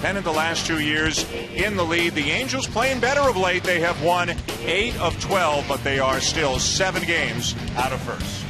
pennant the last 2 years in the lead. The Angels playing better of late. They have won 8 of 12, but they are still 7 games out of first.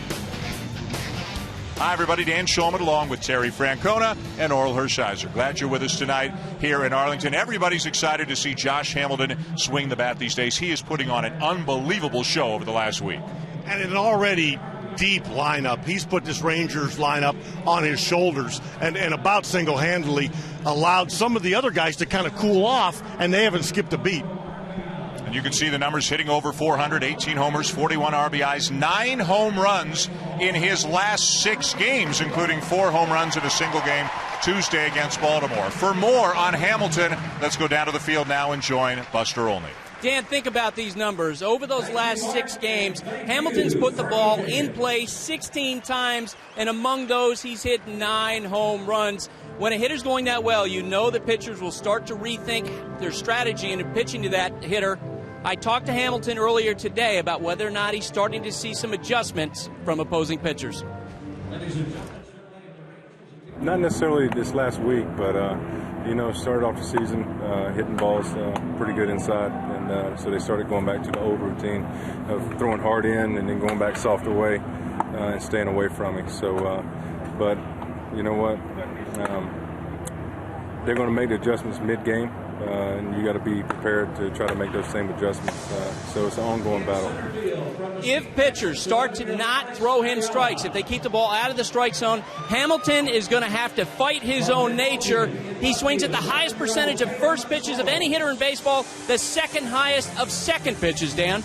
Hi, everybody. Dan Schulman along with Terry Francona and Oral Hershiser. Glad you're with us tonight here in Arlington. Everybody's excited to see Josh Hamilton swing the bat these days. He is putting on an unbelievable show over the last week. And an already deep lineup. He's put this Rangers lineup on his shoulders and about single-handedly allowed some of the other guys to kind of cool off, and they haven't skipped a beat. And you can see the numbers hitting over 400, 18 homers, 41 RBIs, 9 home runs in his last 6 games, including 4 home runs in a single game Tuesday against Baltimore. For more on Hamilton, let's go down to the field now and join Buster Olney. Dan, think about these numbers. Over those last 6 games, Hamilton's put the ball in play 16 times, and among those, he's hit 9 home runs. When a hitter's going that well, you know the pitchers will start to rethink their strategy in pitching to that hitter. I talked to Hamilton earlier today about whether or not he's starting to see some adjustments from opposing pitchers. Not necessarily this last week, but started off the season hitting balls pretty good inside, and so they started going back to the old routine of throwing hard in and then going back soft away and staying away from me. So, but you know what? They're going to make the adjustments mid-game, and you got to be prepared to try to make those same adjustments. So it's an ongoing battle. If pitchers start to not throw him strikes, if they keep the ball out of the strike zone, Hamilton is going to have to fight his own nature. He swings at the highest percentage of first pitches of any hitter in baseball, the second highest of second pitches, Dan.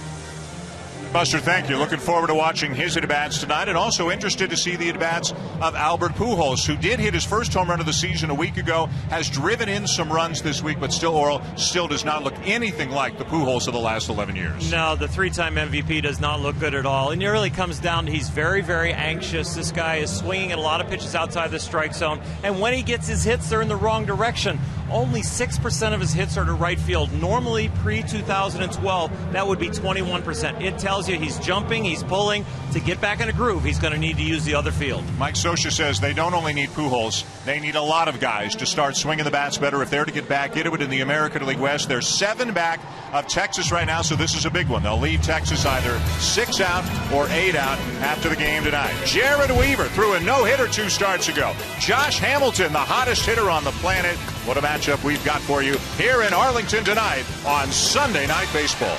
Buster, thank you. Looking forward to watching his at-bats tonight, and also interested to see the at-bats of Albert Pujols, who did hit his first home run of the season a week ago, has driven in some runs this week, but still does not look anything like the Pujols of the last 11 years. No, the 3-time MVP does not look good at all, and it really comes down to he's very, very anxious. This guy is swinging at a lot of pitches outside the strike zone, and when he gets his hits, they're in the wrong direction. Only 6% of his hits are to right field. Normally, pre-2012, that would be 21%. It tells you he's jumping, he's pulling. To get back in a groove, he's going to need to use the other field. Mike Scioscia says they don't only need Pujols, they need a lot of guys to start swinging the bats better if they're to get back into it in the American League West. They're 7 back of Texas right now, so this is a big one. They'll leave Texas either 6 out or 8 out after the game tonight. Jared Weaver threw a no-hitter 2 starts ago. Josh Hamilton, the hottest hitter on the planet. What a matchup we've got for you here in Arlington tonight on Sunday Night Baseball.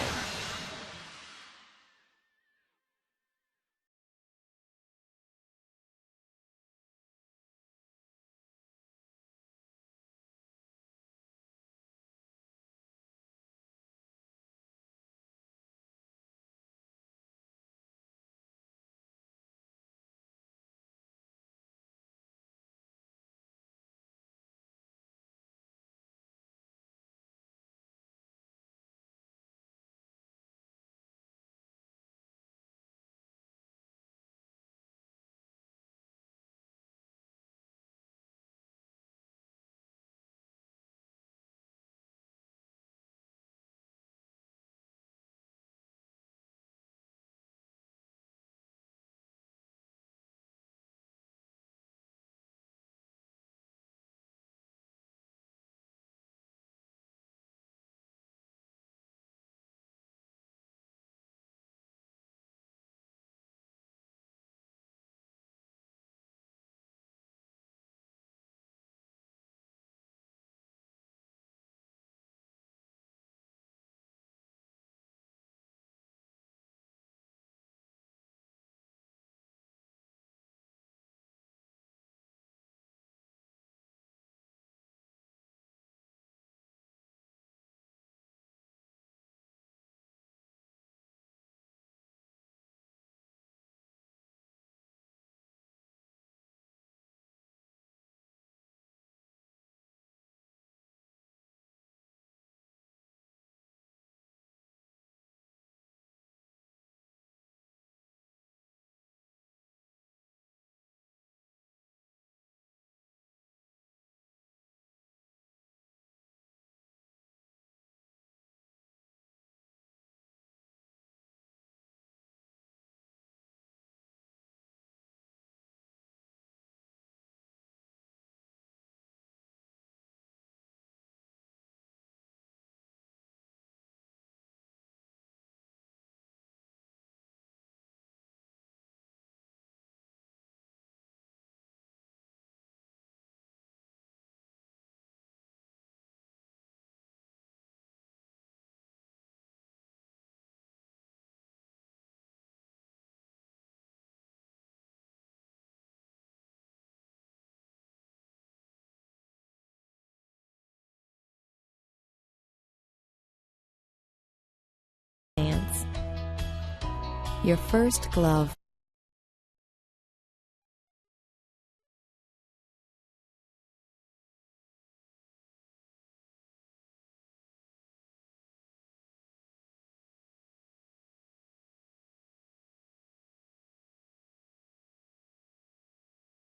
Your first glove.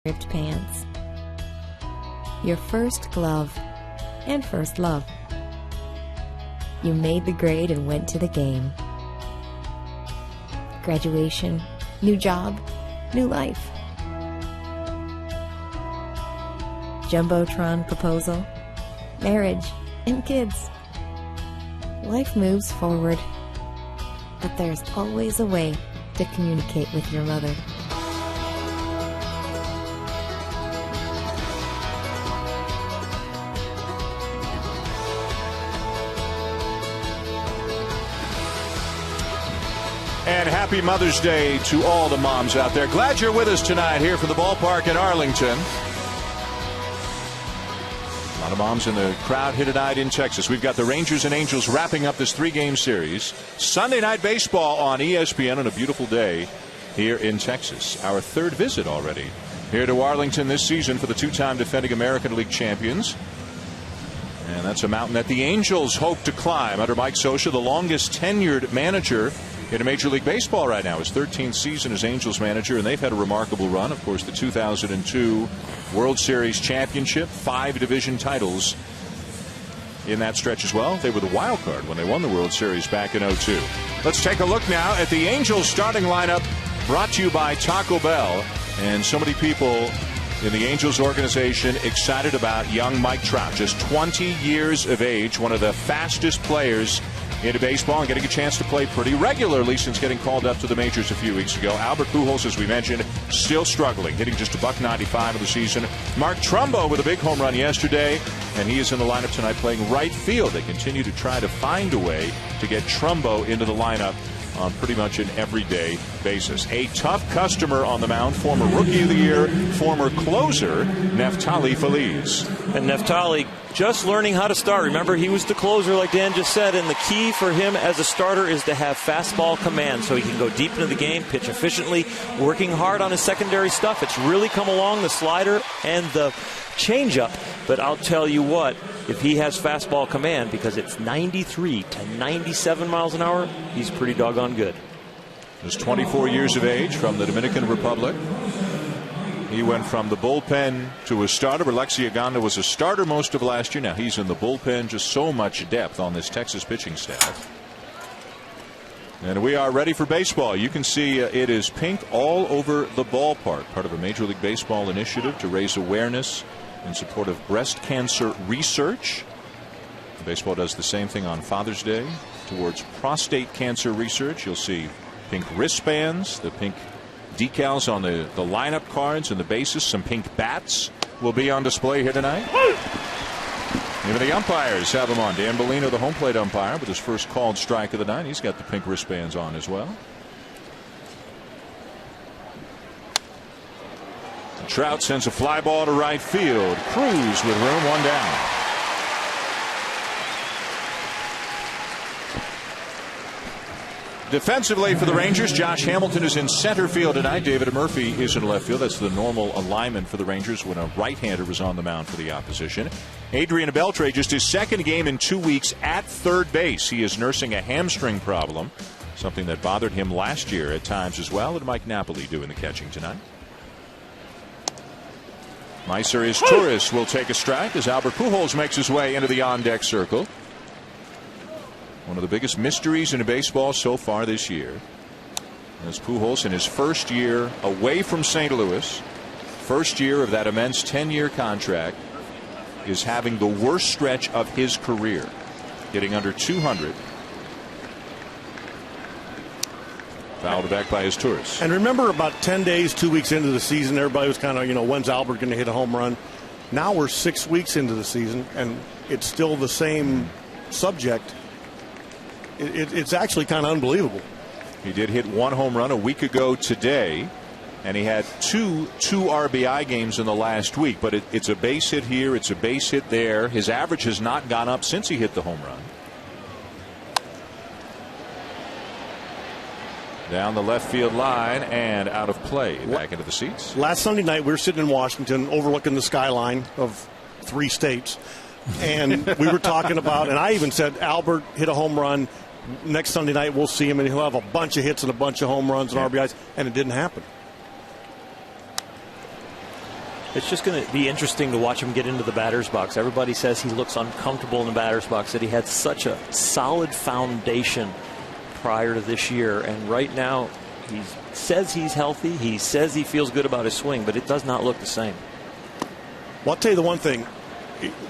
Ripped pants. Your first glove and first love. You made the grade and went to the game. Graduation, new job, new life. Jumbotron proposal, marriage, and kids. Life moves forward, but there's always a way to communicate with your mother. And happy Mother's Day to all the moms out there. Glad you're with us tonight here from the ballpark in Arlington. A lot of moms in the crowd here tonight in Texas. We've got the Rangers and Angels wrapping up this 3-game series. Sunday night baseball on ESPN on a beautiful day here in Texas. Our third visit already here to Arlington this season for the 2-time defending American League champions. And that's a mountain that the Angels hope to climb under Mike Scioscia, the longest tenured manager in Major League Baseball right now. His 13th season as Angels manager, and they've had a remarkable run. Of course, the 2002 World Series championship, 5 division titles in that stretch as well. They were the wild card when they won the World Series back in 2002. Let's take a look now at the Angels starting lineup, brought to you by Taco Bell. And so many people in the Angels organization excited about young Mike Trout, just 20 years of age, one of the fastest players into baseball and getting a chance to play pretty regularly since getting called up to the majors a few weeks ago. Albert Pujols, as we mentioned, still struggling, hitting just $195 of the season. Mark Trumbo with a big home run yesterday, and he is in the lineup tonight playing right field. They continue to try to find a way to get Trumbo into the lineup on pretty much an everyday basis. A tough customer on the mound, former Rookie of the Year, former closer, Neftali Feliz. And Neftali just learning how to start. Remember, he was the closer, like Dan just said, and the key for him as a starter is to have fastball command so he can go deep into the game, pitch efficiently, working hard on his secondary stuff. It's really come along, the slider and the changeup. But I'll tell you what, if he has fastball command, because it's 93 to 97 miles an hour, he's pretty doggone good. He's 24 years of age, from the Dominican Republic. He went from the bullpen to a starter. Alexi Aganda was a starter most of last year. Now he's in the bullpen. Just so much depth on this Texas pitching staff. And we are ready for baseball. You can see it is pink all over the ballpark. Part of a Major League Baseball initiative to raise awareness in support of breast cancer research. Baseball does the same thing on Father's Day towards prostate cancer research. You'll see pink wristbands, the pink decals on the lineup cards and the bases. Some pink bats will be on display here tonight. Even the umpires have them on. Dan Bellino, the home plate umpire, with his first called strike of the night. He's got the pink wristbands on as well. Trout sends a fly ball to right field. Cruz with room, 1 down. Defensively for the Rangers, Josh Hamilton is in center field tonight. David Murphy is in left field. That's the normal alignment for the Rangers when a right-hander was on the mound for the opposition. Adrian Beltre, just his second game in 2 weeks at third base. He is nursing a hamstring problem, something that bothered him last year at times as well. And Mike Napoli doing the catching tonight. Meiser is Torres will take a strike as Albert Pujols makes his way into the on-deck circle. One of the biggest mysteries in baseball so far this year. As Pujols in his first year away from St. Louis, first year of that immense 10-year contract, is having the worst stretch of his career, getting under 200. Fouled back by his Torres. And remember, about 10 days, 2 weeks into the season, everybody was kind of, when's Albert going to hit a home run? Now we're 6 weeks into the season, and it's still the same subject. It's actually kind of unbelievable. He did hit 1 home run a week ago today, and he had two RBI games in the last week. But it's a base hit here, it's a base hit there. His average has not gone up since he hit the home run. Down the left field line and out of play. Back into the seats. Last Sunday night, we were sitting in Washington overlooking the skyline of 3 states. And we were talking about, and I even said, Albert hit a home run. Next Sunday night, we'll see him, and he'll have a bunch of hits and a bunch of home runs and RBIs. And it didn't happen. It's just going to be interesting to watch him get into the batter's box. Everybody says he looks uncomfortable in the batter's box, that he had such a solid foundation prior to this year. And right now, he says he's healthy. He says he feels good about his swing, but it does not look the same. Well, I'll tell you the one thing.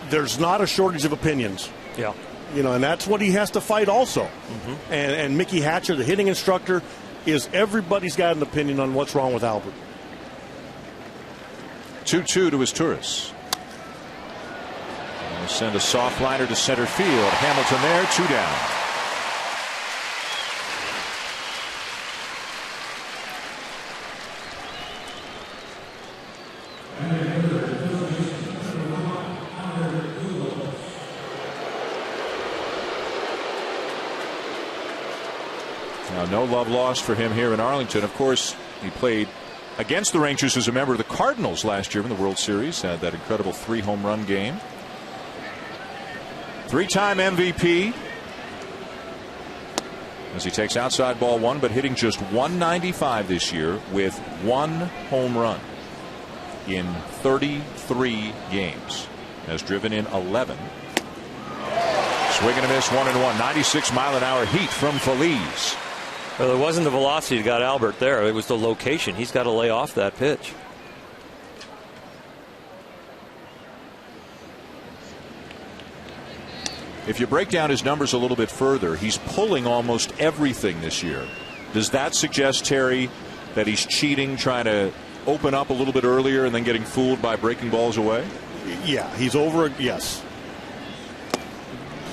There's not a shortage of opinions. Yeah. You know, and that's what he has to fight also. Mm-hmm. And Mickey Hatcher, the hitting instructor, is everybody's got an opinion on what's wrong with Albert. 2-2 to his Turris. We'll send a soft liner to center field. Hamilton there, 2 down. Now, no love lost for him here in Arlington. Of course, he played against the Rangers as a member of the Cardinals last year in the World Series. Had that incredible 3-home run game. 3-time MVP. As he takes outside ball 1, but hitting just .195 this year with 1 home run in 33 games. Has driven in 11. Swing and a miss, 1-1. 96-mile-an-hour heat from Feliz. Well, it wasn't the velocity that got Albert there. It was the location. He's got to lay off that pitch. If you break down his numbers a little bit further, he's pulling almost everything this year. Does that suggest, Terry, that he's cheating, trying to open up a little bit earlier and then getting fooled by breaking balls away? Yeah, he's over. Yes.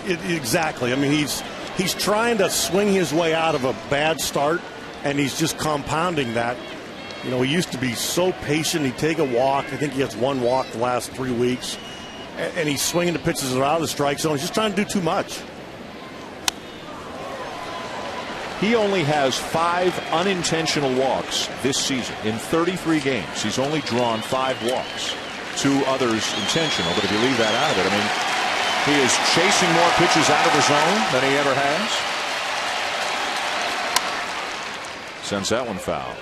Exactly. I mean, he's trying to swing his way out of a bad start, and he's just compounding that. You know, he used to be so patient. He'd take a walk. I think he has 1 walk the last 3 weeks. And he's swinging the pitches that are out of the strike zone. He's just trying to do too much. He only has 5 unintentional walks this season. In 33 games, he's only drawn 5 walks. 2 others intentional. But if you leave that out of it, I mean, he is chasing more pitches out of the zone than he ever has. Sends that one foul.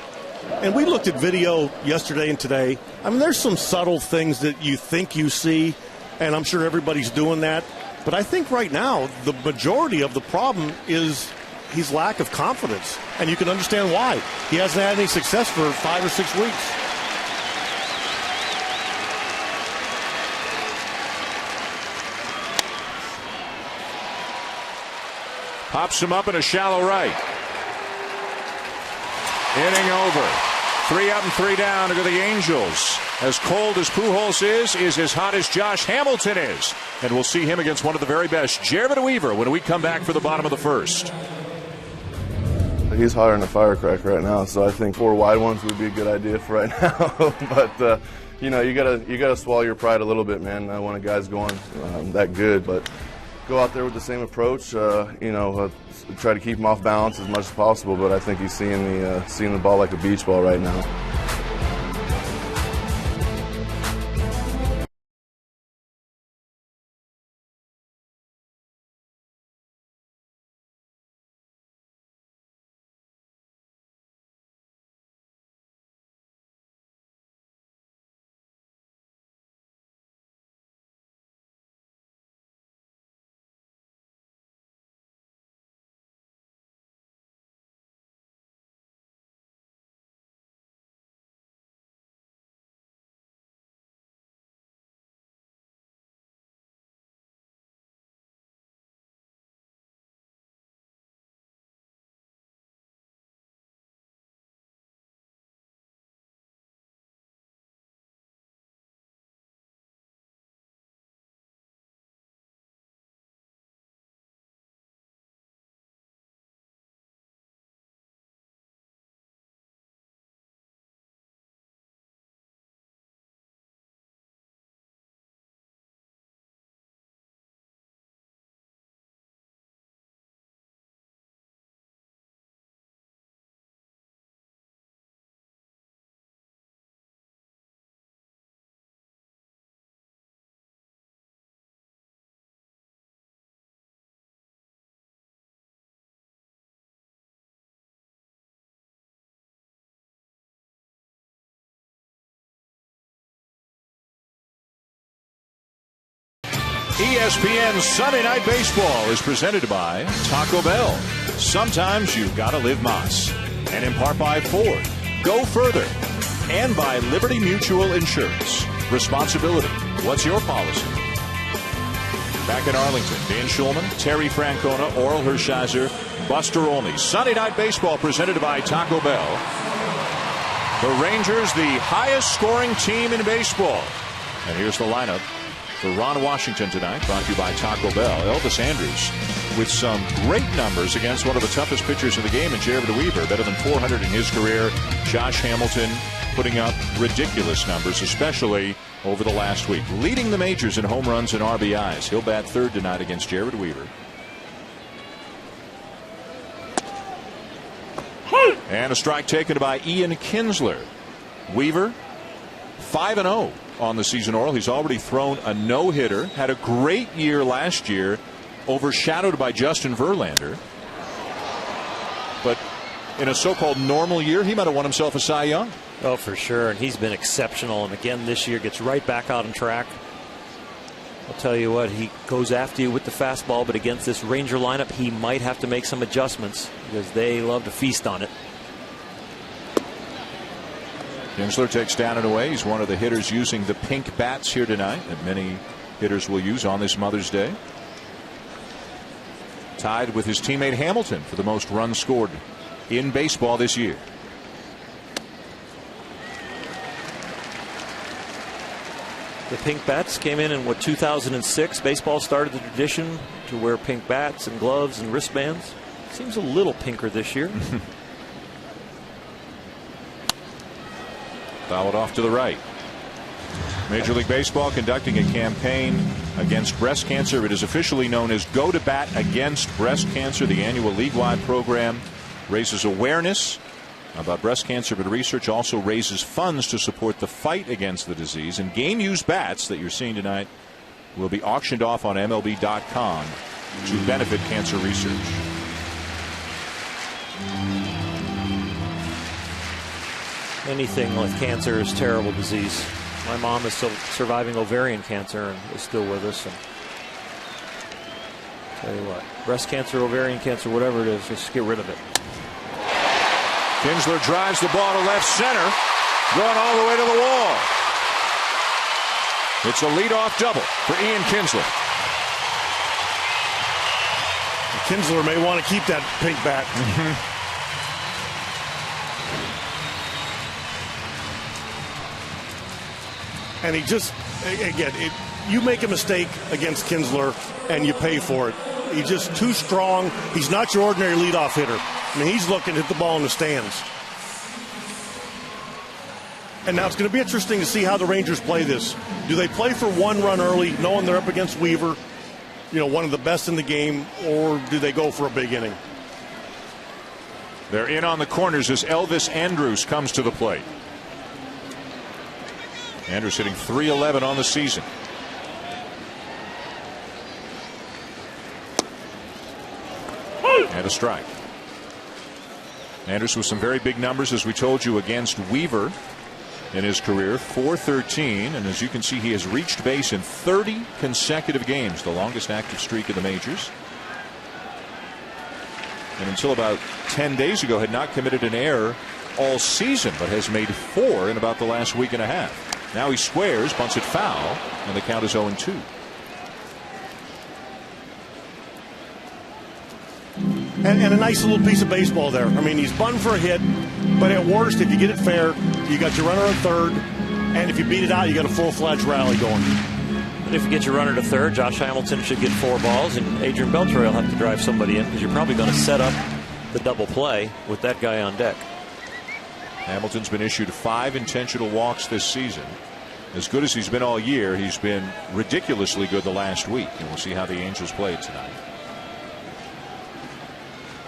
And we looked at video yesterday and today. I mean, there's some subtle things that you think you see, and I'm sure everybody's doing that. But I think right now, the majority of the problem is his lack of confidence. And you can understand why. He hasn't had any success for 5 or 6 weeks. Pops him up in a shallow right. Inning over. 3 up and 3 down to the Angels. As cold as Pujols is as hot as Josh Hamilton is. And we'll see him against one of the very best, Jared Weaver, when we come back for the bottom of the first. He's hotter than a firecracker right now, so I think 4 wide ones would be a good idea for right now. But you know, you gotta swallow your pride a little bit, man. When a guy's going that good, but go out there with the same approach. Try to keep him off balance as much as possible. But I think he's seeing the ball like a beach ball right now. ESPN Sunday Night Baseball is presented by Taco Bell. Sometimes you've got to live Mas. And in part by Ford. Go further. And by Liberty Mutual Insurance. Responsibility. What's your policy? Back in Arlington, Dan Schulman, Terry Francona, Oral Hershiser, Buster Olney. Sunday Night Baseball presented by Taco Bell. The Rangers, the highest scoring team in baseball. And here's the lineup for Ron Washington tonight, brought to you by Taco Bell. Elvis Andrus with some great numbers against one of the toughest pitchers in the game in Jared Weaver, better than 400 in his career. Josh Hamilton putting up ridiculous numbers, especially over the last week, leading the majors in home runs and RBIs. He'll bat third tonight against Jared Weaver. And a strike taken by Ian Kinsler. Weaver 5-0 on the season, Oral. He's already thrown a no-hitter. Had a great year last year, overshadowed by Justin Verlander. But in a so-called normal year, he might have won himself a Cy Young. Oh, for sure. And he's been exceptional. And again, this year gets right back out on track. I'll tell you what, he goes after you with the fastball, but against this Ranger lineup, he might have to make some adjustments because they love to feast on it. Kinsler takes down and away. He's one of the hitters using the pink bats here tonight that many hitters will use on this Mother's Day. Tied with his teammate Hamilton for the most runs scored in baseball this year. The pink bats came in what, 2006. Baseball started the tradition to wear pink bats and gloves and wristbands. Seems a little pinker this year. Fouled off to the right. Major League Baseball conducting a campaign against breast cancer. It is officially known as Go to Bat Against Breast Cancer. The annual league-wide program raises awareness about breast cancer, but research also raises funds to support the fight against the disease. And game-used bats that you're seeing tonight will be auctioned off on MLB.com to benefit cancer research. Anything with cancer is a terrible disease. My mom is still surviving ovarian cancer and is still with us. And tell you what, breast cancer, ovarian cancer, whatever it is, just get rid of it. Kinsler drives the ball to left center, going all the way to the wall. It's a leadoff double for Ian Kinsler. Kinsler may want to keep that pink bat. And he just, again, you make a mistake against Kinsler and you pay for it. He's just too strong. He's not your ordinary leadoff hitter. I mean, he's looking to hit the ball in the stands. And now it's going to be interesting to see how the Rangers play this. Do they play for one run early, knowing they're up against Weaver, one of the best in the game, or do they go for a big inning? They're in on the corners as Elvis Andrus comes to the plate. Andrus hitting .311 on the season. And a strike. Andrus with some very big numbers, as we told you, against Weaver in his career. .413, and as you can see, he has reached base in 30 consecutive games, the longest active streak in the majors. And until about 10 days ago had not committed an error all season, but has made 4 in about the last week and a half. Now he squares, bunts it foul, and the count is 0-2. And a nice little piece of baseball there. I mean, he's bunned for a hit, but at worst, if you get it fair, you got your runner on third, and if you beat it out, you got a full-fledged rally going. And if you get your runner to third, Josh Hamilton should get 4 balls, and Adrian Beltre will have to drive somebody in because you're probably going to set up the double play with that guy on deck. Hamilton's been issued 5 intentional walks this season. As good as he's been all year, he's been ridiculously good the last week, and we'll see how the Angels play tonight.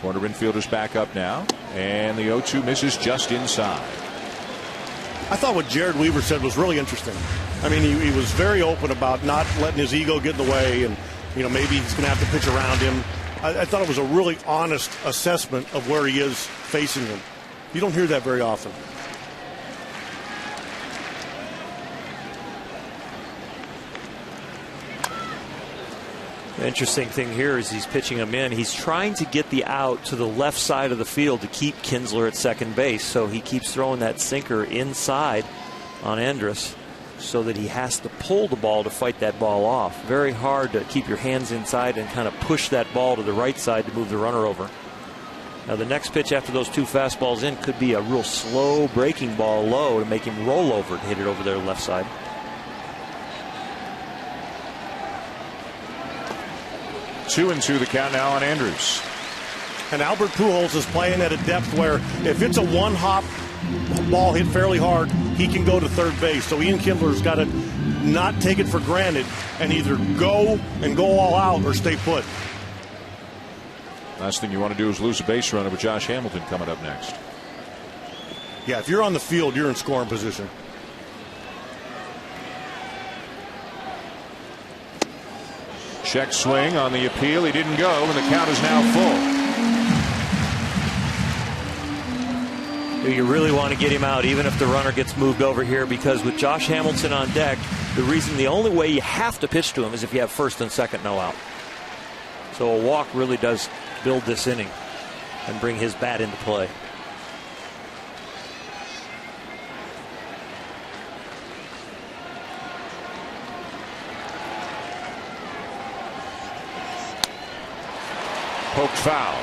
Corner infielders back up now, and the 0-2 misses just inside. I thought what Jared Weaver said was really interesting. I mean, he was very open about not letting his ego get in the way, and maybe he's going to have to pitch around him. I thought it was a really honest assessment of where he is facing him. You don't hear that very often. The interesting thing here is he's pitching him in. He's trying to get the out to the left side of the field to keep Kinsler at second base. So he keeps throwing that sinker inside on Andrus so that he has to pull the ball to fight that ball off. Very hard to keep your hands inside and kind of push that ball to the right side to move the runner over. Now the next pitch after those two fastballs in could be a real slow breaking ball low to make him roll over and hit it over their left side. Two and two the count now on Andrus. And Albert Pujols is playing at a depth where if it's a one-hop ball hit fairly hard, he can go to third base. So Ian Kinsler's got to not take it for granted and either go all out or stay put. Last thing you want to do is lose a base runner with Josh Hamilton coming up next. Yeah, if you're on the field, you're in scoring position. Check swing on the appeal. He didn't go, and the count is now full. You really want to get him out, even if the runner gets moved over here, because with Josh Hamilton on deck, the only way you have to pitch to him is if you have first and second no out. So a walk really does build this inning and bring his bat into play. Poked foul.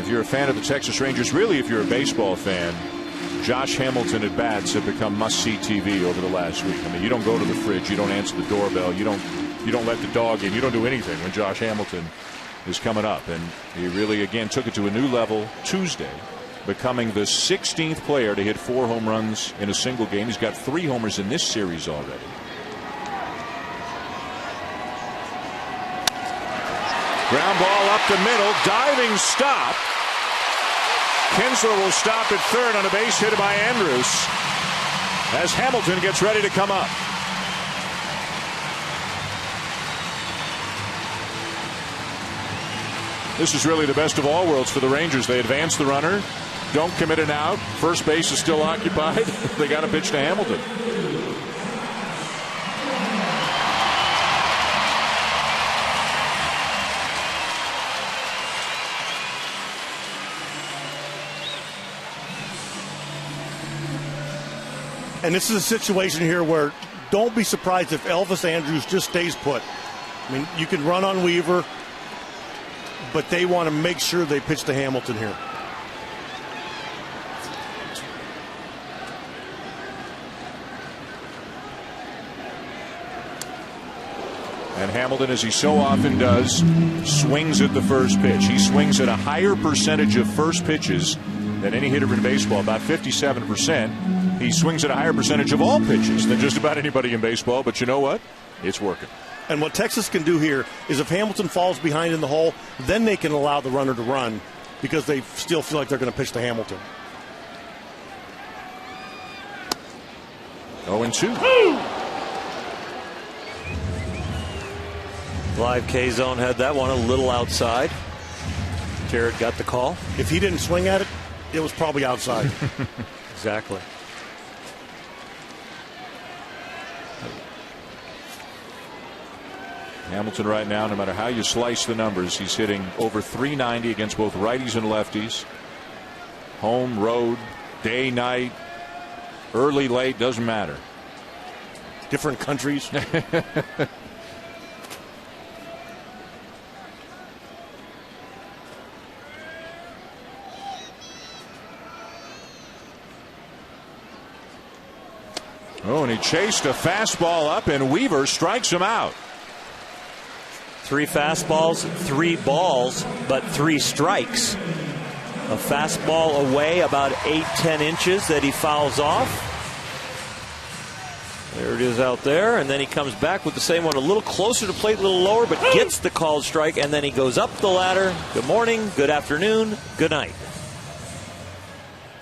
If you're a fan of the Texas Rangers, really if you're a baseball fan, Josh Hamilton at bats have become must-see TV over the last week. I mean, you don't go to the fridge, you don't answer the doorbell, you don't let the dog in, you don't do anything when Josh Hamilton is coming up. And he really again took it to a new level Tuesday, becoming the 16th player to hit 4 home runs in a single game. He's got 3 homers in this series already. Ground ball up the middle, diving stop. Kinsler will stop at third on a base hit by Andrus as Hamilton gets ready to come up. This is really the best of all worlds for the Rangers. They advance the runner, don't commit an out. First base is still occupied. They got to pitch to Hamilton. And this is a situation here where don't be surprised if Elvis Andrus just stays put. I mean, you can run on Weaver, but they want to make sure they pitch to Hamilton here. And Hamilton, as he so often does, swings at the first pitch. He swings at a higher percentage of first pitches than any hitter in baseball, about 57%. He swings at a higher percentage of all pitches than just about anybody in baseball. But you know what? It's working. And what Texas can do here is if Hamilton falls behind in the hole, then they can allow the runner to run because they still feel like they're going to pitch to Hamilton. 0-2. Live K-Zone had that one a little outside. Jared got the call. If he didn't swing at it, it was probably outside. Exactly. Hamilton right now, no matter how you slice the numbers, he's hitting over 390 against both righties and lefties. Home, road, day, night, early, late, doesn't matter. Different countries. Oh, and he chased a fastball up, and Weaver strikes him out. 3 fastballs, 3 balls, but 3 strikes. A fastball away about 8-10 inches that he fouls off. There it is out there, and then he comes back with the same one a little closer to plate, a little lower, but gets the called strike, and then he goes up the ladder. Good morning, good afternoon, good night.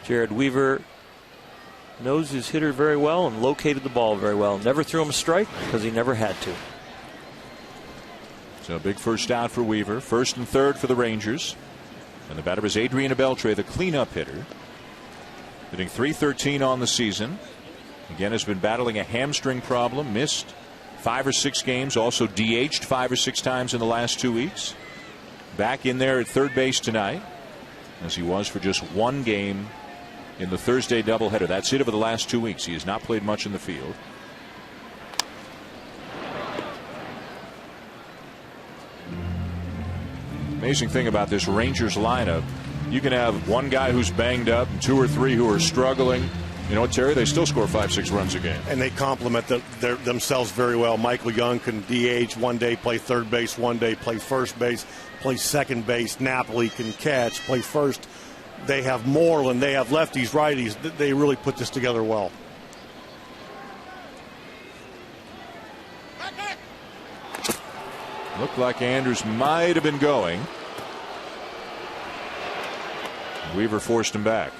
Jared Weaver knows his hitter very well and located the ball very well. Never threw him a strike because he never had to. So a big first out for Weaver. First and third for the Rangers. And the batter is Adrian Beltre, the cleanup hitter. Hitting .313 on the season. Again, has been battling a hamstring problem, missed 5 or 6 games, also DH'd 5 or 6 times in the last 2 weeks. Back in there at third base tonight, as he was for just 1 game in the Thursday doubleheader. That's it over the last 2 weeks. He has not played much in the field. Amazing thing about this Rangers lineup, you can have one guy who's banged up and 2 or 3 who are struggling. You know what, Terry? They still score 5-6 runs a game. And they complement themselves very well. Michael Young can DH one day, play third base one day, play first base, play second base. Napoli can catch, play first. They have Moreland, they have lefties, righties. They really put this together well. Looked like Andrews might have been going. Weaver forced him back.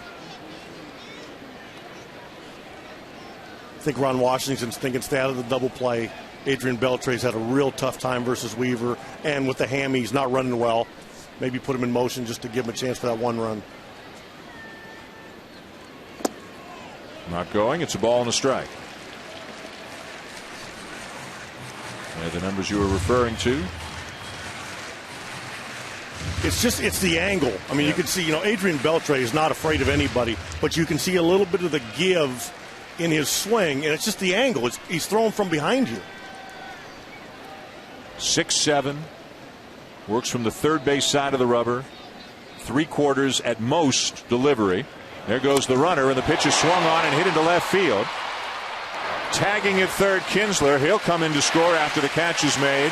I think Ron Washington's thinking stay out of the double play. Adrian Beltre's had a real tough time versus Weaver, and with the hammy, he's not running well. Maybe put him in motion just to give him a chance for that 1 run. Not going. It's a ball and a strike. The numbers you were referring to. It's the angle. I mean, You can see, Adrian Beltre is not afraid of anybody, but you can see a little bit of the give in his swing, and it's just the angle. He's thrown from behind you. 6'7", works from the third base side of the rubber, 3/4 at most delivery. There goes the runner, and the pitch is swung on and hit into left field. Tagging at third, Kinsler. He'll come in to score after the catch is made.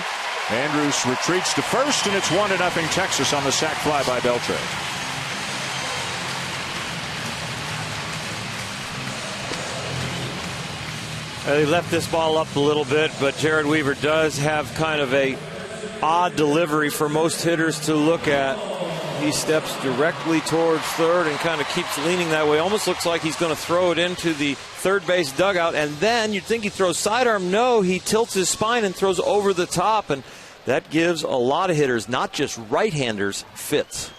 Andrews retreats to first, and it's 1-0 Texas on the sac fly by Beltre. They left this ball up a little bit, but Jared Weaver does have kind of a odd delivery for most hitters to look at. He steps directly towards third and kind of keeps leaning that way. Almost looks like he's going to throw it into the third base dugout, and then you'd think he throws sidearm. No, he tilts his spine and throws over the top, and that gives a lot of hitters, not just right-handers, fits.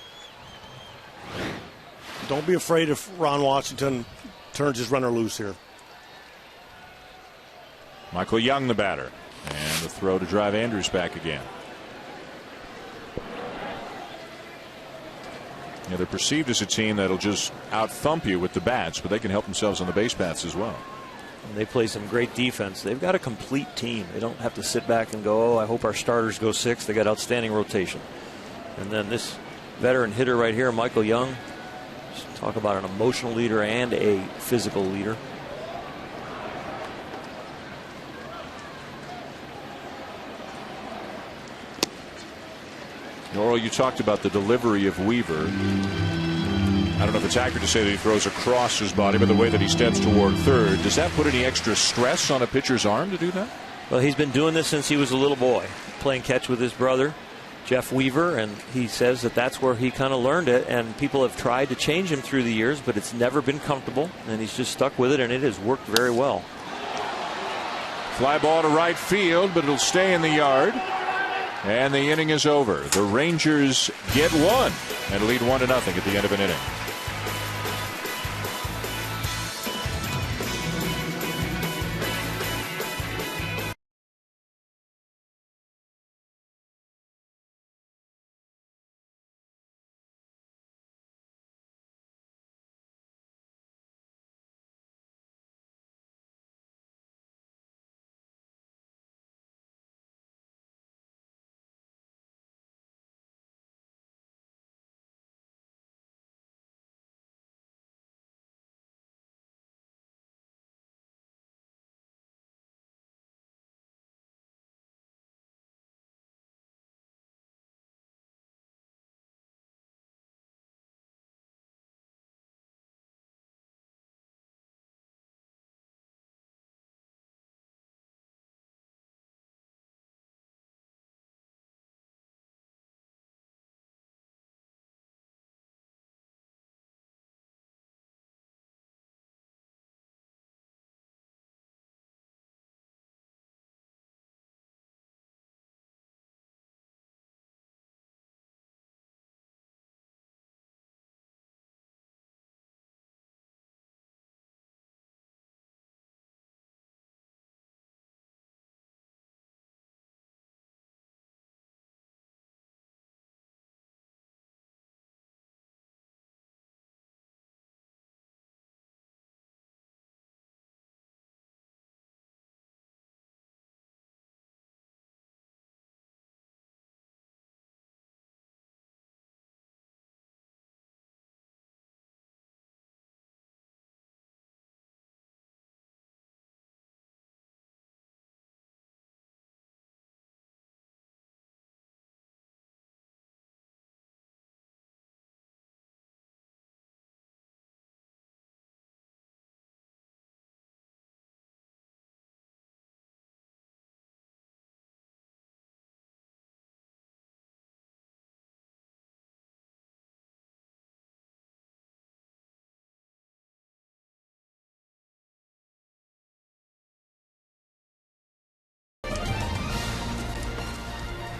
Don't be afraid if Ron Washington turns his runner loose here. Michael Young, the batter, and the throw to drive Andrews back again. They're perceived as a team that'll just out-thump you with the bats, but they can help themselves on the base paths as well. And they play some great defense. They've got a complete team. They don't have to sit back and go, oh, I hope our starters go 6. They got outstanding rotation. And then this veteran hitter right here, Michael Young, just talk about an emotional leader and a physical leader. Norrell, you talked about the delivery of Weaver. I don't know if it's accurate to say that he throws across his body, but the way that he steps toward third, does that put any extra stress on a pitcher's arm to do that? Well, he's been doing this since he was a little boy, playing catch with his brother, Jeff Weaver, and he says that that's where he kind of learned it, and people have tried to change him through the years, but it's never been comfortable, and he's just stuck with it, and it has worked very well. Fly ball to right field, but it'll stay in the yard. And the inning is over. The Rangers get 1 and lead 1-0 at the end of an inning.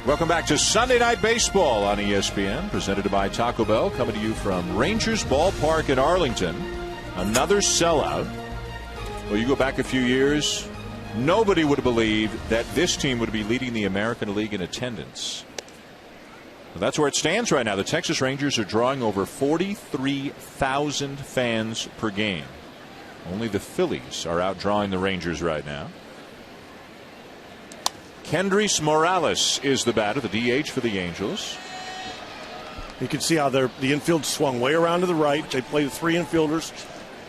Welcome back to Sunday Night Baseball on ESPN, presented by Taco Bell, coming to you from Rangers Ballpark in Arlington. Another sellout. Well, you go back a few years, nobody would have believed that this team would be leading the American League in attendance. Well, that's where it stands right now. The Texas Rangers are drawing over 43,000 fans per game. Only the Phillies are outdrawing the Rangers right now. Kendrys Morales is the batter, the DH for the Angels. You can see how the infield swung way around to the right. They play the 3 infielders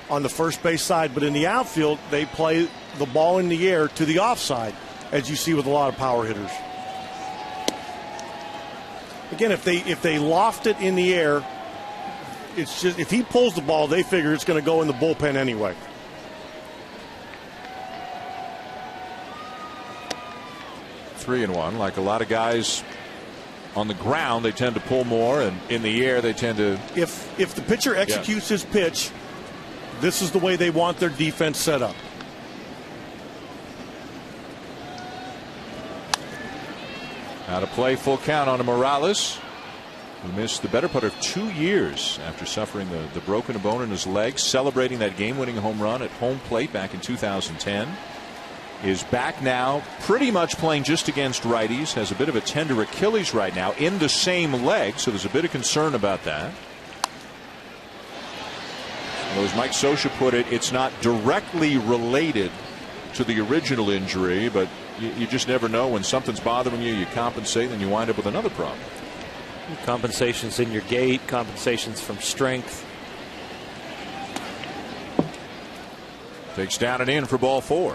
on the first base side, but in the outfield, they play the ball in the air to the offside, as you see with a lot of power hitters. Again, if they loft it in the air, it's just if he pulls the ball, they figure it's going to go in the bullpen anyway. 3-1. Like a lot of guys on the ground, they tend to pull more, and in the air, they tend to. If the pitcher executes his pitch, this is the way they want their defense set up. Out of play, full count on a Morales, who missed the better part of 2 years after suffering the broken bone in his leg, celebrating that game-winning home run at home plate back in 2010. Is back now, pretty much playing just against righties, has a bit of a tender Achilles right now in the same leg, so there's a bit of concern about that. Well, as Mike Scioscia put it, it's not directly related to the original injury, but you just never know. When something's bothering you, you compensate, and you wind up with another problem. Compensations in your gait, compensations from strength. Takes down and in for ball 4.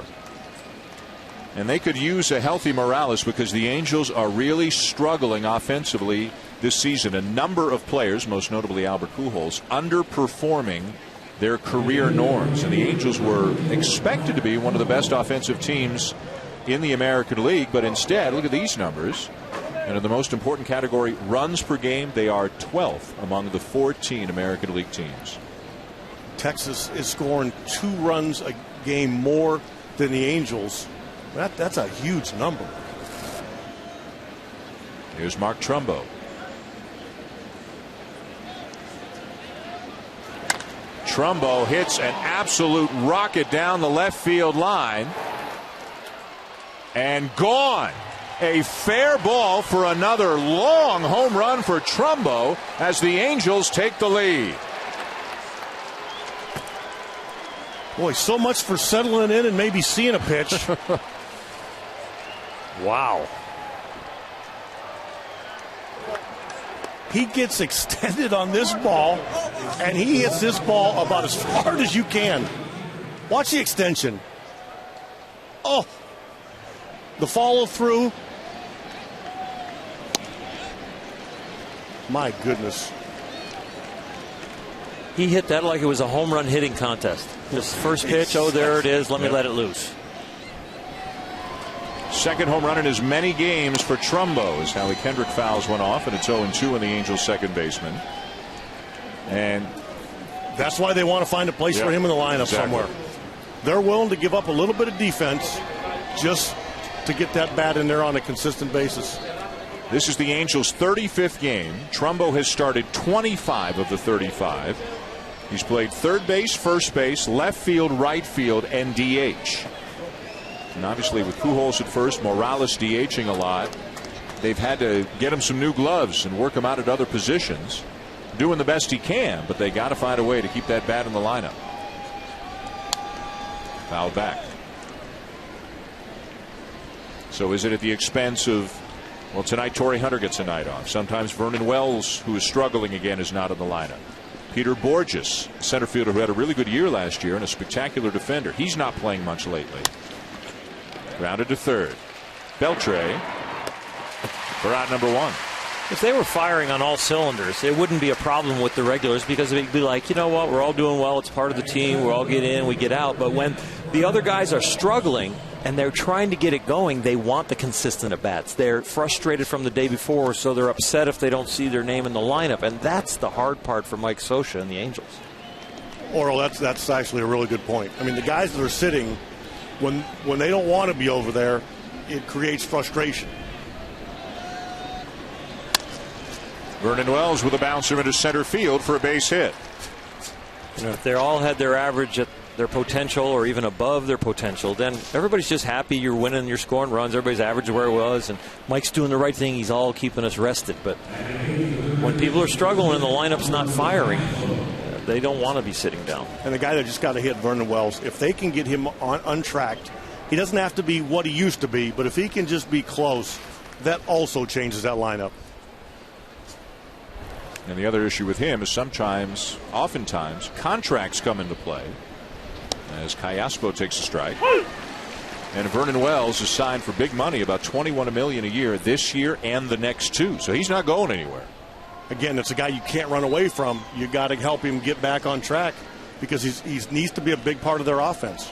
And they could use a healthy Morales because the Angels are really struggling offensively this season. A number of players, most notably Albert Pujols, underperforming their career norms. And the Angels were expected to be one of the best offensive teams in the American League, but instead, look at these numbers. And in the most important category, runs per game, they are 12th among the 14 American League teams. Texas is scoring 2 runs a game more than the Angels. That's a huge number. Here's Mark Trumbo. Trumbo hits an absolute rocket down the left field line. And gone. A fair ball for another long home run for Trumbo as the Angels take the lead. Boy, so much for settling in and maybe seeing a pitch. Wow. He gets extended on this ball, and he hits this ball about as hard as you can. Watch the extension. Oh, the follow through. My goodness. He hit that like it was a home run hitting contest. Just first pitch, oh, there it is. Let me let it loose. Second home run in as many games for Trumbo as Howie Kendrick fouls one off, and it's 0-2 in the Angels' second baseman. And that's why they want to find a place for him in the lineup somewhere. They're willing to give up a little bit of defense just to get that bat in there on a consistent basis. This is the Angels' 35th game. Trumbo has started 25 of the 35. He's played third base, first base, left field, right field, and DH. And obviously with Pujols at first, Morales DHing a lot, they've had to get him some new gloves and work him out at other positions. Doing the best he can, but they got to find a way to keep that bat in the lineup. Fouled back. So is it at the expense of, well, tonight Torrey Hunter gets a night off. Sometimes Vernon Wells, who is struggling again, is not in the lineup. Peter Borges, center fielder who had a really good year last year and a spectacular defender. He's not playing much lately. Grounded to third. Beltre for out number 1. If they were firing on all cylinders, it wouldn't be a problem with the regulars because it'd be like, you know what, we're all doing well. It's part of the team. We all get in, we get out. But when the other guys are struggling and they're trying to get it going, they want the consistent at-bats. They're frustrated from the day before, so they're upset if they don't see their name in the lineup. And that's the hard part for Mike Scioscia and the Angels. Oral, that's actually a really good point. I mean, the guys that are sitting, when they don't want to be over there, it creates frustration. Vernon Wells with a bouncer into center field for a base hit. You know, if they all had their average at their potential or even above their potential, then everybody's just happy you're winning, you're scoring runs, everybody's average where it was, and Mike's doing the right thing. He's all keeping us rested. But when people are struggling and the lineup's not firing, they don't want to be sitting down. And the guy that just got to hit, Vernon Wells, if they can get him untracked, he doesn't have to be what he used to be, but if he can just be close, that also changes that lineup. And the other issue with him is oftentimes, contracts come into play as Callaspo takes a strike. And Vernon Wells is signed for big money, about $21 million a year this year and the next 2. So he's not going anywhere. Again, it's a guy you can't run away from. You got to help him get back on track because he needs to be a big part of their offense.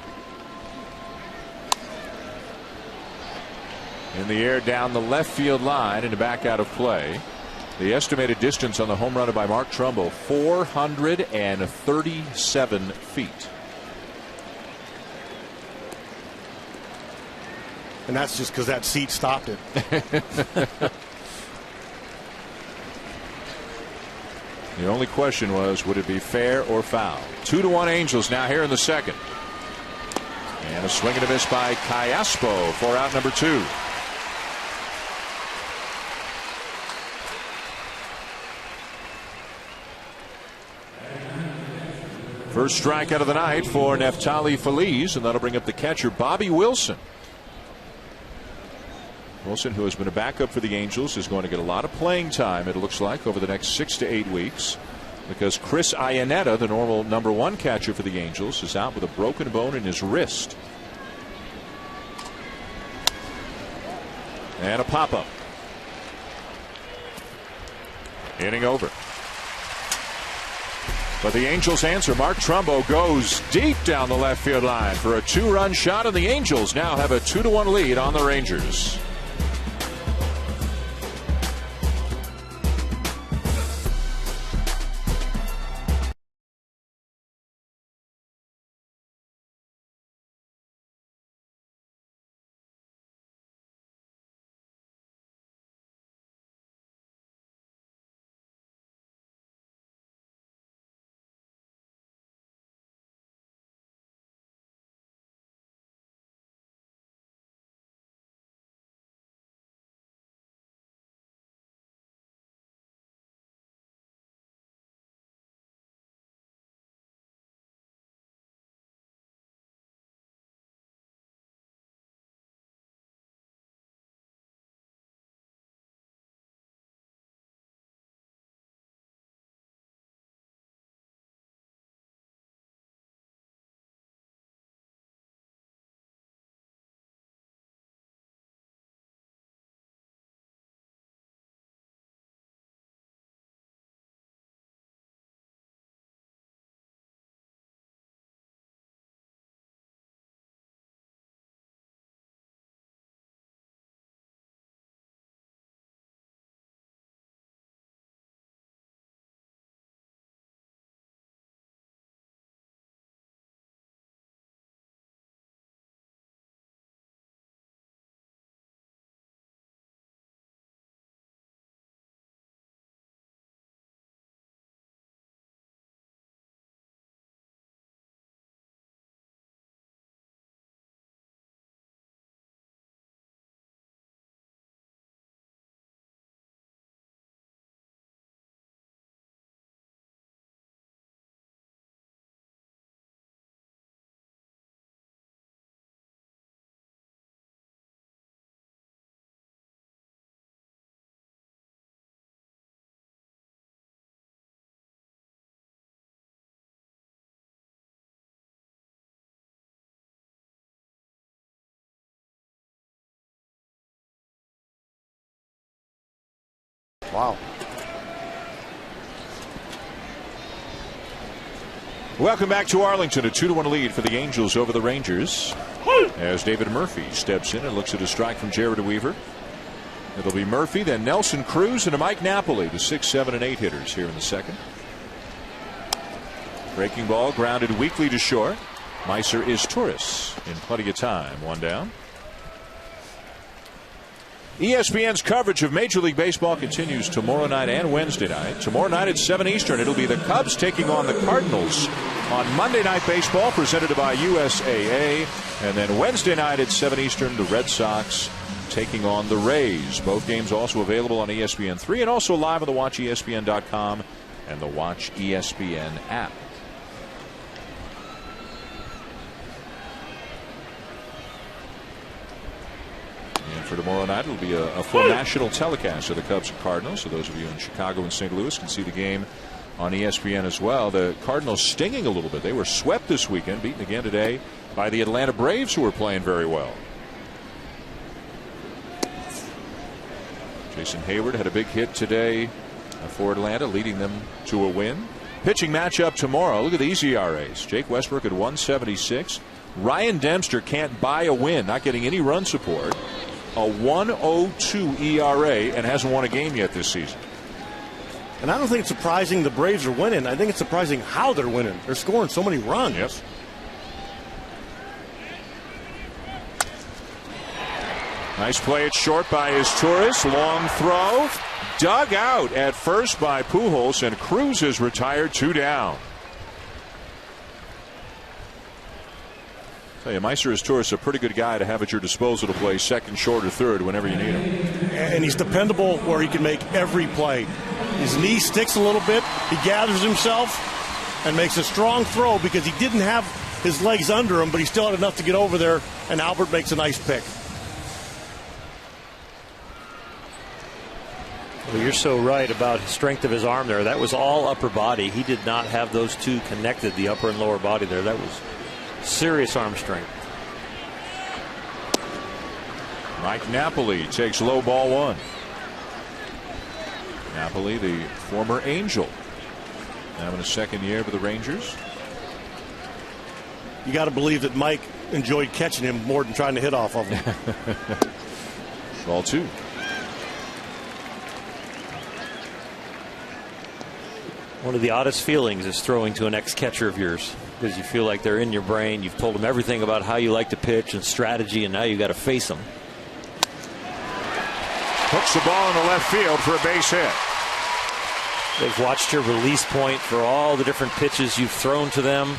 In the air down the left field line and back out of play. The estimated distance on the home run by Mark Trumbo, 437 feet. And that's just because that seat stopped it. The only question was, would it be fair or foul? 2-1 Angels now here in the second. And a swing and a miss by Callaspo for out number 2. First strikeout of the night for Neftali Feliz, and that'll bring up the catcher, Bobby Wilson. Wilson, who has been a backup for the Angels, is going to get a lot of playing time, it looks like, over the next 6 to 8 weeks, because Chris Iannetta, the normal number 1 catcher for the Angels, is out with a broken bone in his wrist. And a pop-up. Inning over. But the Angels answer. Mark Trumbo goes deep down the left field line for a 2-run shot, and the Angels now have a 2-1 lead on the Rangers. Wow. Welcome back to Arlington. A 2-1 lead for the Angels over the Rangers as David Murphy steps in and looks at a strike from Jared Weaver. It'll be Murphy, then Nelson Cruz, and Mike Napoli, the 6, 7, and 8 hitters here in the second. Breaking ball grounded weakly to short. Meiser is Torres in plenty of time. 1 down. ESPN's coverage of Major League Baseball continues tomorrow night and Wednesday night. Tomorrow night at 7 Eastern, it'll be the Cubs taking on the Cardinals on Monday Night Baseball, presented by USAA. And then Wednesday night at 7 Eastern, the Red Sox taking on the Rays. Both games also available on ESPN3 and also live on the WatchESPN.com and the Watch ESPN app. And for tomorrow night, it'll be a full national telecast of the Cubs and Cardinals. So those of you in Chicago and St. Louis can see the game on ESPN as well. The Cardinals stinging a little bit. They were swept this weekend, beaten again today by the Atlanta Braves, who were playing very well. Jason Hayward had a big hit today for Atlanta, leading them to a win. Pitching matchup tomorrow. Look at these ERAs. Jake Westbrook at 176. Ryan Dempster can't buy a win, not getting any run support. A 1.02 ERA and hasn't won a game yet this season. And I don't think it's surprising the Braves are winning. I think it's surprising how they're winning. They're scoring so many runs. Yep. Nice play at short by Torres. Long throw. Dug out at first by Pujols, and Cruz is retired, 2 down. Tell you, Meister Torres is a pretty good guy to have at your disposal to play second, short, or third whenever you need him. And he's dependable where he can make every play. His knee sticks a little bit. He gathers himself and makes a strong throw because he didn't have his legs under him, but he still had enough to get over there, and Albert makes a nice pick. Well, you're so right about the strength of his arm there. That was all upper body. He did not have those two connected, the upper and lower body there. That was serious arm strength. Mike Napoli takes low ball 1. Napoli, the former Angel, now in his second year for the Rangers. You got to believe that Mike enjoyed catching him more than trying to hit off of him. Ball 2. One of the oddest feelings is throwing to an ex-catcher of yours, because you feel like they're in your brain. You've told them everything about how you like to pitch and strategy, and now you got to face them. Hooks the ball in the left field for a base hit. They've watched your release point for all the different pitches you've thrown to them.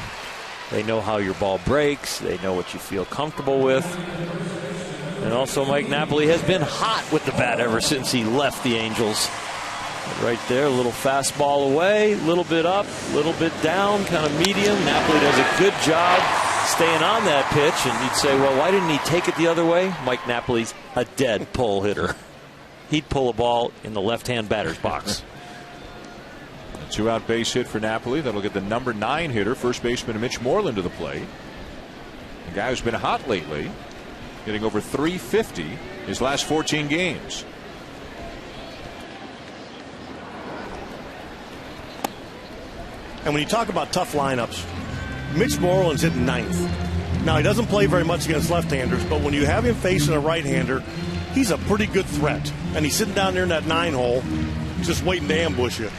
They know how your ball breaks. They know what you feel comfortable with. And also, Mike Napoli has been hot with the bat ever since he left the Angels. Right there, a little fastball away, a little bit up, a little bit down, kind of medium. Napoli does a good job staying on that pitch, and you'd say, well, why didn't he take it the other way? Mike Napoli's a dead pull hitter. He'd pull a ball in the left-hand batter's box. A 2-out base hit for Napoli. That'll get the number 9 hitter, first baseman Mitch Moreland, to the plate. The guy who's been hot lately, getting over 350 his last 14 games. And when you talk about tough lineups, Mitch Moreland's hitting 9th. Now, he doesn't play very much against left-handers, but when you have him facing a right-hander, he's a pretty good threat. And he's sitting down there in that 9 hole, just waiting to ambush you.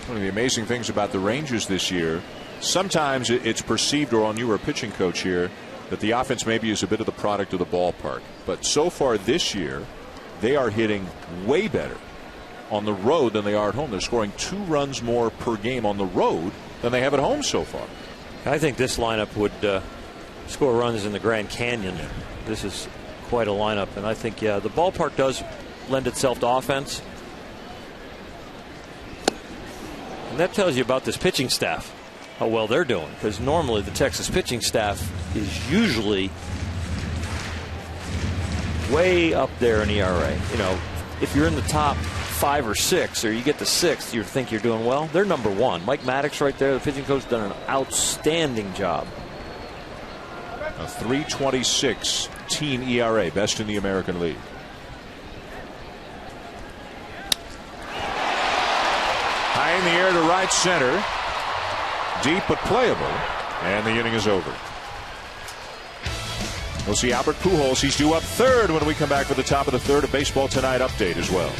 One of the amazing things about the Rangers this year, sometimes it's perceived, or on you, a pitching coach here, that the offense maybe is a bit of the product of the ballpark. But so far this year, they are hitting way better on the road than they are at home. They're scoring 2 runs more per game on the road than they have at home so far. I think this lineup would score runs in the Grand Canyon. This is quite a lineup, and I think, yeah, the ballpark does lend itself to offense. And that tells you about this pitching staff, how well they're doing, because normally the Texas pitching staff is usually way up there in ERA. You know, if you're in the top 5 or 6, or you get to 6th, you think you're doing well. They're number 1. Mike Maddox right there, the pitching coach, done an outstanding job. A 3.26 team ERA, best in the American League. High in the air to right center. Deep but playable. And the inning is over. We'll see Albert Pujols. He's due up third when we come back for the top of the third. A Baseball Tonight update as well.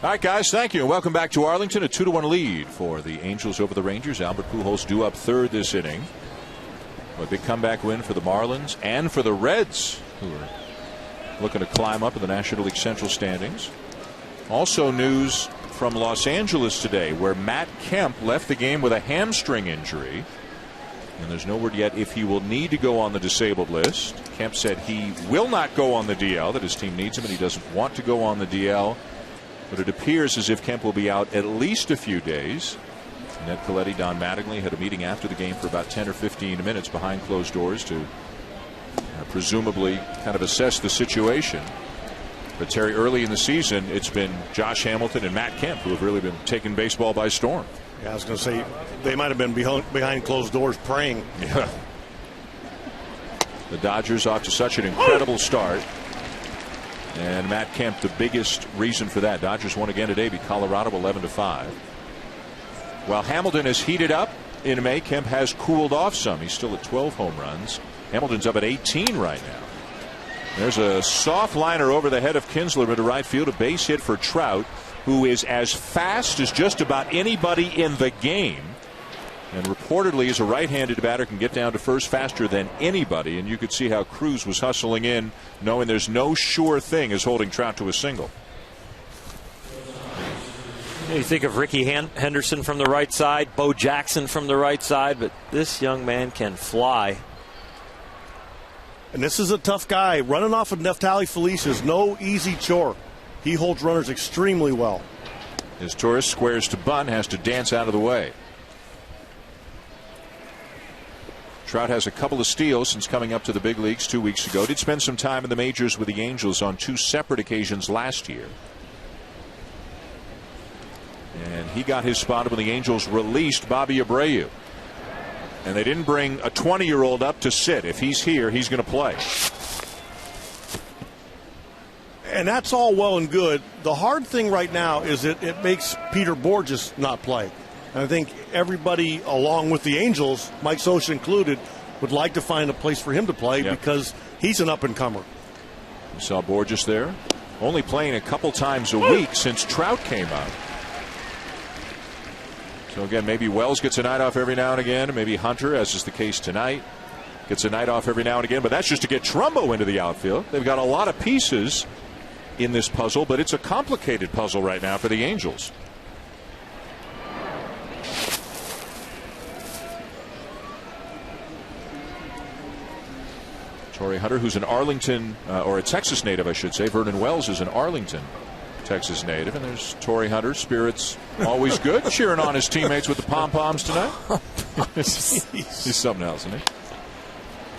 All right, guys, thank you, and welcome back to Arlington. A 2-1 lead for the Angels over the Rangers. Albert Pujols due up third this inning. A big comeback win for the Marlins and for the Reds, who are looking to climb up in the National League Central standings. Also news from Los Angeles today, where Matt Kemp left the game with a hamstring injury. And there's no word yet if he will need to go on the disabled list. Kemp said he will not go on the DL, that his team needs him, and he doesn't want to go on the DL. But it appears as if Kemp will be out at least a few days. Ned Colletti, Don Mattingly had a meeting after the game for about 10 or 15 minutes behind closed doors to presumably kind of assess the situation. But Terry, early in the season, it's been Josh Hamilton and Matt Kemp who have really been taking baseball by storm. Yeah, I was going to say they might have been behind closed doors praying. Yeah. The Dodgers off to such an incredible start. And Matt Kemp, the biggest reason for that. Dodgers won again today, beat Colorado 11-5. While Hamilton has heated up in May, Kemp has cooled off some. He's still at 12 home runs. Hamilton's up at 18 right now. There's a soft liner over the head of Kinsler into right field, a base hit for Trout, who is as fast as just about anybody in the game. And reportedly, as a right-handed batter, can get down to first faster than anybody. And you could see how Cruz was hustling in, knowing there's no sure thing as holding Trout to a single. You think of Ricky Henderson from the right side, Bo Jackson from the right side, but this young man can fly. And this is a tough guy. Running off of Neftali Feliz is no easy chore. He holds runners extremely well. As Torres squares to bunt, has to dance out of the way. Trout has a couple of steals since coming up to the big leagues 2 weeks ago. Did spend some time in the majors with the Angels on 2 separate occasions last year. And he got his spot when the Angels released Bobby Abreu. And they didn't bring a 20-year-old up to sit. If he's here, he's going to play. And that's all well and good. The hard thing right now is that it makes Peter Borges not play. And I think everybody, along with the Angels, Mike Scioscia included, would like to find a place for him to play because he's an up-and-comer. You saw Borges there, only playing a couple times a week since Trout came up. So again, maybe Wells gets a night off every now and again, and maybe Hunter, as is the case tonight, gets a night off every now and again. But that's just to get Trumbo into the outfield. They've got a lot of pieces in this puzzle, but it's a complicated puzzle right now for the Angels. Torrey Hunter, who's an Arlington, or a Texas native, I should say. Vernon Wells is an Arlington, Texas native. And there's Torrey Hunter. Spirits always good. Cheering on his teammates with the pom-poms tonight. He's something else, isn't he?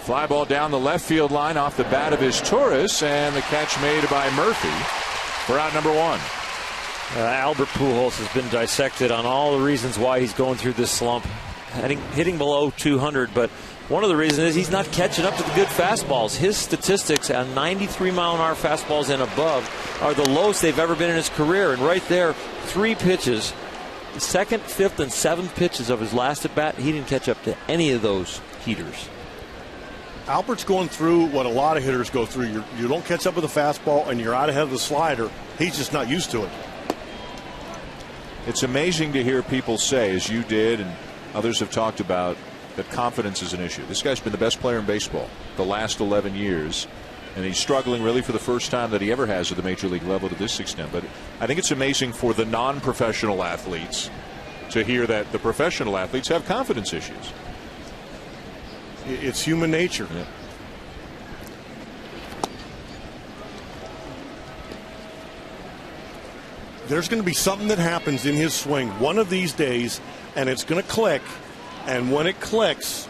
Fly ball down the left field line off the bat of his Taurus, and the catch made by Murphy for out number 1. Albert Pujols has been dissected on all the reasons why he's going through this slump, hitting below 200, but one of the reasons is he's not catching up to the good fastballs. His statistics on 93-mile-an-hour fastballs and above are the lowest they've ever been in his career. And right there, 3 pitches, the 2nd, 5th, and 7th pitches of his last at-bat, he didn't catch up to any of those heaters. Albert's going through what a lot of hitters go through. You don't catch up with the fastball, and you're out ahead of the slider. He's just not used to it. It's amazing to hear people say, as you did and others have talked about, that confidence is an issue. This guy's been the best player in baseball the last 11 years, and he's struggling really for the first time that he ever has at the major league level to this extent. But I think it's amazing for the non-professional athletes to hear that the professional athletes have confidence issues. It's human nature. Yeah. There's going to be something that happens in his swing one of these days, and it's going to click. And when it clicks,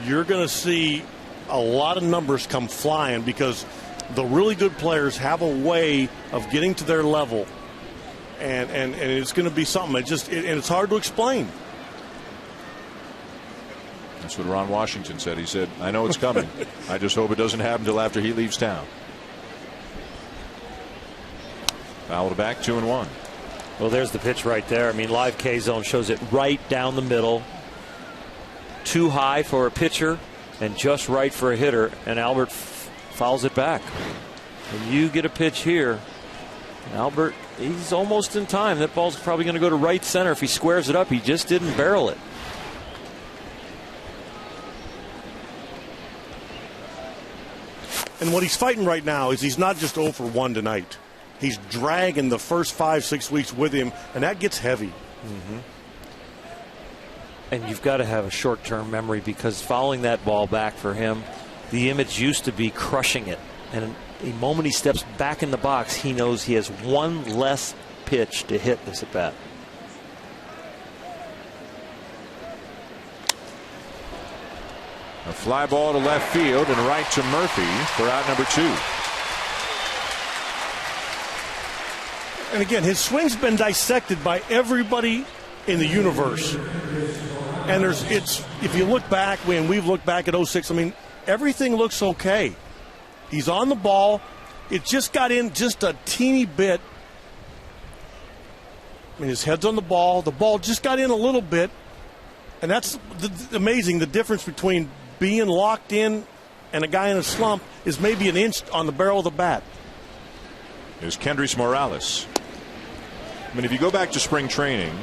you're going to see a lot of numbers come flying, because the really good players have a way of getting to their level, and it's going to be something. And it's hard to explain. That's what Ron Washington said. He said, I know it's coming. I just hope it doesn't happen until after he leaves town. Fouled back, 2-1. Well, there's the pitch right there. I mean, live K-zone shows it right down the middle. Too high for a pitcher and just right for a hitter, and Albert fouls it back. And you get a pitch here. Albert, he's almost in time. That ball's probably going to go to right center if he squares it up. He just didn't barrel it. And what he's fighting right now is he's not just 0 for 1 tonight. He's dragging the first 5-6 weeks with him, and that gets heavy. Mm-hmm. And you've got to have a short-term memory, because fouling that ball back for him, the image used to be crushing it. And the moment he steps back in the box, he knows he has one less pitch to hit this at bat. A fly ball to left field and right to Murphy for out number 2. And again, his swing's been dissected by everybody in the universe. And if you look back, when we've looked back at 06, I mean, everything looks okay. He's on the ball. It just got in just a teeny bit. I mean, his head's on the ball. The ball just got in a little bit. And that's amazing. The difference between being locked in and a guy in a slump is maybe an inch on the barrel of the bat. Here's Kendrys Morales. I mean, if you go back to spring training,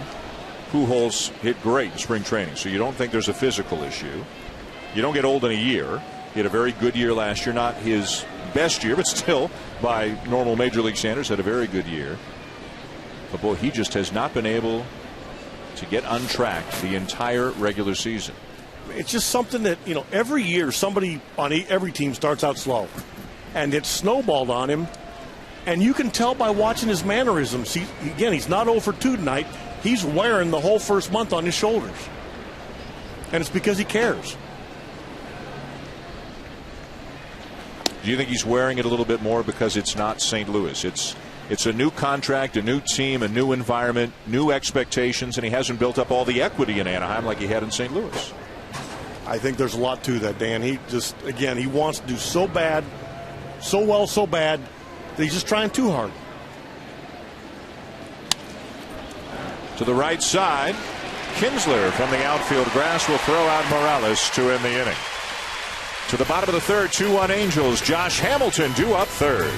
Pujols hit great in spring training, so you don't think there's a physical issue. You don't get old in a year. He had a very good year last year, not his best year, but still, by normal Major League standards, had a very good year. But boy, he just has not been able to get untracked the entire regular season. It's just something that, every year somebody on every team starts out slow, and it's snowballed on him. And you can tell by watching his mannerisms. He's not 0 for 2 tonight. He's wearing the whole first month on his shoulders. And it's because he cares. Do you think he's wearing it a little bit more because it's not St. Louis? It's a new contract, a new team, a new environment, new expectations, and he hasn't built up all the equity in Anaheim like he had in St. Louis. I think there's a lot to that, Dan. He wants to do so bad, so well, so bad, that he's just trying too hard. To the right side, Kinsler from the outfield grass will throw out Morales to end the inning. To the bottom of the third, 2-1 Angels. Josh Hamilton due up third.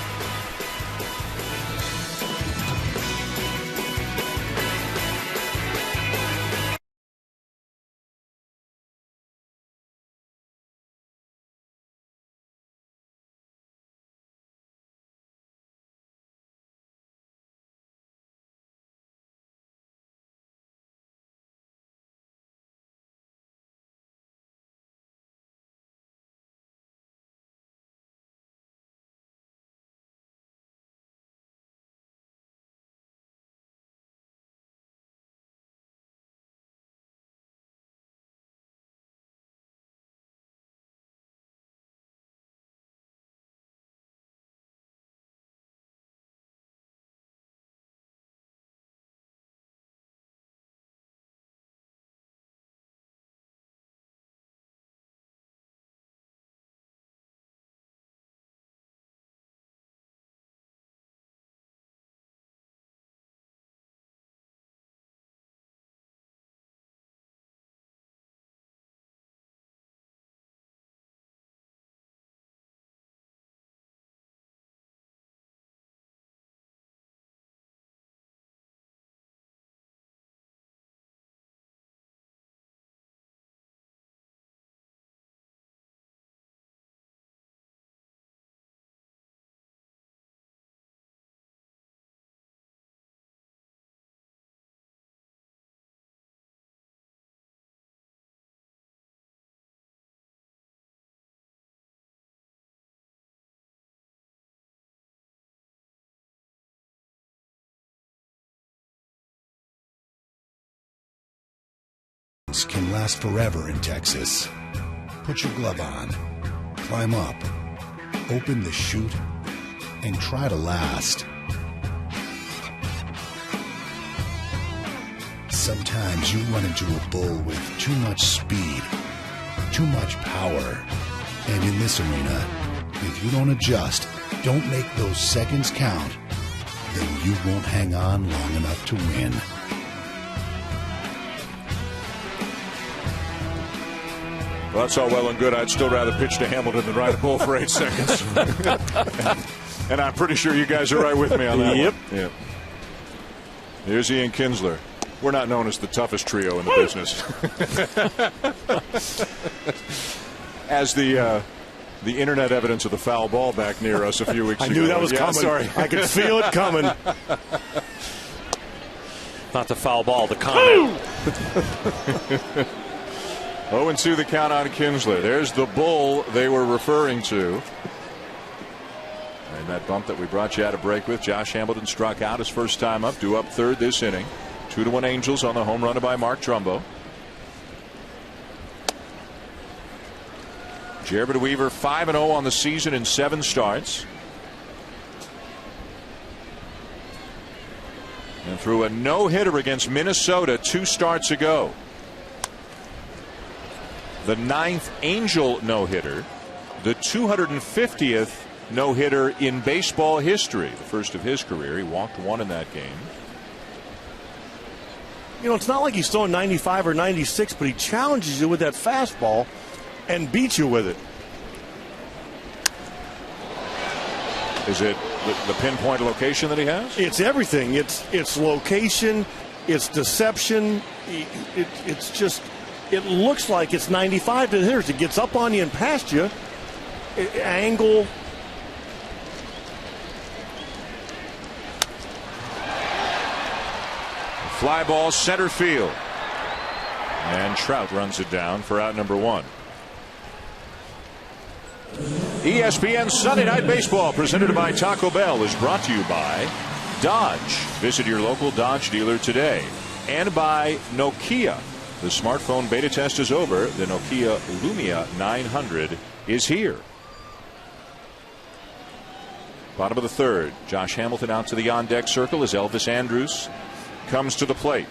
swings can last forever in Texas. Put your glove on, climb up, open the chute, and try to last. Sometimes you run into a bull with too much speed, too much power. And in this arena, if you don't adjust, don't make those seconds count, then you won't hang on long enough to win. Well, that's all well and good. I'd still rather pitch to Hamilton than ride a bull for 8 seconds. And I'm pretty sure you guys are right with me on that one. Yep. Here's Ian Kinsler. We're not known as the toughest trio in the business. As the internet evidence of the foul ball back near us a few weeks ago. I knew that was coming. Sorry. I could feel it coming. Not the foul ball, the comment. 0-2 the count on Kinsler. There's the bull they were referring to. And that bump that we brought you out of break with. Josh Hamilton struck out his first time up, due up third this inning. 2-1 Angels on the home run by Mark Trumbo. Jared Weaver 5-0 on the season in 7 starts. And threw a no-hitter against Minnesota 2 starts ago. The 9th Angel no-hitter, the 250th no-hitter in baseball history, the first of his career. He walked 1 in that game. You know, it's not like he's throwing 95 or 96, but he challenges you with that fastball and beats you with it. Is it the pinpoint location that he has? It's everything. It's location, it's deception. It's just, it looks like it's 95 to the hitters. It gets up on you and past you. Angle. Fly ball center field. And Trout runs it down for out number 1. ESPN Sunday Night Baseball, presented by Taco Bell, is brought to you by Dodge. Visit your local Dodge dealer today. And by Nokia. The smartphone beta test is over. The Nokia Lumia 900 is here. Bottom of the 3rd. Josh Hamilton out to the on-deck circle as Elvis Andrus comes to the plate.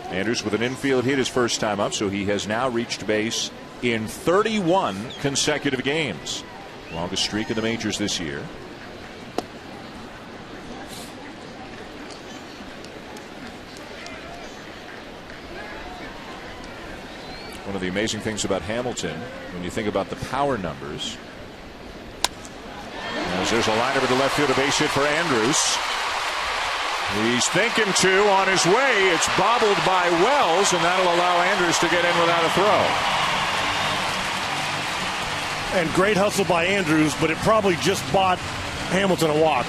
Andrus with an infield hit his first time up, so he has now reached base in 31 consecutive games. Longest streak in the majors this year. One of the amazing things about Hamilton, when you think about the power numbers, as there's a liner to the left field, a base hit for Andrus. He's thinking to on his way. It's bobbled by Wells, and that'll allow Andrus to get in without a throw. And great hustle by Andrus, but it probably just bought Hamilton a walk.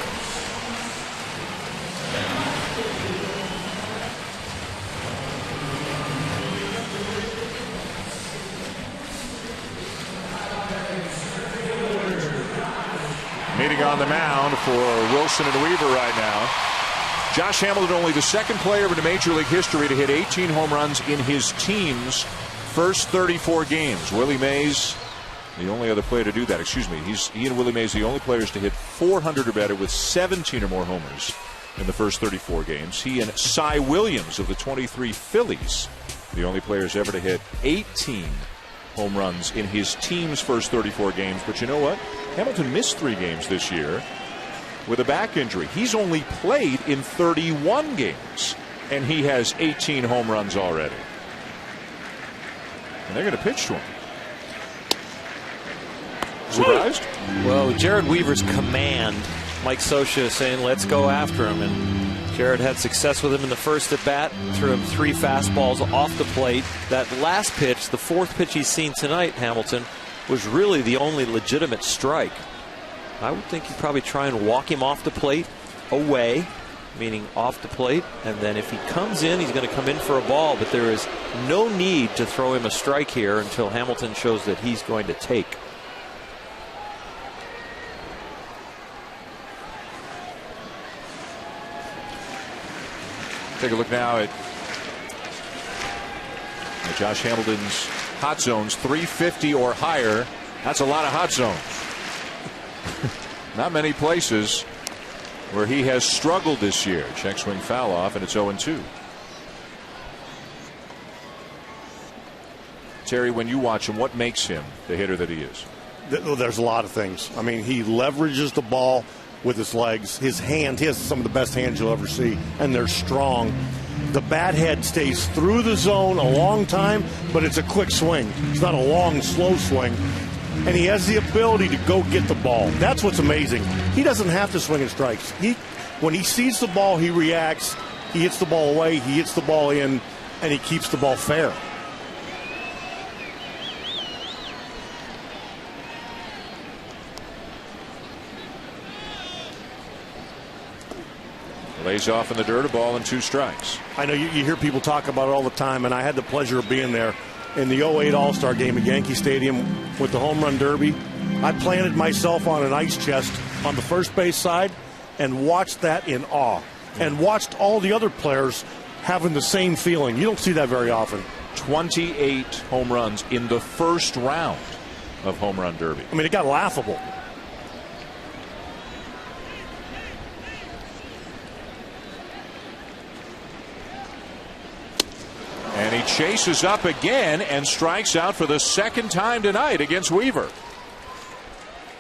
Meeting on the mound for Wilson and Weaver right now. Josh Hamilton, only the 2nd player in Major League history to hit 18 home runs in his team's first 34 games. Willie Mays, the only other player to do that. Excuse me. He and Willie Mays, the only players to hit 400 or better with 17 or more homers in the first 34 games. He and Cy Williams of the 23 Phillies, the only players ever to hit 18 home runs in his team's first 34 games. But you know what? Hamilton missed 3 games this year with a back injury. He's only played in 31 games, and he has 18 home runs already. And they're going to pitch to him. Surprised? Well, Jared Weaver's command, Mike Scioscia is saying, let's go after him. And Jared had success with him in the first at bat, threw him 3 fastballs off the plate. That last pitch, the 4th pitch he's seen tonight, Hamilton, was really the only legitimate strike. I would think you'd probably try and walk him off the plate away, meaning off the plate, and then if he comes in, he's going to come in for a ball, but there is no need to throw him a strike here until Hamilton shows that he's going to take. Take a look now at Josh Hamilton's hot zones, 350 or higher. That's a lot of hot zones. Not many places where he has struggled this year. Check swing foul off, and it's 0-2. Terry, when you watch him, what makes him the hitter that he is? There's a lot of things. I mean, he leverages the ball with his legs. His hands, he has some of the best hands you'll ever see, and they're strong. The bat head stays through the zone a long time, but it's a quick swing. It's not a long, slow swing. And he has the ability to go get the ball. That's what's amazing. He doesn't have to swing in strikes. When he sees the ball, he reacts. He hits the ball away, he hits the ball in, and he keeps the ball fair. Lays off in the dirt, a ball and 2 strikes. I know you hear people talk about it all the time, and I had the pleasure of being there in the 08 All-Star game at Yankee Stadium with the home run derby. I planted myself on an ice chest on the first base side and watched that in awe, and watched all the other players having the same feeling. You don't see that very often. 28 home runs in the first round of home run derby. I mean, it got laughable. And he chases up again and strikes out for the second time tonight against Weaver.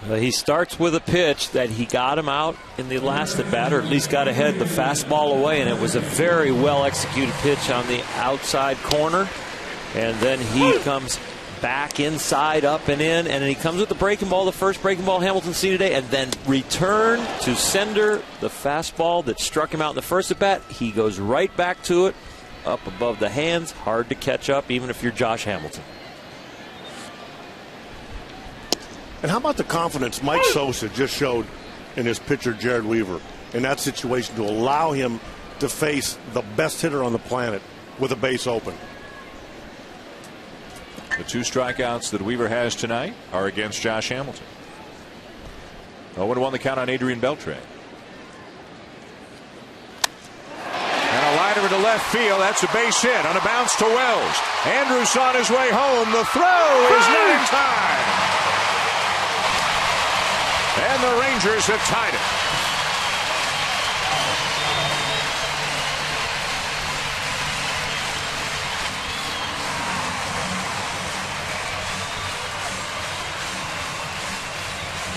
He starts with a pitch that he got him out in the last at bat, or at least got ahead the fastball away, and it was a very well executed pitch on the outside corner. And then he comes back inside, up and in, and he comes with the breaking ball, the first breaking ball Hamilton's seen today, and then return to sender the fastball that struck him out in the first at bat. He goes right back to it, up above the hands, hard to catch up even if you're Josh Hamilton. And how about the confidence Mike Sosa just showed in his pitcher Jared Weaver in that situation to allow him to face the best hitter on the planet with a base open? The 2 strikeouts that Weaver has tonight are against Josh Hamilton. 0-1 the count on Adrian Beltre. And a liner into left field. That's a base hit on a bounce to Wells. Andrus on his way home. The throw is not in time. And the Rangers have tied it.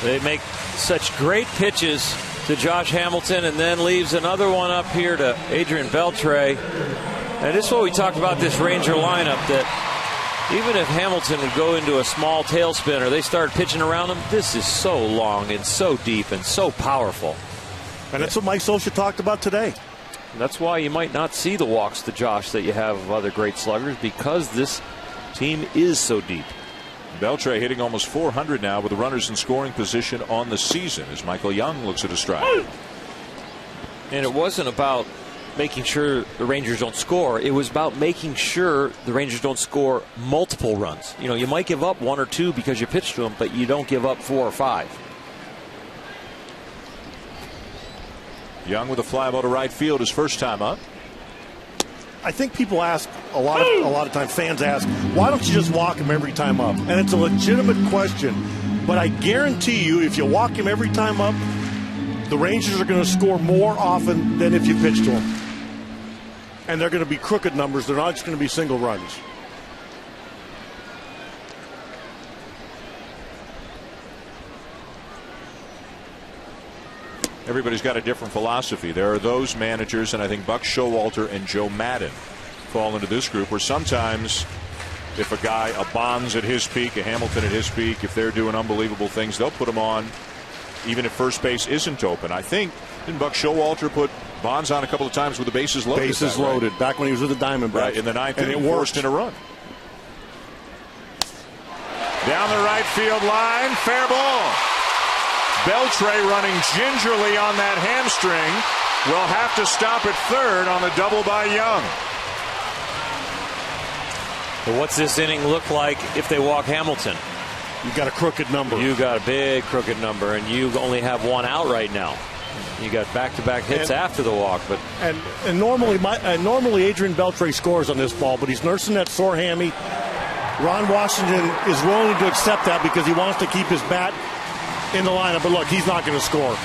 They make such great pitches to Josh Hamilton, and then leaves another one up here to Adrian Beltre. And this is what we talked about, this Ranger lineup, that even if Hamilton would go into a small tailspin or they start pitching around him, this is so long and so deep and so powerful. And that's what Mike Sosa talked about today. And that's why you might not see the walks to Josh that you have of other great sluggers, because this team is so deep. Beltre hitting almost 400 now with the runners in scoring position on the season as Michael Young looks at a strike. And it wasn't about making sure the Rangers don't score. It was about making sure the Rangers don't score multiple runs. You know, you might give up 1 or 2 because you pitch to them, but you don't give up 4 or 5. Young with a fly ball to right field his first time up. I think people ask a lot of times, fans ask, why don't you just walk him every time up? And it's a legitimate question, but I guarantee you, if you walk him every time up, the Rangers are going to score more often than if you pitch to them. And they're going to be crooked numbers. They're not just going to be single runs. Everybody's got a different philosophy. There are those managers, and I think Buck Showalter and Joe Madden fall into this group, where sometimes if a guy, a Bonds at his peak, a Hamilton at his peak, if they're doing unbelievable things, they'll put him on even if first base isn't open. I think, didn't Buck Showalter put Bonds on a couple of times with the bases loaded? Bases loaded, right? Back when he was with the Diamondbacks. Right, in the 9th inning, forced in a run. Down the right field line, fair ball. Beltre running gingerly on that hamstring. Will have to stop at third on the double by Young. But what's this inning look like if they walk Hamilton? You've got a crooked number. You got a big crooked number, and you only have 1 out right now. You got back-to-back hits after the walk, but and normally Adrian Beltre scores on this ball, but he's nursing that sore hammy. Ron Washington is willing to accept that because he wants to keep his bat in the lineup. But look, he's not going to score,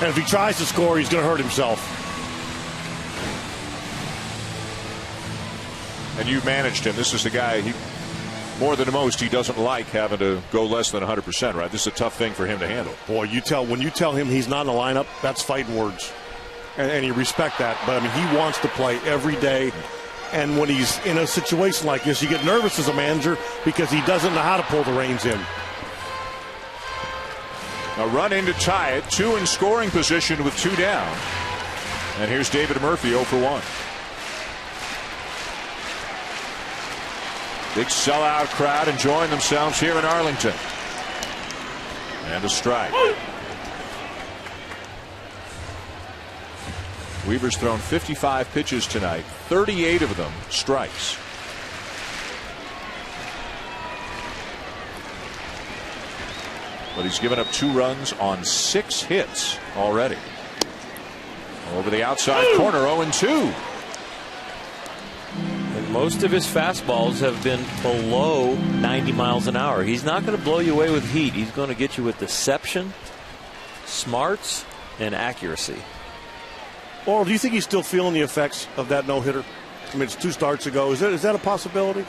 and if he tries to score, he's going to hurt himself. And you've managed him. This is the guy, more than most, he doesn't like having to go less than 100%, right? This is a tough thing for him to handle. Boy, when you tell him he's not in the lineup, that's fighting words. And you respect that. But, I mean, he wants to play every day. And when he's in a situation like this, you get nervous as a manager because he doesn't know how to pull the reins in. A run in to tie it. 2 in scoring position with 2 down. And here's David Murphy 0 for 1. Big sellout crowd enjoying themselves here in Arlington. And a strike. Weaver's thrown 55 pitches tonight, 38 of them strikes. But he's given up 2 runs on 6 hits already. Over the outside corner, 0-2. And most of his fastballs have been below 90 miles an hour. He's not going to blow you away with heat. He's going to get you with deception, smarts, and accuracy. Or do you think he's still feeling the effects of that no-hitter? I mean, it's 2 starts ago. Is that a possibility?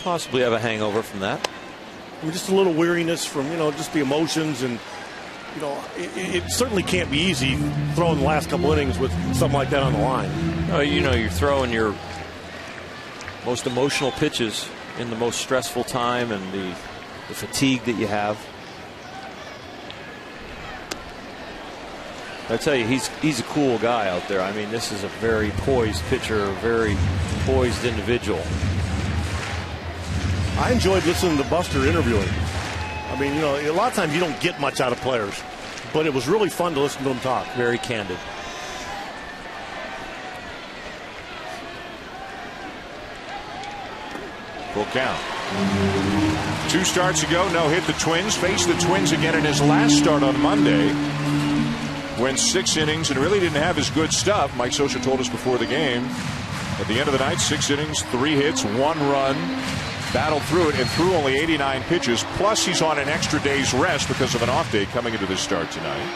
Possibly have a hangover from that. I mean, just a little weariness from, just the emotions. And, it certainly can't be easy throwing the last couple innings with something like that on the line. You're throwing your most emotional pitches in the most stressful time and the fatigue that you have. I tell you, he's a cool guy out there. I mean, this is a very poised pitcher, a very poised individual. I enjoyed listening to Buster interviewing. I mean, a lot of times you don't get much out of players, but it was really fun to listen to him talk. Very candid. Full count. 2 starts ago, no hit the Twins. Faced the Twins again in his last start on Monday. Went 6 innings and really didn't have his good stuff. Mike Scioscia told us before the game. At the end of the night, 6 innings, 3 hits, 1 run. Battled through it and threw only 89 pitches. Plus, he's on an extra day's rest because of an off day coming into this start tonight.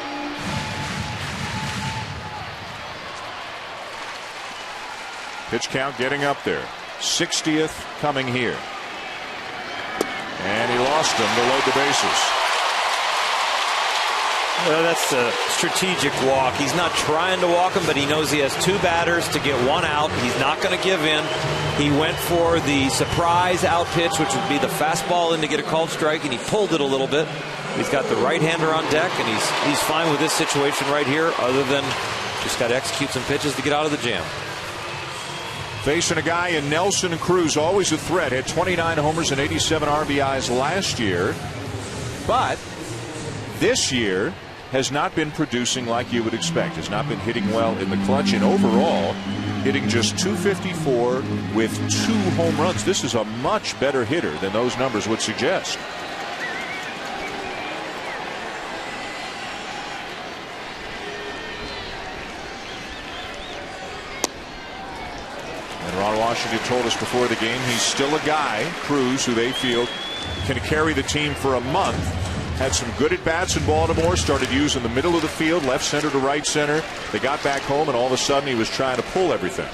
Pitch count getting up there. 60th coming here. And he lost him to load the bases. Well, that's a strategic walk. He's not trying to walk him, but he knows he has 2 batters to get 1 out. He's not going to give in. He went for the surprise out pitch, which would be the fastball in to get a called strike, and he pulled it a little bit. He's got the right-hander on deck, and he's fine with this situation right here, other than just got to execute some pitches to get out of the jam. Facing a guy in Nelson Cruz, always a threat. Had 29 homers and 87 RBIs last year. But this year has not been producing like you would expect. Has not been hitting well in the clutch. And overall, hitting just .254 with 2 home runs. This is a much better hitter than those numbers would suggest. Ron Washington told us before the game he's still a guy, Cruz, who they feel can carry the team for a month. Had some good at-bats in Baltimore, started using the middle of the field, left center to right center. They got back home, and all of a sudden he was trying to pull everything.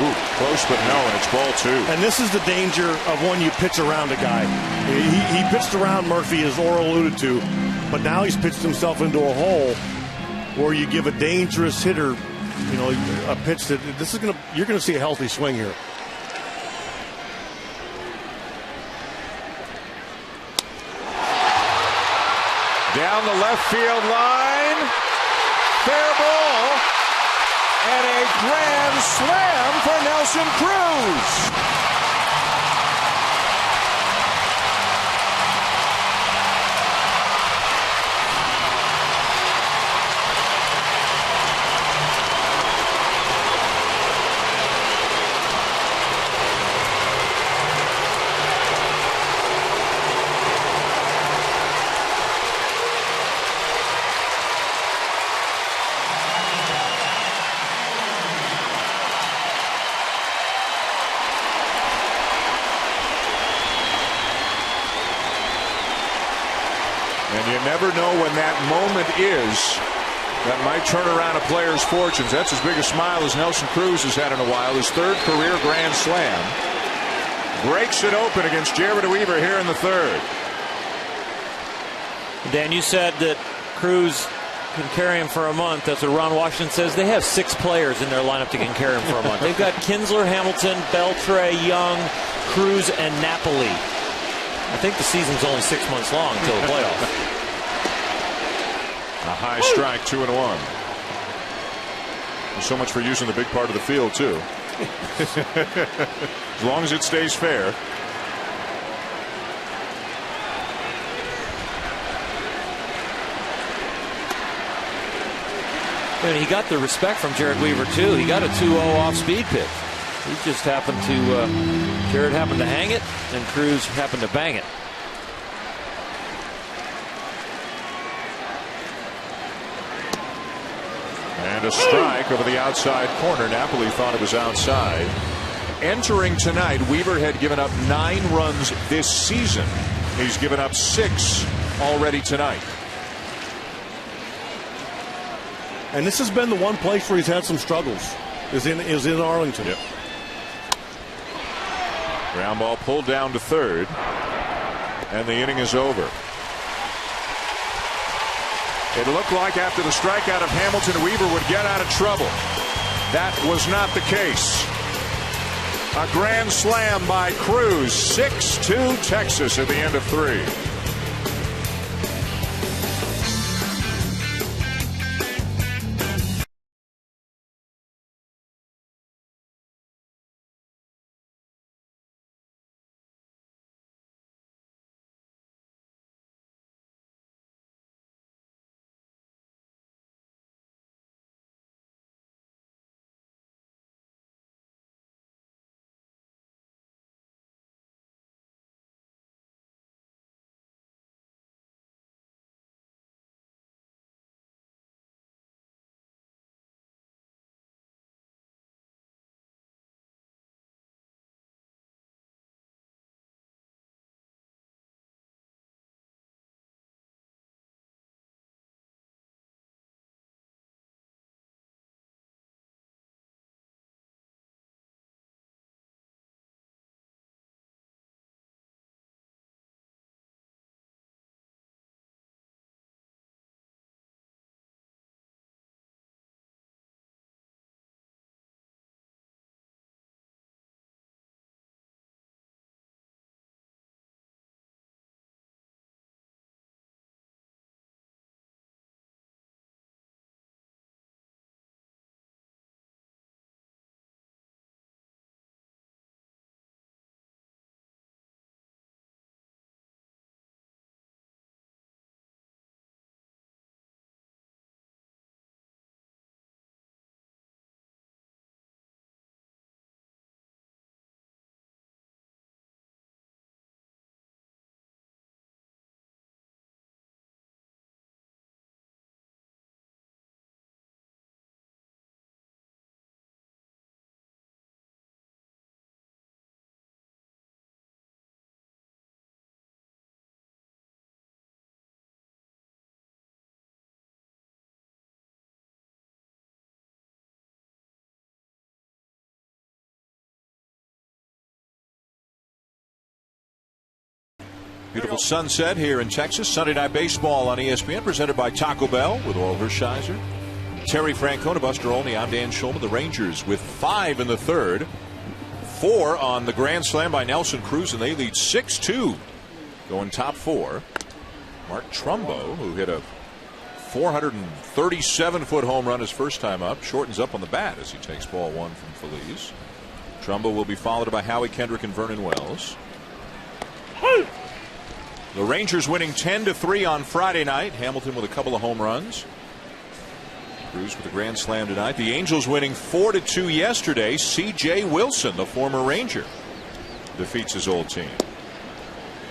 Ooh, close but no, and it's ball 2. And this is the danger of when you pitch around a guy. He pitched around Murphy, as Orr alluded to, but now he's pitched himself into a hole where you give a dangerous hitter a pitch that you're going to see a healthy swing here. Down the left field line, fair ball, and a grand slam for Nelson Cruz. never know when that moment is that might turn around a player's fortunes. That's as big a smile as Nelson Cruz has had in a while. His 3rd career grand slam. Breaks it open against Jared Weaver here in the 3rd. Dan, you said that Cruz can carry him for a month. That's what Ron Washington says. They have 6 players in their lineup that can carry him for a month. They've got Kinsler, Hamilton, Beltre, Young, Cruz, and Napoli. I think the season's only 6 months long until the playoffs. A high strike, 2-1. So much for using the big part of the field, too. As long as it stays fair. And he got the respect from Jared Weaver, too. He got a 2-0 off-speed pitch. He just happened to, Jared happened to hang it, and Cruz happened to bang it. And a strike over the outside corner. Napoli thought it was outside. Entering tonight, Weaver had given up 9 runs this season. He's given up 6 already tonight. And this has been the one place where he's had some struggles, is in Arlington. Yep. Ground ball pulled down to 3rd, and the inning is over. It looked like after the strikeout of Hamilton, Weaver would get out of trouble. That was not the case. A grand slam by Cruz, 6-2 Texas at the end of 3. Beautiful sunset here in Texas. Sunday Night Baseball on ESPN, presented by Taco Bell with Oral Hershiser, Terry Francona, Buster Olney. I'm Dan Schulman. The Rangers with 5 in the 3rd. 4 on the grand slam by Nelson Cruz, and they lead 6-2. Going top 4. Mark Trumbo, who hit a 437-foot home run his first time up, shortens up on the bat as he takes ball 1 from Feliz. Trumbo will be followed by Howie Kendrick and Vernon Wells. The Rangers winning 10-3 on Friday night. Hamilton with a couple of home runs. Cruz with a grand slam tonight. The Angels winning 4-2 yesterday. C.J. Wilson, the former Ranger, defeats his old team.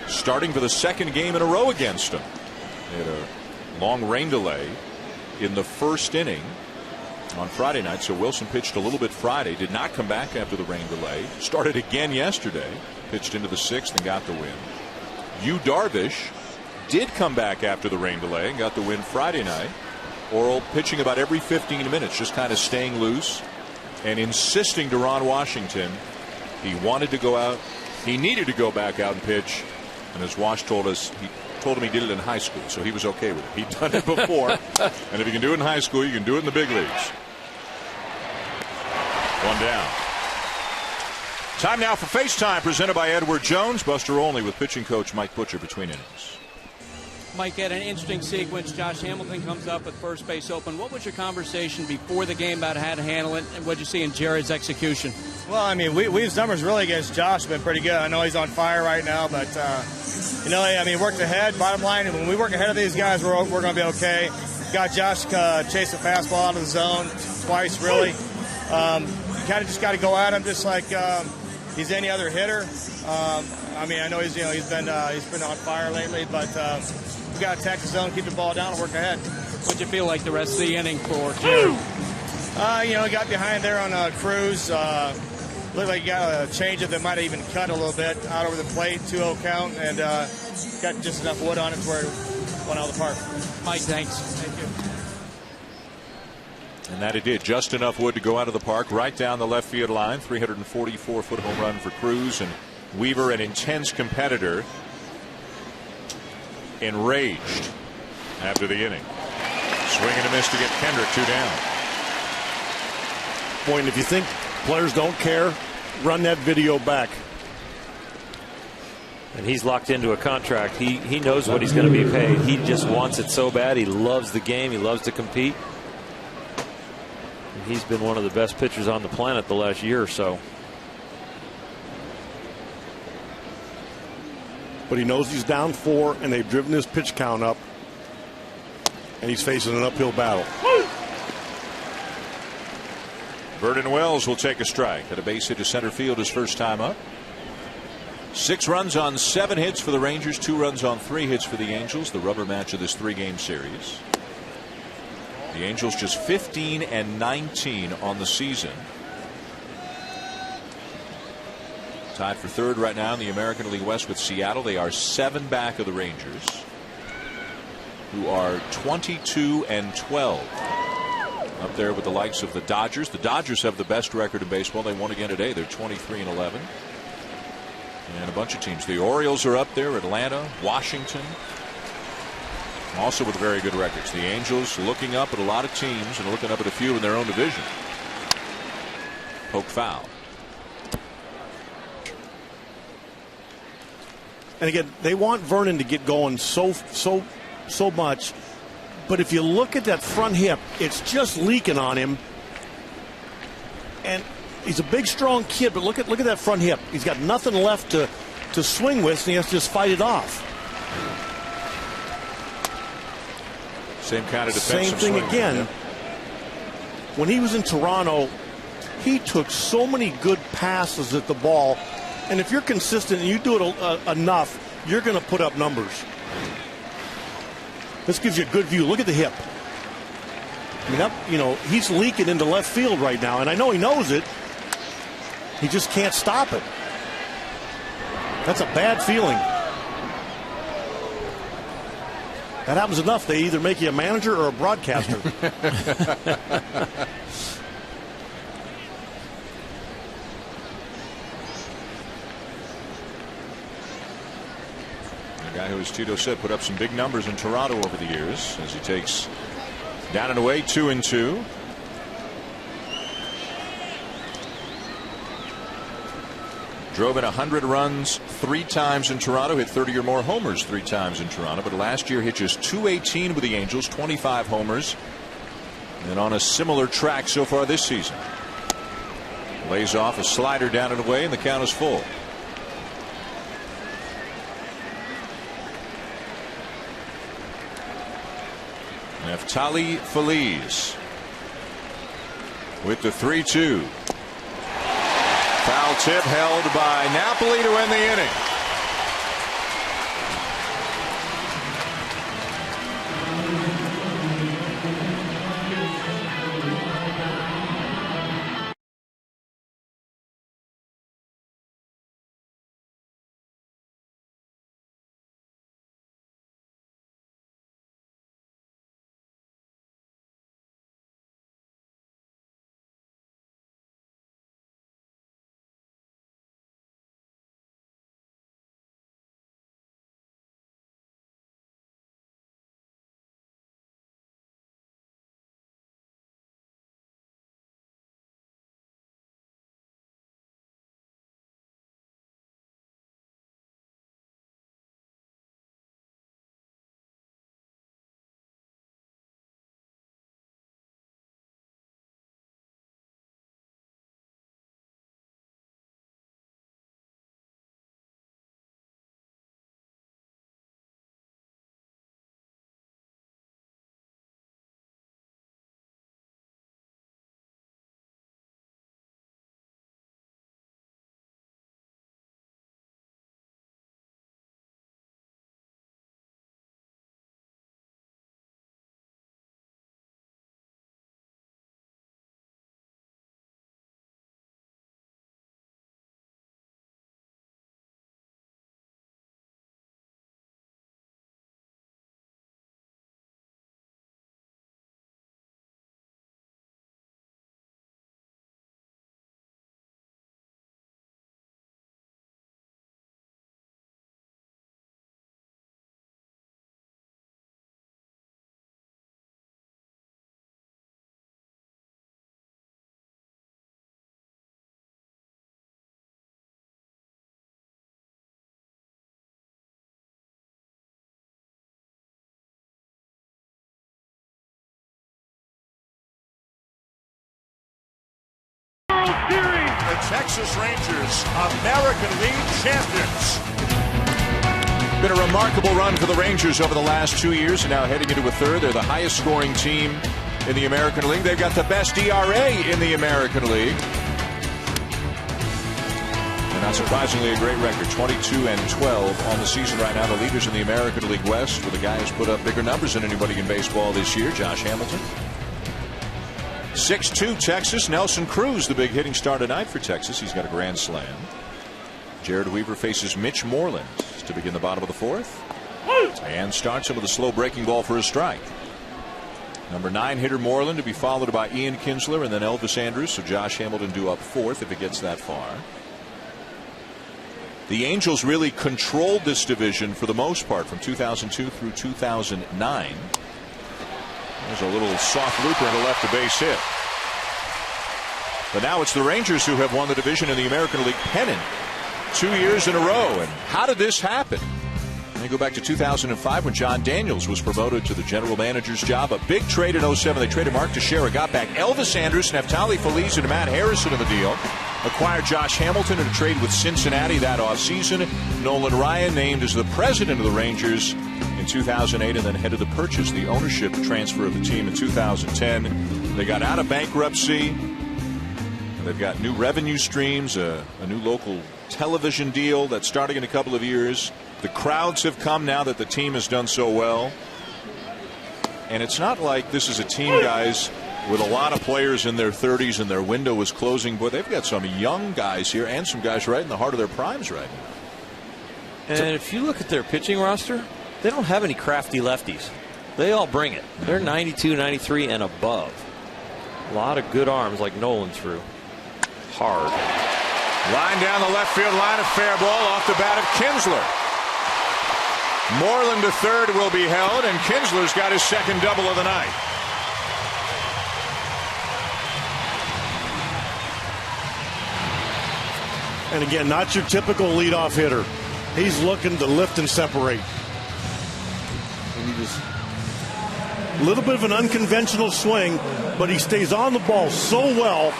Starting for the 2nd game in a row against him. They had a long rain delay in the 1st inning on Friday night, so Wilson pitched a little bit Friday, did not come back after the rain delay, started again yesterday, pitched into the 6th and got the win. Yu Darvish did come back after the rain delay and got the win Friday night. Orel pitching about every 15 minutes, just kind of staying loose and insisting to Ron Washington he wanted to go out. He needed to go back out and pitch. And as Wash told us, he told him he did it in high school, so he was okay with it. He'd done it before. And if you can do it in high school, you can do it in the big leagues. One down. Time now for FaceTime, presented by Edward Jones. Buster Olney with pitching coach Mike Butcher between innings. Mike, had an interesting sequence. Josh Hamilton comes up at first base open. What was your conversation before the game about how to handle it, and what did you see in Jared's execution? Well, I mean, Weave's numbers really against Josh have been pretty good. I know he's on fire right now, but, worked ahead. Bottom line, when we work ahead of these guys, we're going to be okay. Got Josh chase a fastball out of the zone twice, really. Kind of just got to go at him just like he's any other hitter. I know he's been on fire lately, but we got to attack the zone, keep the ball down, and work ahead. What'd you feel like the rest of the inning for Jared? Got behind there on Cruz. Looked like he got a changeup that might have even cut a little bit out over the plate, 2-0 count, and got just enough wood on it to where it went out of the park. Mike, thanks. Thank you. And that it did. Just enough wood to go out of the park, right down the left field line. 344-foot home run for Cruz. And Weaver, an intense competitor, enraged after the inning. Swing and a miss to get Kendrick 2 down. Boy, and if you think players don't care, run that video back. And he's locked into a contract. He knows what he's going to be paid. He just wants it so bad. He loves the game. He loves to compete. And he's been one of the best pitchers on the planet the last year or so. But he knows he's down 4, and they've driven his pitch count up, and he's facing an uphill battle. Vernon Wells will take a strike. At a base hit to center field his first time up. 6 runs on 7 hits for the Rangers, 2 runs on 3 hits for the Angels. The rubber match of this 3-game series. The Angels just 15-19 on the season. Tied for 3rd right now in the American League West with Seattle. They are 7 back of the Rangers, who are 22-12. Up there with the likes of the Dodgers. The Dodgers have the best record in baseball. They won again today. They're 23-11. And a bunch of teams. The Orioles are up there. Atlanta, Washington, also with very good records. The Angels looking up at a lot of teams and looking up at a few in their own division. Poke foul. And again, they want Vernon to get going so much. But if you look at that front hip, it's just leaking on him. And he's a big, strong kid, but look at that front hip. He's got nothing left to swing with, and he has to just fight it off. Same kind of defensive Same thing swing, again. Yeah. When he was in Toronto, he took so many good passes at the ball. And if you're consistent and you do it enough, you're going to put up numbers. This gives you a good view. Look at the hip. I mean, he's leaking into left field right now, and I know he knows it. He just can't stop it. That's a bad feeling. That happens enough. They either make you a manager or a broadcaster. A guy who, as Tito said, put up some big numbers in Toronto over the years as he takes down and away 2-2. Drove in 100 runs 3 times in Toronto, hit 30 or more homers 3 times in Toronto, but last year hit just .218 with the Angels, 25 homers, and on a similar track so far this season. Lays off a slider down and away, and the count is full. Neftali Feliz with the 3-2. Foul tip held by Napoli to end the inning. Texas Rangers, American League champions. Been a remarkable run for the Rangers over the last 2 years, and now heading into a third. They're the highest scoring team in the American League. They've got the best ERA in the American League. And not surprisingly, a great record, 22-12 on the season right now. The leaders in the American League West, where the guy who's put up bigger numbers than anybody in baseball this year, Josh Hamilton. 6-2 Texas. Nelson Cruz, the big hitting star tonight for Texas. He's got a grand slam. Jared Weaver faces Mitch Moreland to begin the bottom of the fourth. And starts him with a slow breaking ball for a strike. Number 9 hitter Moreland to be followed by Ian Kinsler and then Elvis Andrus. So Josh Hamilton due up fourth if it gets that far. The Angels really controlled this division for the most part from 2002 through 2009. There's a little soft looper and a left to base hit. But now it's the Rangers who have won the division in the American League pennant 2 years in a row. And how did this happen? They go back to 2005 when John Daniels was promoted to the general manager's job. A big trade in 07. They traded Mark Teixeira, got back Elvis Andrus, Neftali Feliz, and Matt Harrison in the deal. Acquired Josh Hamilton in a trade with Cincinnati that offseason. Nolan Ryan named as the president of the Rangers in 2008 and then headed the purchase, the ownership transfer of the team in 2010. They got out of bankruptcy. They've got new revenue streams, a new local television deal that's starting in a couple of years. The crowds have come now that the team has done so well. And it's not like this is a team, guys, with a lot of players in their 30s and their window is closing. But they've got some young guys here and some guys right in the heart of their primes right now. And if you look at their pitching roster, they don't have any crafty lefties. They all bring it. They're 92, 93 and above. A lot of good arms like Nolan threw. Hard. Line down the left field line, a fair ball off the bat of Kinsler. Moreland to third will be held, and Kinsler's got his second double of the night. And again, not your typical leadoff hitter. He's looking to lift and separate. And he just a little bit of an unconventional swing, but he stays on the ball so well.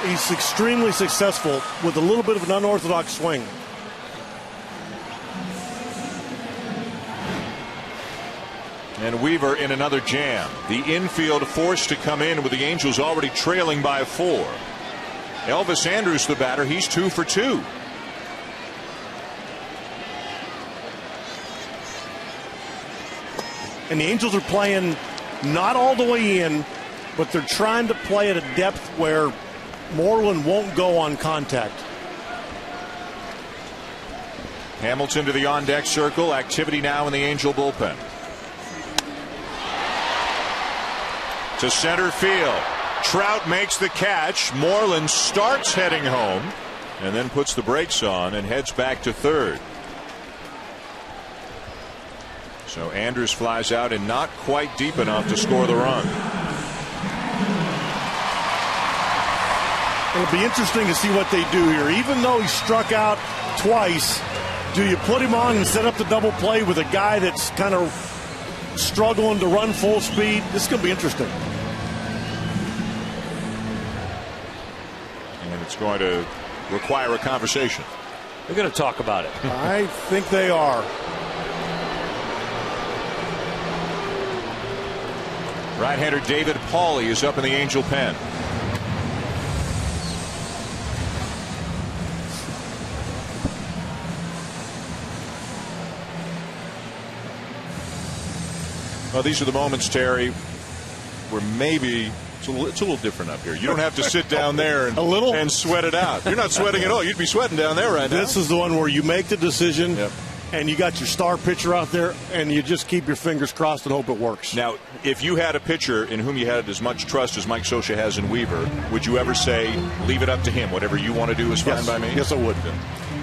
He's extremely successful with a little bit of an unorthodox swing. And Weaver in another jam. The infield forced to come in with the Angels already trailing by 4. Elvis Andrus, the batter, he's 2 for 2. And the Angels are playing not all the way in, but they're trying to play at a depth where Moreland won't go on contact. Hamilton to the on-deck circle. Activity now in the Angel bullpen. To center field. Trout makes the catch. Moreland starts heading home and then puts the brakes on and heads back to third. So Andrus flies out and not quite deep enough to score the run. It'll be interesting to see what they do here. Even though he struck out twice, do you put him on and set up the double play with a guy that's kind of struggling to run full speed? This is going to be interesting. And it's going to require a conversation. They're going to talk about it. I think they are. Right-hander David Pauly is up in the Angel pen. Well, these are the moments, Terry, where maybe it's a little different up here. You don't have to sit down there and, and sweat it out. You're not sweating at all. You'd be sweating down there right now. This is the one where you make the decision, and you got your star pitcher out there, and you just keep your fingers crossed and hope it works. Now, if you had a pitcher in whom you had as much trust as Mike Scioscia has in Weaver, would you ever say, leave it up to him? Whatever you want to do is fine by me? Yes, I would.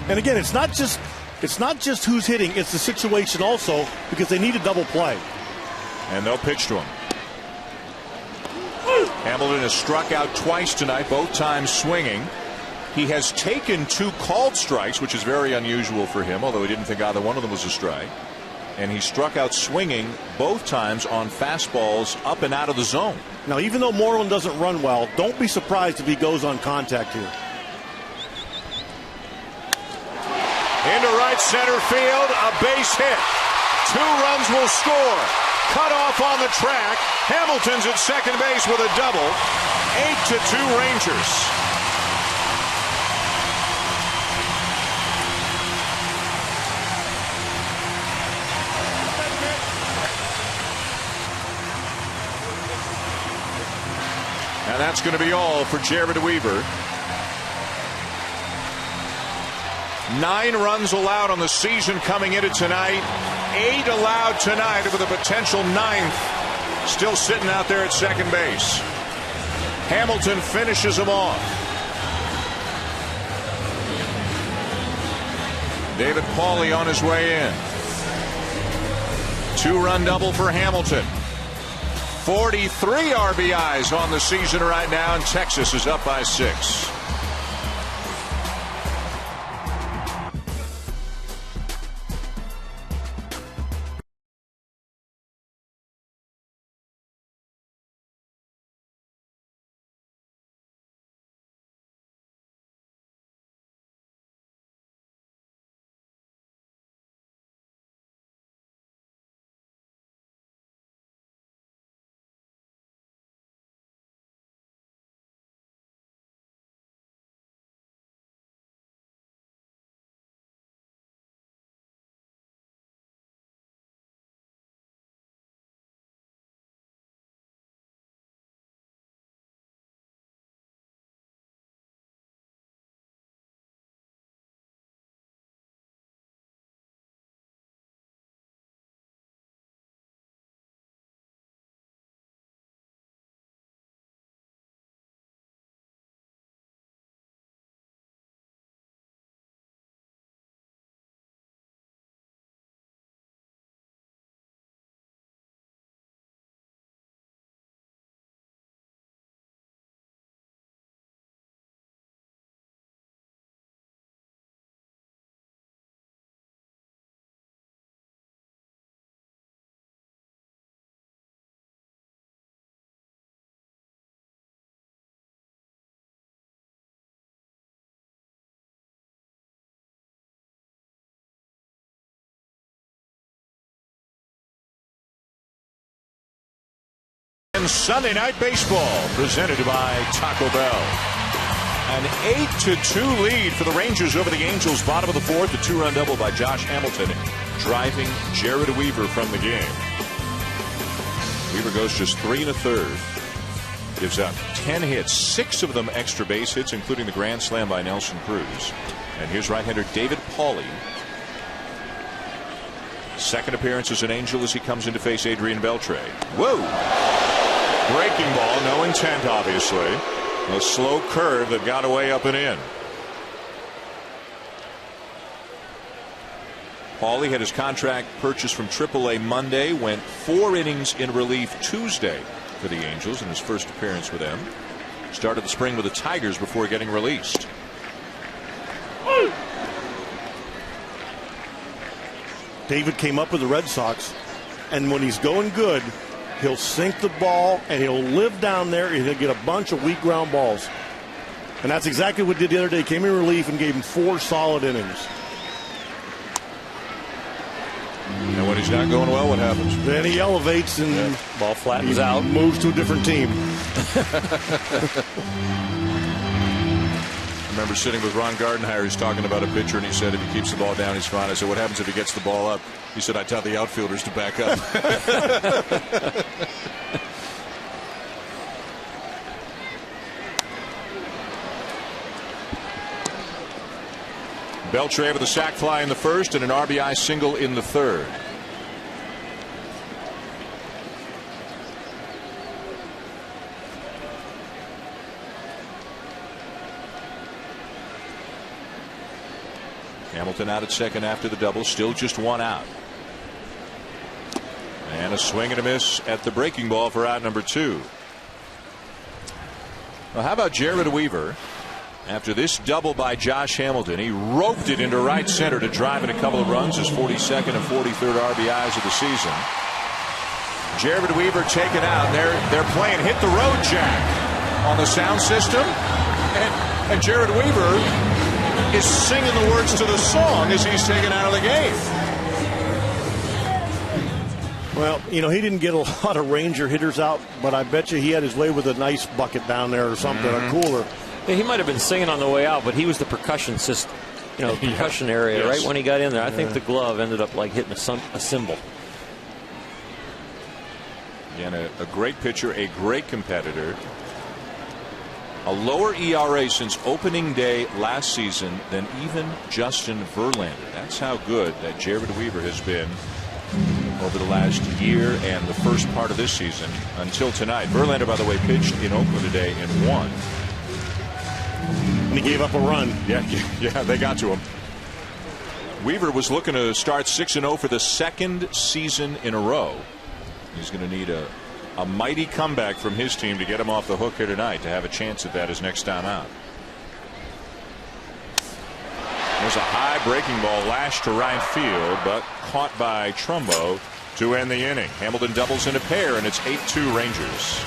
And again, it's not just who's hitting, it's the situation also, because they need a double play. And they'll pitch to him. Hamilton has struck out twice tonight, both times swinging. He has taken 2 called strikes, which is very unusual for him, although he didn't think either one of them was a strike. And he struck out swinging both times on fastballs up and out of the zone. Now, even though Moreland doesn't run well, don't be surprised if he goes on contact here. right center field, a base hit. 2 runs will score. Cut off on the track. Hamilton's at second base with a double. 8-2 Rangers. And that's going to be all for Jared Weaver. 9 runs allowed on the season coming into tonight. 8 allowed tonight with a potential 9th still sitting out there at second base. Hamilton finishes him off. David Pauly on his way in. 2-run double for Hamilton. 43 RBIs on the season right now, and Texas is up by 6. Sunday Night Baseball presented by Taco Bell. An 8-2 lead for the Rangers over the Angels. Bottom of the 4th, a 2-run double by Josh Hamilton, driving Jared Weaver from the game. Weaver goes just 3 1/3. Gives up 10 hits, 6 of them extra base hits, including the grand slam by Nelson Cruz. And here's right-hander David Pauly. Second appearance as an Angel as he comes in to face Adrian Beltre. Whoa! Breaking ball, no intent, obviously. A slow curve that got away up and in. Pauly had his contract purchased from AAA Monday, went 4 innings in relief Tuesday for the Angels in his first appearance with them. Started the spring with the Tigers before getting released. David came up with the Red Sox, and when he's going good, he'll sink the ball, and he'll live down there, and he'll get a bunch of weak ground balls. And that's exactly what he did the other day. Came in relief and gave him 4 solid innings. And when he's not going well, what happens? Then he elevates and ball flattens out, moves to a different team. I remember sitting with Ron Gardenhire. He's talking about a pitcher, and he said if he keeps the ball down, he's fine. I said, what happens if he gets the ball up? He said, I tell the outfielders to back up. Beltre with a sac fly in the first and an RBI single in the third. Hamilton out at second after the double, still just 1 out. And a swing and a miss at the breaking ball for out number 2. Well, how about Jared Weaver? After this double by Josh Hamilton, he roped it into right center to drive in a couple of runs, his 42nd and 43rd RBIs of the season. Jared Weaver taken out, and they're playing Hit the Road Jack on the sound system. And Jared Weaver is singing the words to the song as he's taken out of the game. Well, you know, he didn't get a lot of Ranger hitters out, but I bet you he had his way with a nice bucket down there or something, a cooler. Yeah, he might have been singing on the way out, but he was the percussion system, percussion area right when he got in there. I think the glove ended up like hitting a cymbal. Again, a great pitcher, a great competitor. A lower ERA since opening day last season than even Justin Verlander. That's how good that Jared Weaver has been over the last year and the first part of this season until tonight. Verlander, by the way, pitched in Oakland today and won. And he gave up a run. Yeah, they got to him. Weaver was looking to start 6-0 for the second season in a row. He's going to need a mighty comeback from his team to get him off the hook here tonight to have a chance at that his next time out. There's a high breaking ball lashed to right field, but caught by Trumbo to end the inning. Hamilton doubles in a pair, and it's 8-2 Rangers.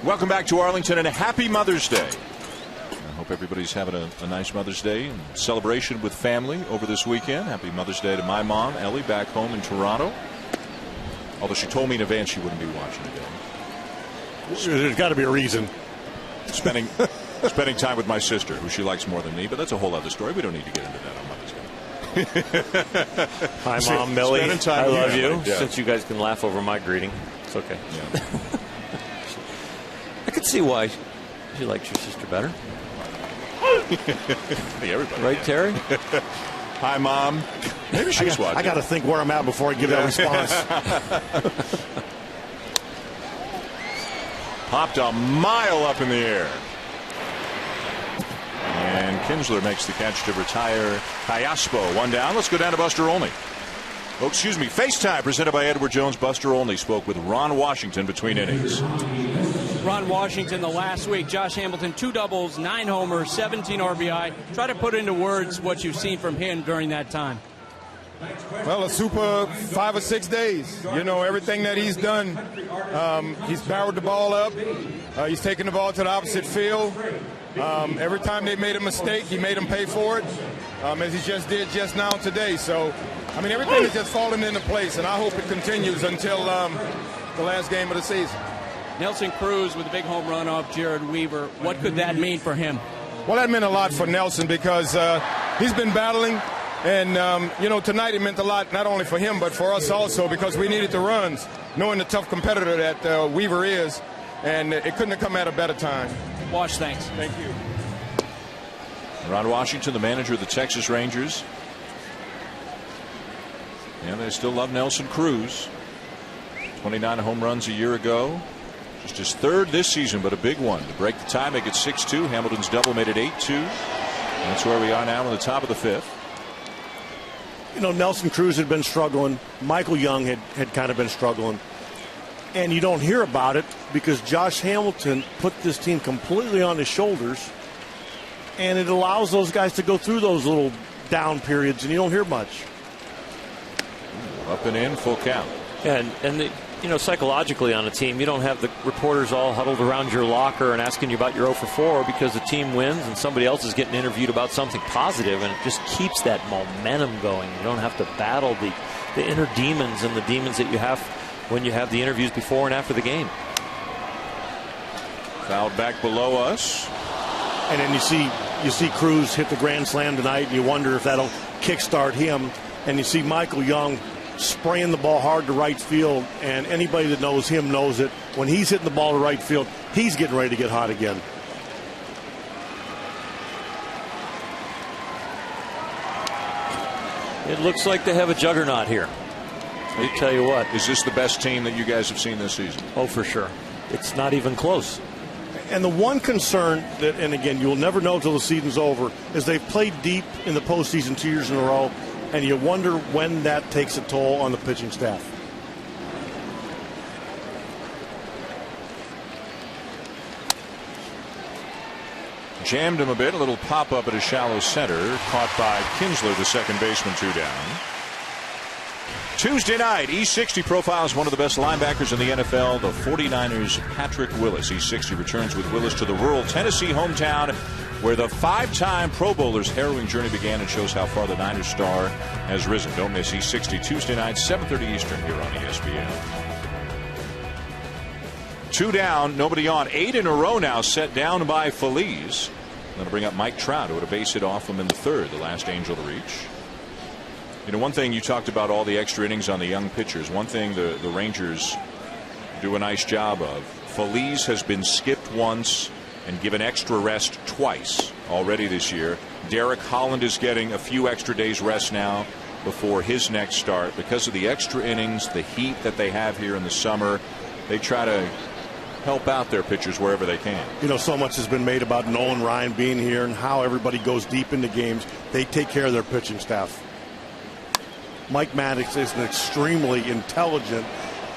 Welcome back to Arlington and a happy Mother's Day. I hope everybody's having a nice Mother's Day and celebration with family over this weekend. Happy Mother's Day to my mom, Ellie, back home in Toronto. Although she told me in advance she wouldn't be watching today. There's got to be a reason. Spending time with my sister, who she likes more than me, but that's a whole other story. We don't need to get into that on Mother's Day. Hi, Mom, Millie. I love you. Yeah. Since you guys can laugh over my greeting, it's okay. Yeah. I could see why she likes your sister better. Hey, everybody. Right, Terry? Hi, Mom. Maybe she's watching. I got to think where I'm at before I give that response. Popped a mile up in the air. And Kinsler makes the catch to retire Cayaspo. One down. Let's go down to Buster Olney. Oh, excuse me. FaceTime presented by Edward Jones. Buster Olney spoke with Ron Washington between innings. Ron Washington the last week. Josh Hamilton, 2 doubles, 9 homers, 17 RBI. Try to put into words what you've seen from him during that time. Well, a super 5 or 6 days. You know, everything that he's done, he's barreled the ball up. He's taken the ball to the opposite field. Every time they made a mistake, he made them pay for it, as he just did just now today. So, I mean, everything is just falling into place, and I hope it continues until the last game of the season. Nelson Cruz with a big home run off Jared Weaver. What could that mean for him? Well, that meant a lot for Nelson because he's been battling. And, tonight it meant a lot not only for him but for us also because we needed the runs, knowing the tough competitor that Weaver is. And it couldn't have come at a better time. Wash, thanks. Thank you. Ron Washington, the manager of the Texas Rangers. And they still love Nelson Cruz. 29 home runs a year ago. Just his third this season, but a big one. To break the tie, make it 6-2. Hamilton's double made it 8-2. That's where we are now in the top of the fifth. Nelson Cruz had been struggling. Michael Young had kind of been struggling. And you don't hear about it because Josh Hamilton put this team completely on his shoulders. And it allows those guys to go through those little down periods, and you don't hear much. Up and in, full count. And psychologically on a team, you don't have the reporters all huddled around your locker and asking you about your 0 for 4 because the team wins and somebody else is getting interviewed about something positive, and it just keeps that momentum going. You don't have to battle the inner demons and the demons that you have when you have the interviews before and after the game. Fouled back below us. And then you see Cruz hit the grand slam tonight, and you wonder if that'll kickstart him. And you see Michael Young spraying the ball hard to right field, and anybody that knows him knows it. When he's hitting the ball to right field, he's getting ready to get hot again. It looks like they have a juggernaut here. I tell you what. Is this the best team that you guys have seen this season? Oh, for sure. It's not even close. And the one concern that, and again, you'll never know until the season's over, is they've played deep in the postseason 2 years in a row, and you wonder when that takes a toll on the pitching staff. Jammed him a bit, a little pop-up at a shallow center, caught by Kinsler, the second baseman, 2 down. Tuesday night, E60 profiles one of the best linebackers in the NFL, the 49ers' Patrick Willis. E60 returns with Willis to the rural Tennessee hometown where the 5-time Pro Bowler's harrowing journey began, and shows how far the Niners star has risen. Don't miss E60 Tuesday night, 7:30 Eastern here on ESPN. 2 down, nobody on. 8 in a row now set down by Feliz. Going to bring up Mike Trout, who would have based it off him in the third, the last Angel to reach. One thing you talked about, all the extra innings on the young pitchers. One thing the Rangers do a nice job of. Feliz has been skipped once and given extra rest twice already this year. Derek Holland is getting a few extra days rest now before his next start. Because of the extra innings, the heat that they have here in the summer, they try to help out their pitchers wherever they can. So much has been made about Nolan Ryan being here and how everybody goes deep into games. They take care of their pitching staff. Mike Maddox is an extremely intelligent,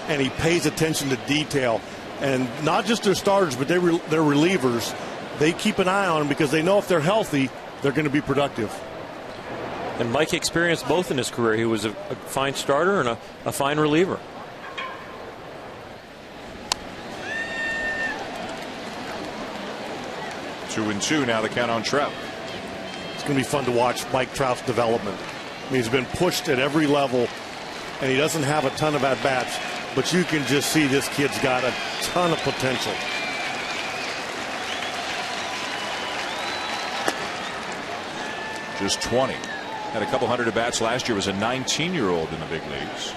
and he pays attention to detail. And not just their starters, but their relievers. They keep an eye on them because they know if they're healthy, they're going to be productive. And Mike experienced both in his career. He was a fine starter and a fine reliever. Two and two now, the count on Trout. It's going to be fun to watch Mike Trout's development. He's been pushed at every level, and he doesn't have a ton of at-bats, but you can just see this kid's got a ton of potential. Just 20. Had a couple hundred at-bats last year. Was a 19-year-old in the big leagues.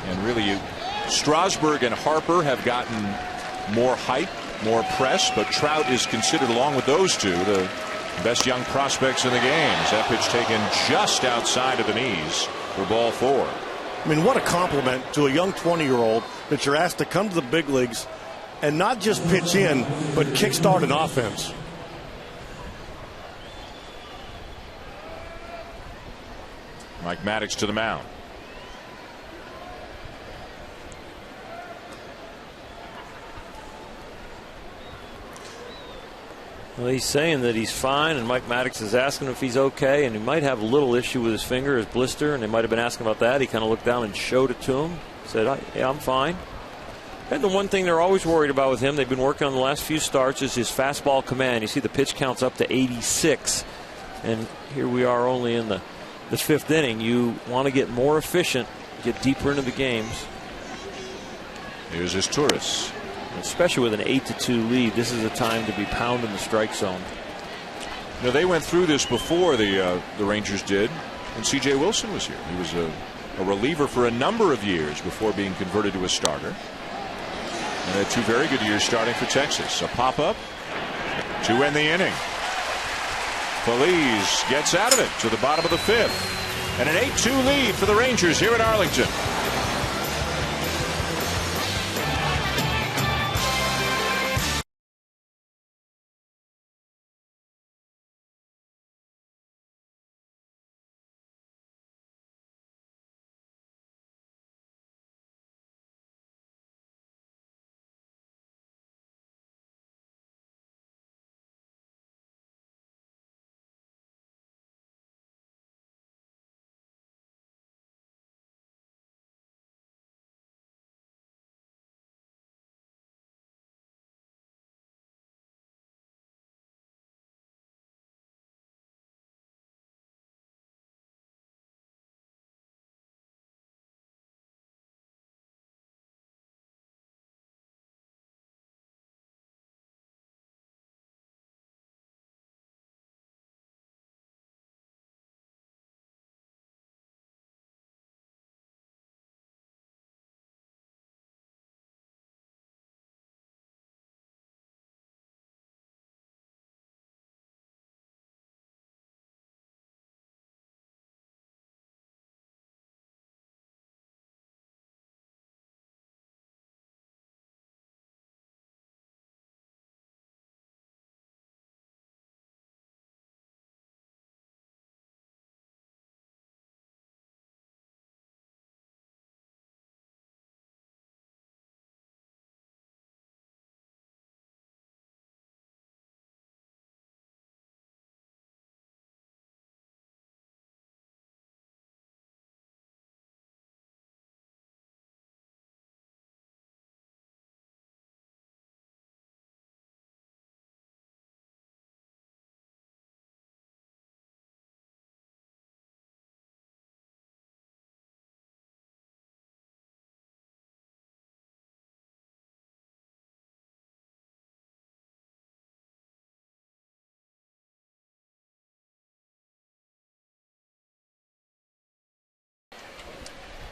And really, Strasburg and Harper have gotten more hype, more press, but Trout is considered, along with those two, the best young prospects in the game. That pitch taken just outside of the knees for ball 4. What a compliment to a young 20-year-old that you're asked to come to the big leagues and not just pitch in, but kickstart an offense. Mike Maddox to the mound. Well, he's saying that he's fine, and Mike Maddox is asking if he's okay, and he might have a little issue with his finger, his blister, and they might have been asking about that. He kind of looked down and showed it to him, said, yeah, I'm fine. And the one thing they're always worried about with him, they've been working on the last few starts, is his fastball command. You see the pitch counts up to 86, and here we are only in the 5th inning. You want to get more efficient, get deeper into the games. Here's his Torres. Especially with an 8-2 lead, this is a time to be pounding the strike zone. You know, they went through this before the Rangers did, and C.J. Wilson was here. He was a reliever for a number of years before being converted to a starter. And had 2 very good years starting for Texas. A pop-up to end the inning. Feliz gets out of it to the bottom of the 5th. And an 8-2 lead for the Rangers here at Arlington.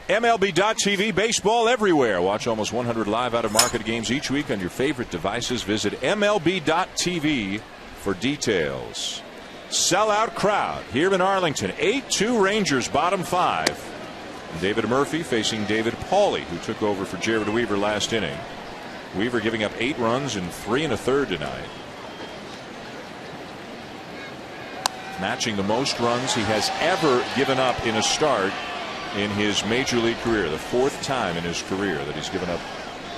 MLB.TV, baseball everywhere. Watch almost 100 live out-of-market games each week on your favorite devices. Visit MLB.TV for details. Sellout crowd here in Arlington. 8-2 Rangers, bottom 5. David Murphy facing David Pauly, who took over for Jared Weaver last inning. Weaver giving up 8 runs in 3 1/3 tonight. Matching the most runs he has ever given up in a start in his major league career, the 4th time in his career that he's given up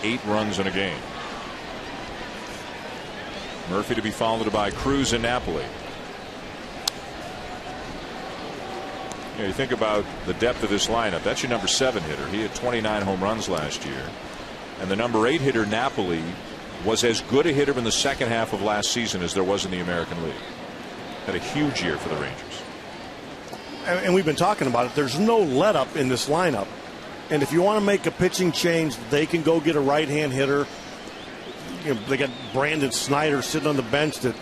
8 runs in a game. Murphy to be followed by Cruz and Napoli. You know, you think about the depth of this lineup. That's your number 7 hitter. He had 29 home runs last year. And the number 8 hitter, Napoli, was as good a hitter in the second half of last season as there was in the American League. Had a huge year for the Rangers. And we've been talking about it. There's no let up in this lineup. And if you want to make a pitching change, they can go get a right-hand hitter. You know, they got Brandon Snyder sitting on the bench that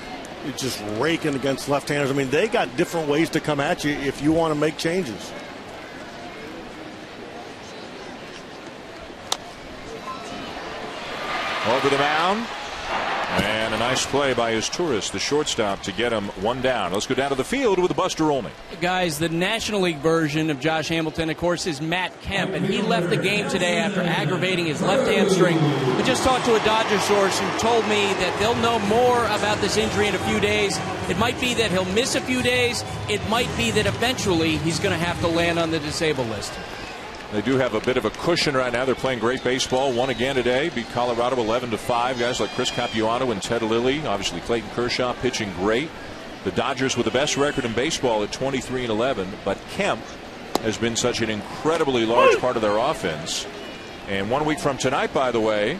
is just raking against left-handers. I mean, they got different ways to come at you if you want to make changes. Over the mound. And a nice play by his Torres, the shortstop, to get him 1 down. Let's go down to the field with Buster Olney. Guys, the National League version of Josh Hamilton, of course, is Matt Kemp, and he left the game today after aggravating his left hamstring. I just talked to a Dodger source who told me that they'll know more about this injury in a few days. It might be that he'll miss a few days. It might be that eventually he's going to have to land on the disabled list. They do have a bit of a cushion right now. They're playing great baseball. Won again today. Beat Colorado 11-5. Guys like Chris Capuano and Ted Lilly. Obviously Clayton Kershaw pitching great. The Dodgers with the best record in baseball at 23-11. But Kemp has been such an incredibly large part of their offense. And 1 week from tonight, by the way,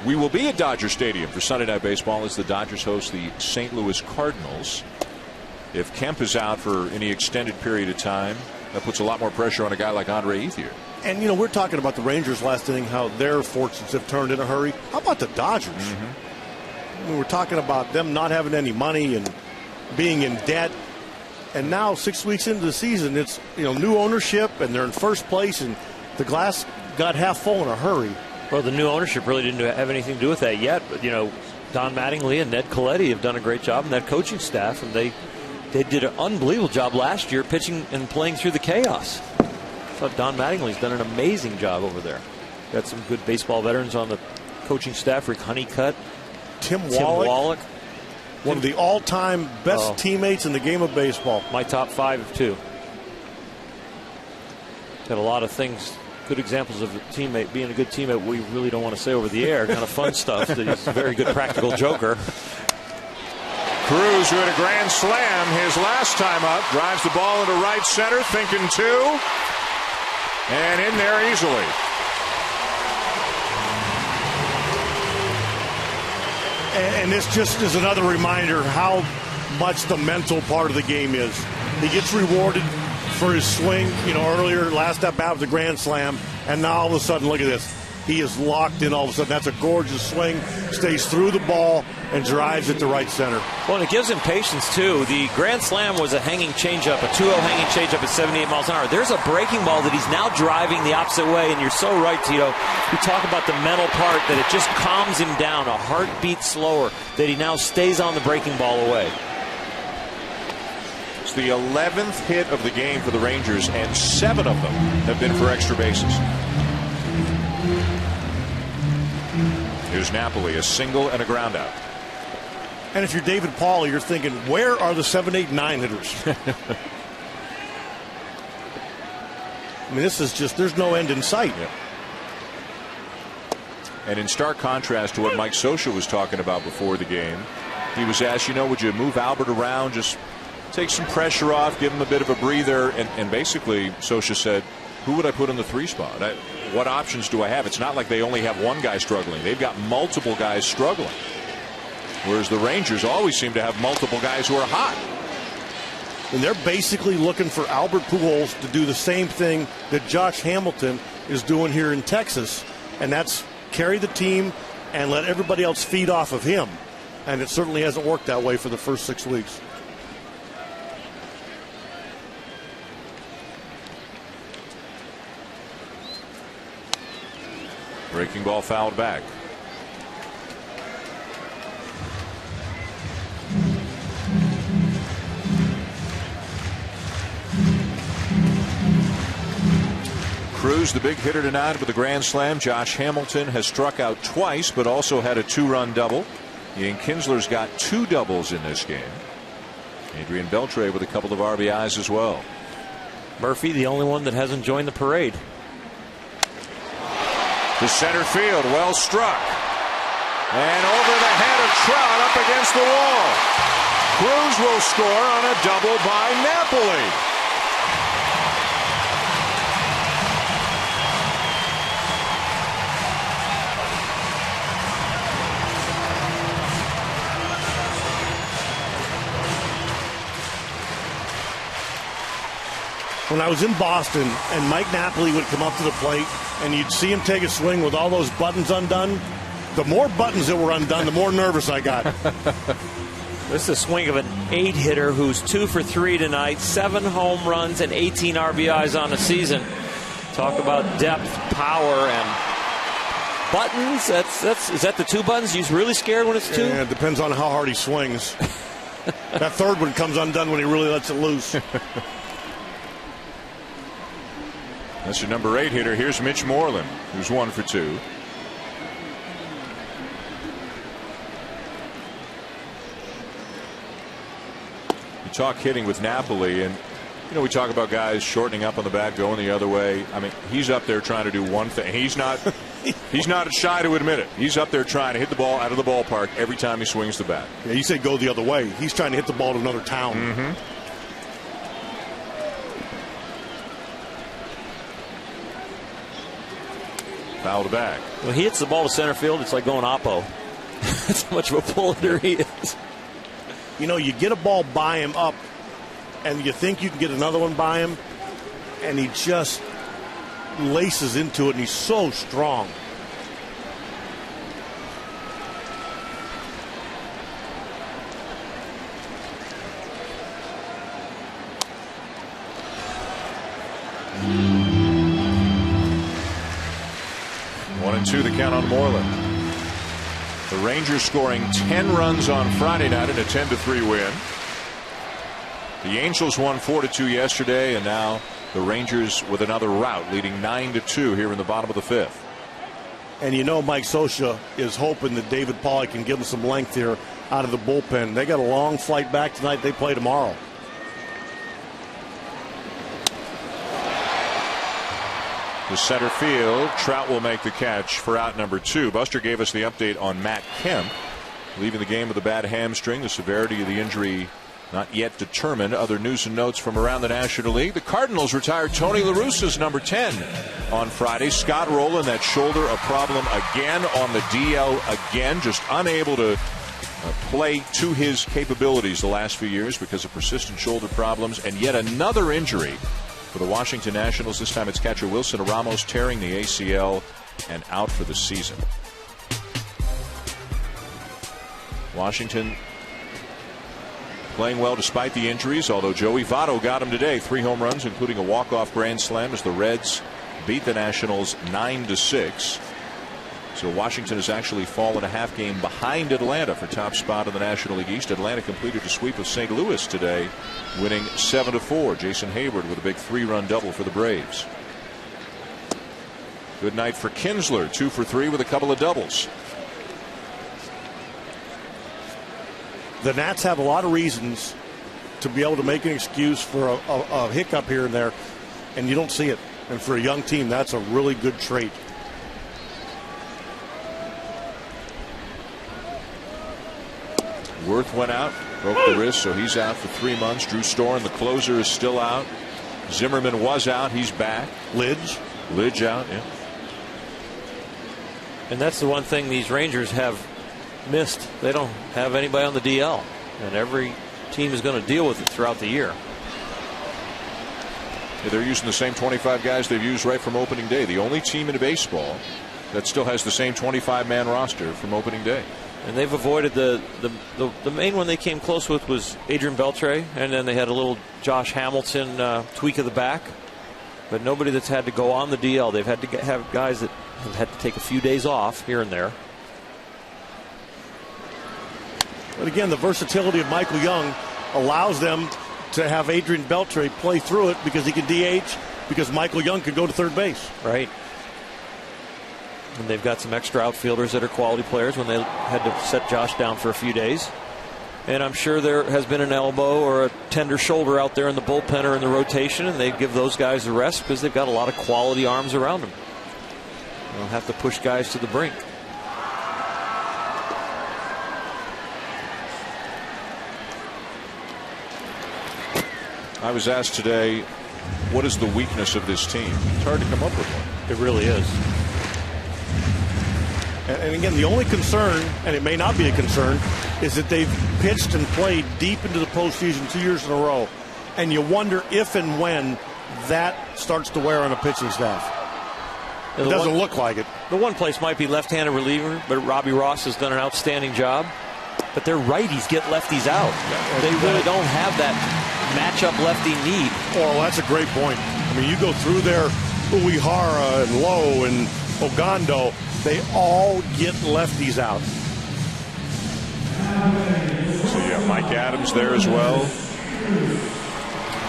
we will be at Dodger Stadium for Sunday Night Baseball as the Dodgers host the St. Louis Cardinals. If Kemp is out for any extended period of time, that puts a lot more pressure on a guy like Andre Ethier. And, we're talking about the Rangers last inning, how their fortunes have turned in a hurry. How about the Dodgers? We're talking about them not having any money and being in debt. And now, 6 weeks into the season, it's, new ownership, and they're in first place, and the glass got half full in a hurry. Well, the new ownership really didn't have anything to do with that yet. But, Don Mattingly and Ned Coletti have done a great job, and that coaching staff, and they did an unbelievable job last year pitching and playing through the chaos. I thought Don Mattingly's done an amazing job over there. Got some good baseball veterans on the coaching staff. Rick Honeycutt, Tim Wallach. One of the all-time best teammates in the game of baseball. My top 5 too. Got a lot of things, good examples of a teammate being a good teammate we really don't want to say over the air. Kind of fun stuff. That he's a very good practical joker. Cruz, who had a grand slam his last time up, drives the ball into right center, thinking 2. And in there easily. And this just is another reminder how much the mental part of the game is. He gets rewarded for his swing, earlier, last up out of the grand slam, and now all of a sudden, look at this. He is locked in all of a sudden. That's a gorgeous swing, stays through the ball, and drives it to right center. Well, and it gives him patience, too. The grand slam was a hanging changeup, a 2-0 hanging changeup at 78 miles an hour. There's a breaking ball that he's now driving the opposite way, and you're so right, Tito. You talk about the mental part, that it just calms him down, a heartbeat slower, that he now stays on the breaking ball away. It's the 11th hit of the game for the Rangers, and 7 of them have been for extra bases. Here's Napoli, a single and a ground out. And if you're David Paul, you're thinking, where are the 7, 8, 9 hitters? I mean, this is just, there's no end in sight. Yep. And in stark contrast to what Mike Scioscia was talking about before the game, he was asked, would you move Albert around, just take some pressure off, give him a bit of a breather, and basically Scioscia said, who would I put in the 3 spot? What options do I have? It's not like they only have one guy struggling. They've got multiple guys struggling. Whereas the Rangers always seem to have multiple guys who are hot. And they're basically looking for Albert Pujols to do the same thing that Josh Hamilton is doing here in Texas. And that's carry the team and let everybody else feed off of him. And it certainly hasn't worked that way for the first 6 weeks. Breaking ball fouled back. Cruz, the big hitter tonight with a grand slam. Josh Hamilton has struck out twice, but also had a 2-run double. Ian Kinsler's got 2 doubles in this game. Adrian Beltre with a couple of RBIs as well. Murphy, the only one that hasn't joined the parade. To center field, well struck. And over the head of Trout up against the wall. Cruz will score on a double by Napoli. When I was in Boston and Mike Napoli would come up to the plate and you'd see him take a swing with all those buttons undone, the more buttons that were undone, the more nervous I got. This is a swing of an 8-hitter who's 2 for 3 tonight, 7 home runs and 18 RBIs on the season. Talk about depth, power, and buttons. Is that the 2 buttons? He's really scared when it's 2? Yeah, it depends on how hard he swings. That third one comes undone when he really lets it loose. That's your number 8 hitter. Here's Mitch Moreland, who's 1 for 2. You talk hitting with Napoli, and we talk about guys shortening up on the bat, going the other way. I mean, he's up there trying to do one thing. He's not shy to admit it. He's up there trying to hit the ball out of the ballpark every time he swings the bat. Yeah, you say go the other way. He's trying to hit the ball to another town. Mm-hmm. Fouled back. When he hits the ball to center field, it's like going oppo. That's how much of a pull hitter he is. You get a ball by him up, and you think you can get another one by him, and he just laces into it, and he's so strong. One and two, the count on Moreland. The Rangers scoring 10 runs on Friday night in a 10-3 win. The Angels won 4-2 yesterday, and now the Rangers with another rout, leading 9-2 here in the bottom of the fifth. And you know Mike Scioscia is hoping that David Pauley can give him some length here out of the bullpen. They got a long flight back tonight. They play tomorrow. To center field, Trout will make the catch for out number 2. Buster gave us the update on Matt Kemp, leaving the game with a bad hamstring. The severity of the injury not yet determined. Other news and notes from around the National League. The Cardinals retired Tony La Russa's number 10 on Friday. Scott Rowland, that shoulder a problem again on the DL again, just unable to play to his capabilities the last few years because of persistent shoulder problems. And yet another injury for the Washington Nationals. This time it's catcher Wilson Ramos tearing the ACL and out for the season. Washington playing well despite the injuries, although Joey Votto got him today. 3 home runs, including a walk-off grand slam as the Reds beat the Nationals 9-6. So Washington has actually fallen a half game behind Atlanta for top spot in the National League East. Atlanta completed a sweep of St. Louis today, winning 7-4. Jason Hayward with a big 3-run double for the Braves. Good night for Kinsler, 2 for 3 with a couple of doubles. The Nats have a lot of reasons to be able to make an excuse for a hiccup here and there, and you don't see it. And for a young team, that's a really good trait. Worth went out, broke the wrist, so he's out for 3 months. Drew Storen, the closer, is still out. Zimmerman was out, he's back. Lidge out, yeah. And that's the one thing these Rangers have missed. They don't have anybody on the DL, and every team is going to deal with it throughout the year. Yeah, they're using the same 25 guys they've used right from opening day. The only team in baseball that still has the same 25-man roster from opening day. And they've avoided the main one they came close with was Adrian Beltre, and then they had a little Josh Hamilton tweak of the back, but nobody that's had to go on the DL. They've had to have guys that have had to take a few days off here and there. But again, the versatility of Michael Young allows them to have Adrian Beltre play through it because he can DH, because Michael Young can go to third base. Right. And they've got some extra outfielders that are quality players when they had to set Josh down for a few days. And I'm sure there has been an elbow or a tender shoulder out there in the bullpen or in the rotation, and they give those guys a rest because they've got a lot of quality arms around them. They'll have to push guys to the brink. I was asked today, what is the weakness of this team? It's hard to come up with one. It really is. And again, the only concern, and it may not be a concern, is that they've pitched and played deep into the postseason 2 years in a row. And you wonder if and when that starts to wear on a pitching staff. It doesn't look like it. The one place might be left-handed reliever, but Robbie Ross has done an outstanding job. But their righties get lefties out. They really don't have that matchup lefty need. Oh, that's a great point. I mean, you go through there, Uehara and Lowe and Ogando, they all get lefties out. So yeah, Mike Adams there as well.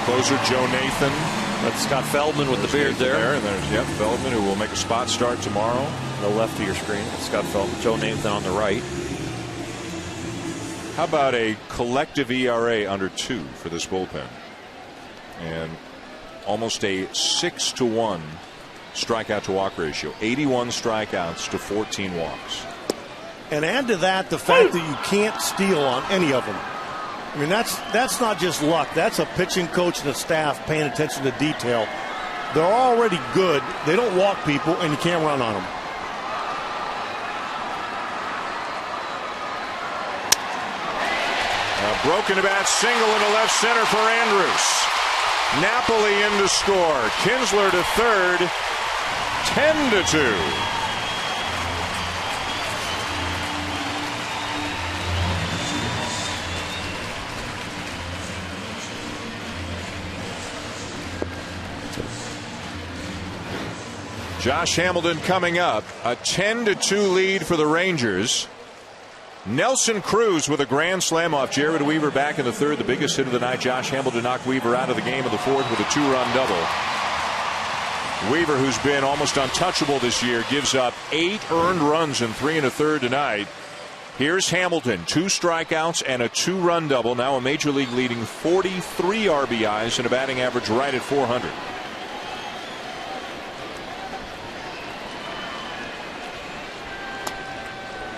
Closer Joe Nathan. That's Scott Feldman with the beard there. And there's Feldman, who will make a spot start tomorrow. The left of your screen, Scott Feldman. Joe Nathan on the right. How about a collective ERA under 2 for this bullpen? And almost a 6-to-1 strikeout to walk ratio. 81 strikeouts to 14 walks. And add to that the fact that you can't steal on any of them. I mean, that's not just luck. That's a pitching coach and a staff paying attention to detail. They're already good. They don't walk people, and you can't run on them. A broken bat single into left center for Andrews. Napoli in to score. Kinsler to third. 10-2. Josh Hamilton coming up. A 10-2 lead for the Rangers. Nelson Cruz with a grand slam off Jared Weaver back in the third. The biggest hit of the night. Josh Hamilton knocked Weaver out of the game in the fourth with a 2-run double. Weaver, who's been almost untouchable this year, gives up 8 earned runs in 3 1/3 tonight. Here's Hamilton, 2 strikeouts and a 2-run double. Now a major league leading 43 RBIs and a batting average right at 400.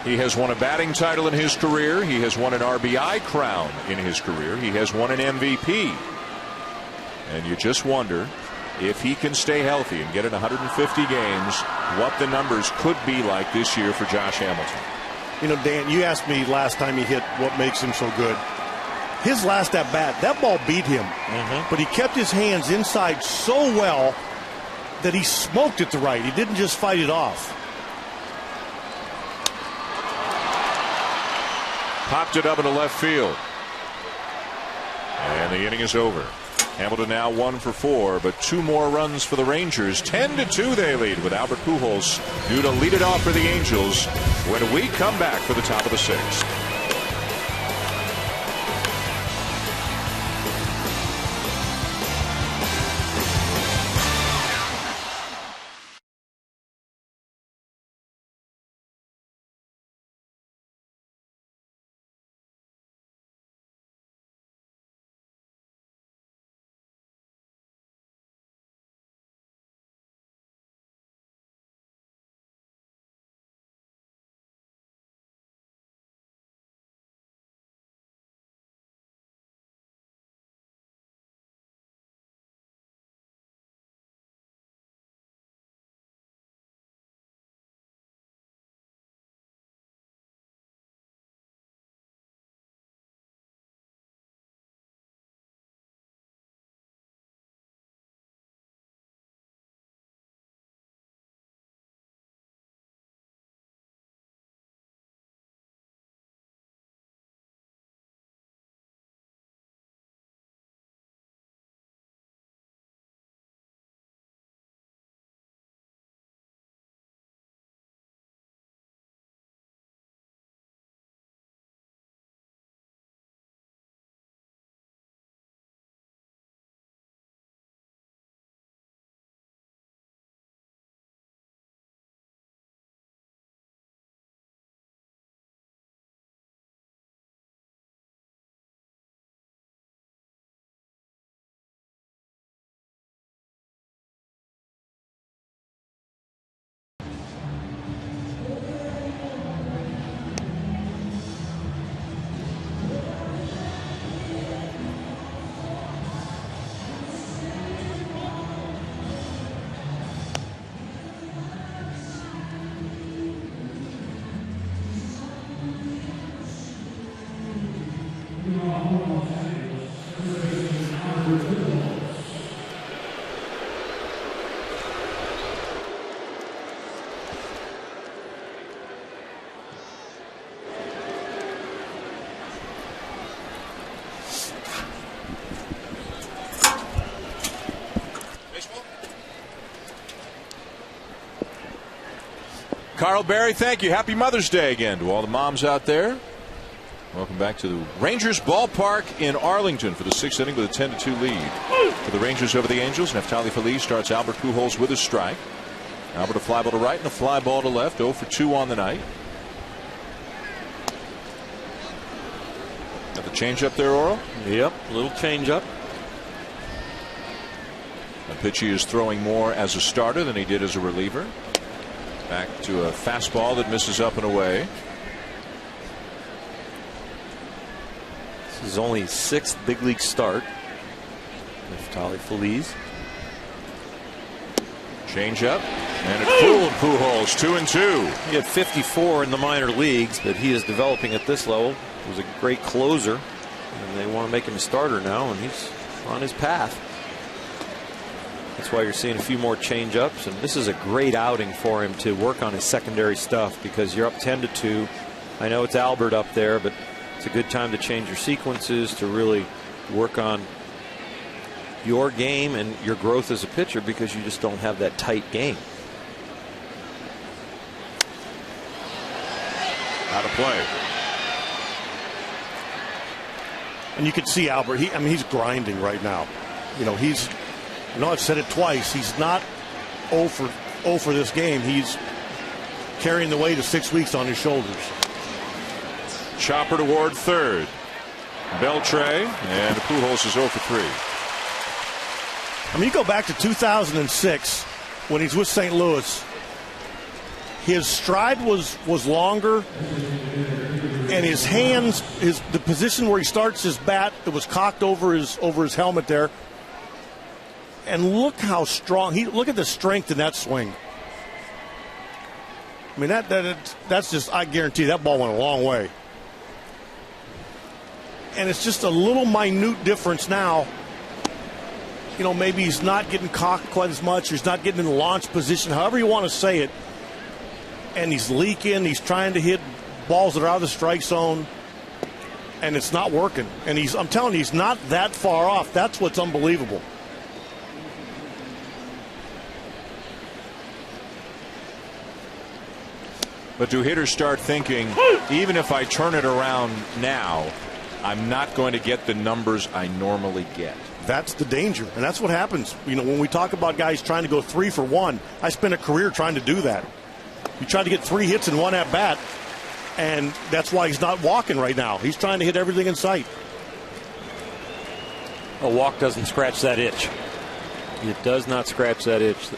He has won a batting title in his career. He has won an RBI crown in his career. He has won an MVP. And you just wonder if he can stay healthy and get in 150 games, what the numbers could be like this year for Josh Hamilton. You know, Dan, you asked me last time he hit what makes him so good. His last at bat, that ball beat him. But he kept his hands inside so well that he smoked it to right. He didn't just fight it off. Popped it up into left field. And the inning is over. Hamilton now 1 for 4, but 2 more runs for the Rangers. 10-2 they lead with Albert Pujols due to lead it off for the Angels when we come back for the top of the 6th. Carl Berry, thank you. Happy Mother's Day again to all the moms out there. Welcome back to the Rangers ballpark in Arlington for the 6th inning with a 10-2 lead for the Rangers over the Angels. Neftali Feliz starts Albert Pujols with a strike. Albert a fly ball to right and a fly ball to left. 0 for 2 on the night. Got the changeup there, Oro? Yep, a little changeup. Pitchy is throwing more as a starter than he did as a reliever. Back to a fastball that misses up and away. This is only his 6th big league start. Neftali Feliz. Change up. And it fooled Pujols. 2-2. He had 54 in the minor leagues, but he is developing at this level. He was a great closer, and they want to make him a starter now, and he's on his path. That's why you're seeing a few more change-ups, and this is a great outing for him to work on his secondary stuff because you're up 10-2. I know it's Albert up there, but it's a good time to change your sequences, to really work on your game and your growth as a pitcher because you just don't have that tight game. Out of play. And you can see Albert, he's grinding right now. You know, I've said it twice, he's not 0 for this game. He's carrying the weight of 6 weeks on his shoulders. Chopper toward third. Beltre, and Pujols is 0 for 3. I mean, you go back to 2006 when he's with St. Louis. His stride was longer, and his hands, the position where he starts his bat, it was cocked over his helmet there. And look how strong look at the strength in that swing. I mean, that's just, I guarantee that ball went a long way. And it's just a little minute difference now. You know, maybe he's not getting cocked quite as much. He's not getting in the launch position, however you want to say it. And he's leaking. He's trying to hit balls that are out of the strike zone. And it's not working. And I'm telling you, he's not that far off. That's what's unbelievable. But do hitters start thinking, even if I turn it around now, I'm not going to get the numbers I normally get? That's the danger, and that's what happens. You know, when we talk about guys trying to go 3 for 1, I spent a career trying to do that. You try to get 3 hits in 1 at bat, and that's why he's not walking right now. He's trying to hit everything in sight. A walk doesn't scratch that itch. It does not scratch that itch.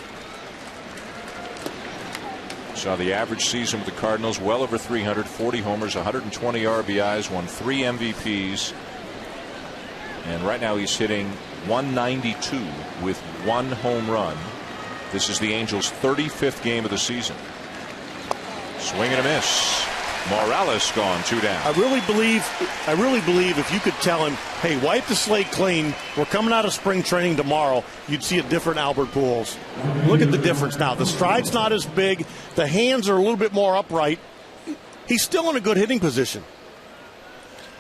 Saw the average season with the Cardinals, well over 340 homers, 120 RBIs, won 3 MVPs. And right now he's hitting 192 with 1 home run. This is the Angels' 35th game of the season. Swing and a miss. Morales gone, 2 down. I really believe if you could tell him, hey, wipe the slate clean, we're coming out of spring training tomorrow, you'd see a different Albert Pujols. Look at the difference now. The stride's not as big. The hands are a little bit more upright. He's still in a good hitting position.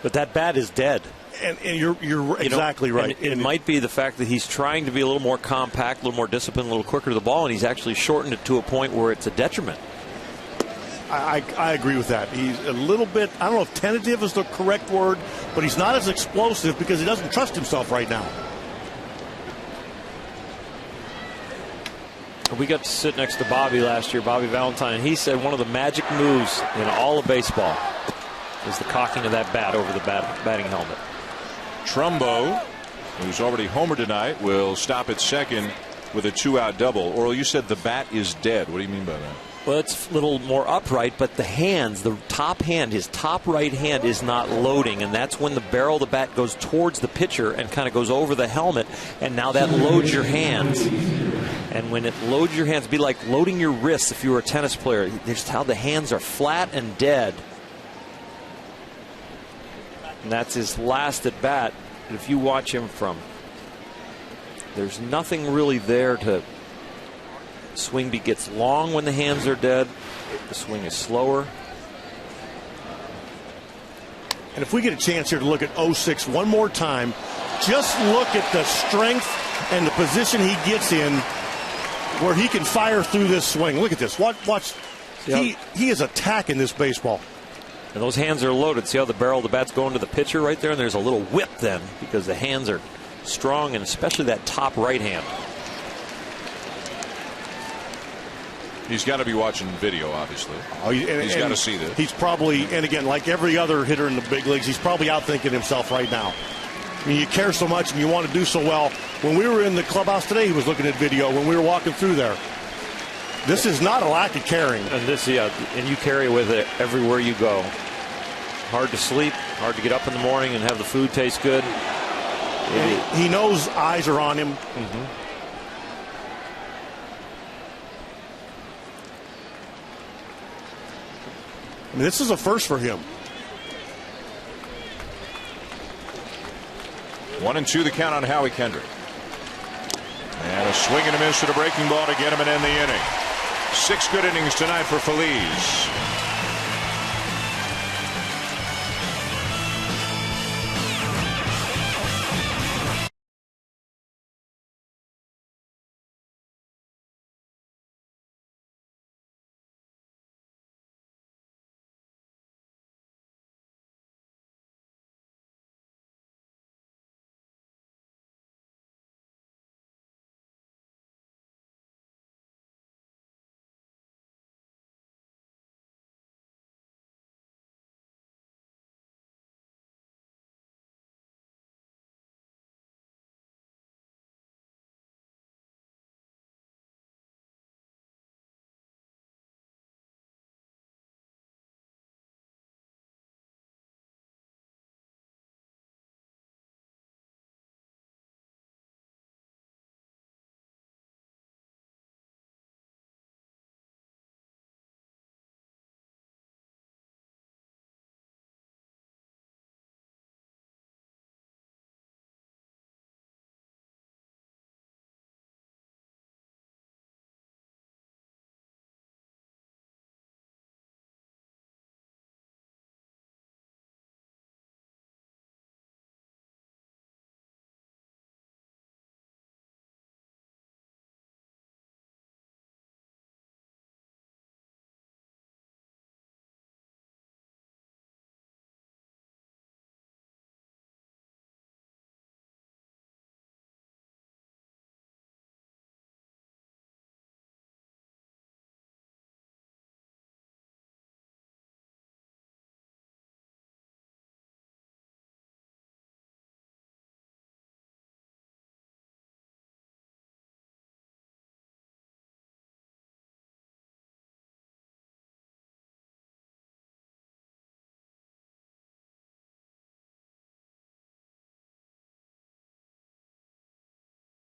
But that bat is dead. And you're exactly right. It might be the fact that he's trying to be a little more compact, a little more disciplined, a little quicker to the ball, and he's actually shortened it to a point where it's a detriment. I agree with that. He's a little bit, I don't know if tentative is the correct word, but he's not as explosive because he doesn't trust himself right now. We got to sit next to Bobby last year, Bobby Valentine, and he said one of the magic moves in all of baseball is the cocking of that bat over the batting helmet. Trumbo, who's already homered tonight, will stop at second with a 2-out double. Oral, you said the bat is dead. What do you mean by that? Well, it's a little more upright, but the hands, the top hand, his top right hand is not loading, and that's when the barrel of the bat goes towards the pitcher and kind of goes over the helmet, and now that loads your hands. And when it loads your hands, it'd be like loading your wrists if you were a tennis player. Just how the hands are flat and dead. And that's his last at bat. But if you watch him there's nothing really there to. Swing gets long when the hands are dead. The swing is slower. And if we get a chance here to look at 06 one more time, just look at the strength and the position he gets in where he can fire through this swing. Look at this. Watch. He is attacking this baseball. And those hands are loaded. See how the barrel of the bat's going to the pitcher right there? And there's a little whip then because the hands are strong, and especially that top right hand. He's got to be watching video, obviously. He's got to see this. He's probably, and again, like every other hitter in the big leagues, he's probably outthinking himself right now. I mean, you care so much and you want to do so well. When we were in the clubhouse today, he was looking at video when we were walking through there. This is not a lack of caring. And you carry with it everywhere you go. Hard to sleep, hard to get up in the morning and have the food taste good. He knows eyes are on him. Mm-hmm. I mean, this is a first for him. 1-2 the count on Howie Kendrick. And a swing and a miss to the breaking ball to get him and end the inning. 6 good innings tonight for Feliz.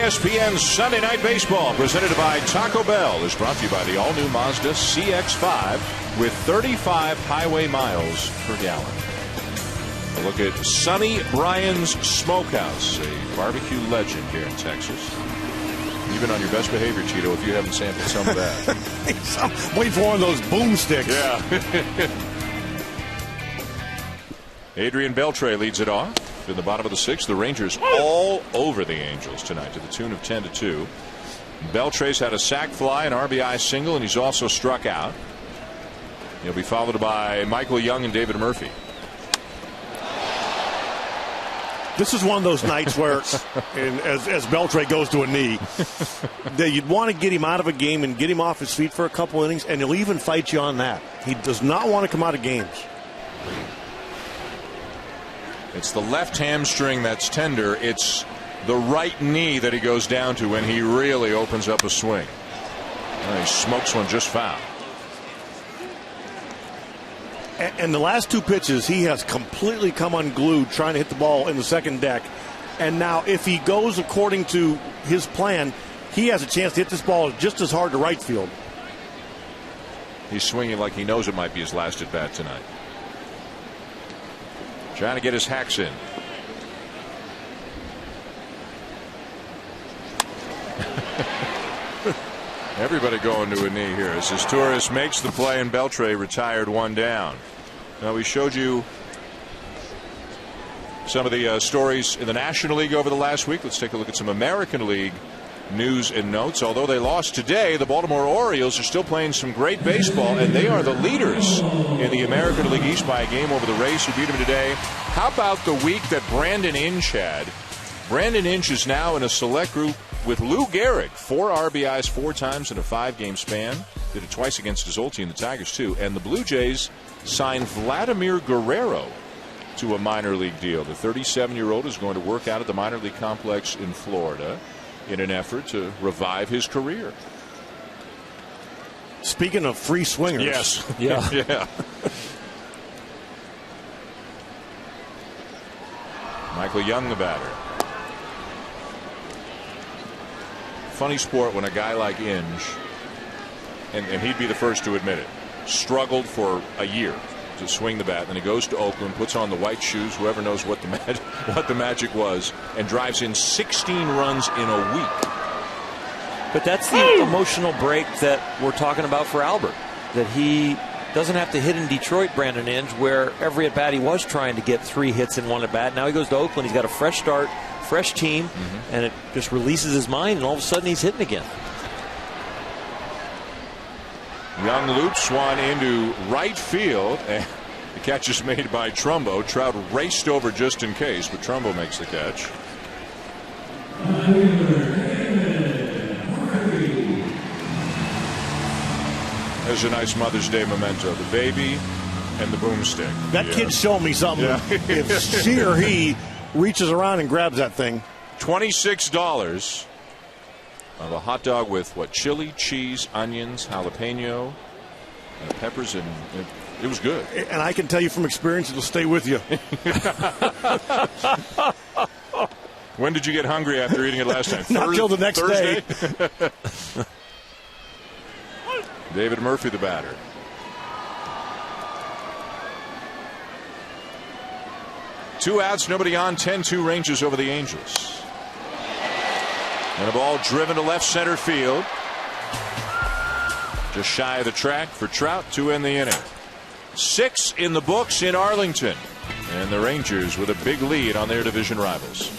ESPN Sunday Night Baseball, presented by Taco Bell, is brought to you by the all-new Mazda CX-5 with 35 highway miles per gallon. A look at Sonny Bryan's Smokehouse, a barbecue legend here in Texas. You've been on your best behavior, Cheeto, if you haven't sampled some of that. Wait for one of those boomsticks. Yeah. Adrian Beltre leads it off. In the bottom of the 6th, the Rangers all over the Angels tonight to the tune of 10-2. Beltre's had a sac fly, an RBI single, and he's also struck out. He'll be followed by Michael Young and David Murphy. This is one of those nights where, as Beltre goes to a knee, that you'd want to get him out of a game and get him off his feet for a couple innings, and he'll even fight you on that. He does not want to come out of games. It's the left hamstring that's tender. It's the right knee that he goes down to when he really opens up a swing. He smokes one just foul. And the last 2 pitches, he has completely come unglued trying to hit the ball in the second deck. And now if he goes according to his plan, he has a chance to hit this ball just as hard to right field. He's swinging like he knows it might be his last at bat tonight. Trying to get his hacks in. Everybody going to a knee here as Torres makes the play and Beltre retired one down. Now, we showed you some of the stories in the National League over the last week. Let's take a look at some American League news and notes. Although they lost today, the Baltimore Orioles are still playing some great baseball, and they are the leaders in the American League East by a game over the Rays, who beat them today. How about the week that Brandon Inch had? Brandon Inch is now in a select group with Lou Gehrig. 4 RBIs 4 times in a 5-game span. Did it twice against his old team, the Tigers, too. And the Blue Jays signed Vladimir Guerrero to a minor league deal. The 37-year-old is going to work out at the minor league complex in Florida in an effort to revive his career. Speaking of free swingers. Yes. Yeah. Yeah. Michael Young, the batter. Funny sport when a guy like Inge, and he'd be the first to admit it, struggled for a year to swing the bat. Then he goes to Oakland, puts on the white shoes, whoever knows what the magic was, and drives in 16 runs in a week. But that's the emotional break that we're talking about for Albert, that he doesn't have to hit in Detroit, Brandon Inge, where every at-bat he was trying to get 3 hits in one at-bat. Now he goes to Oakland. He's got a fresh start, fresh team, and it just releases his mind, and all of a sudden he's hitting again. Young loops one into right field, and the catch is made by Trumbo. Trout raced over just in case, but Trumbo makes the catch. There's a nice Mother's Day memento. The baby and the boomstick. That kid's showing me something. Yeah. If she or he reaches around and grabs that thing. $26 of a hot dog with what? Chili, cheese, onions, jalapeno, peppers, and it was good. And I can tell you from experience, it'll stay with you. When did you get hungry after eating it last time? Not till the next Thursday? day. David Murphy, the batter. Two outs, nobody on. 10-2 Rangers over the Angels. And a ball driven to left center field. Just shy of the track for Trout to end the inning. 6 in the books in Arlington. And the Rangers with a big lead on their division rivals.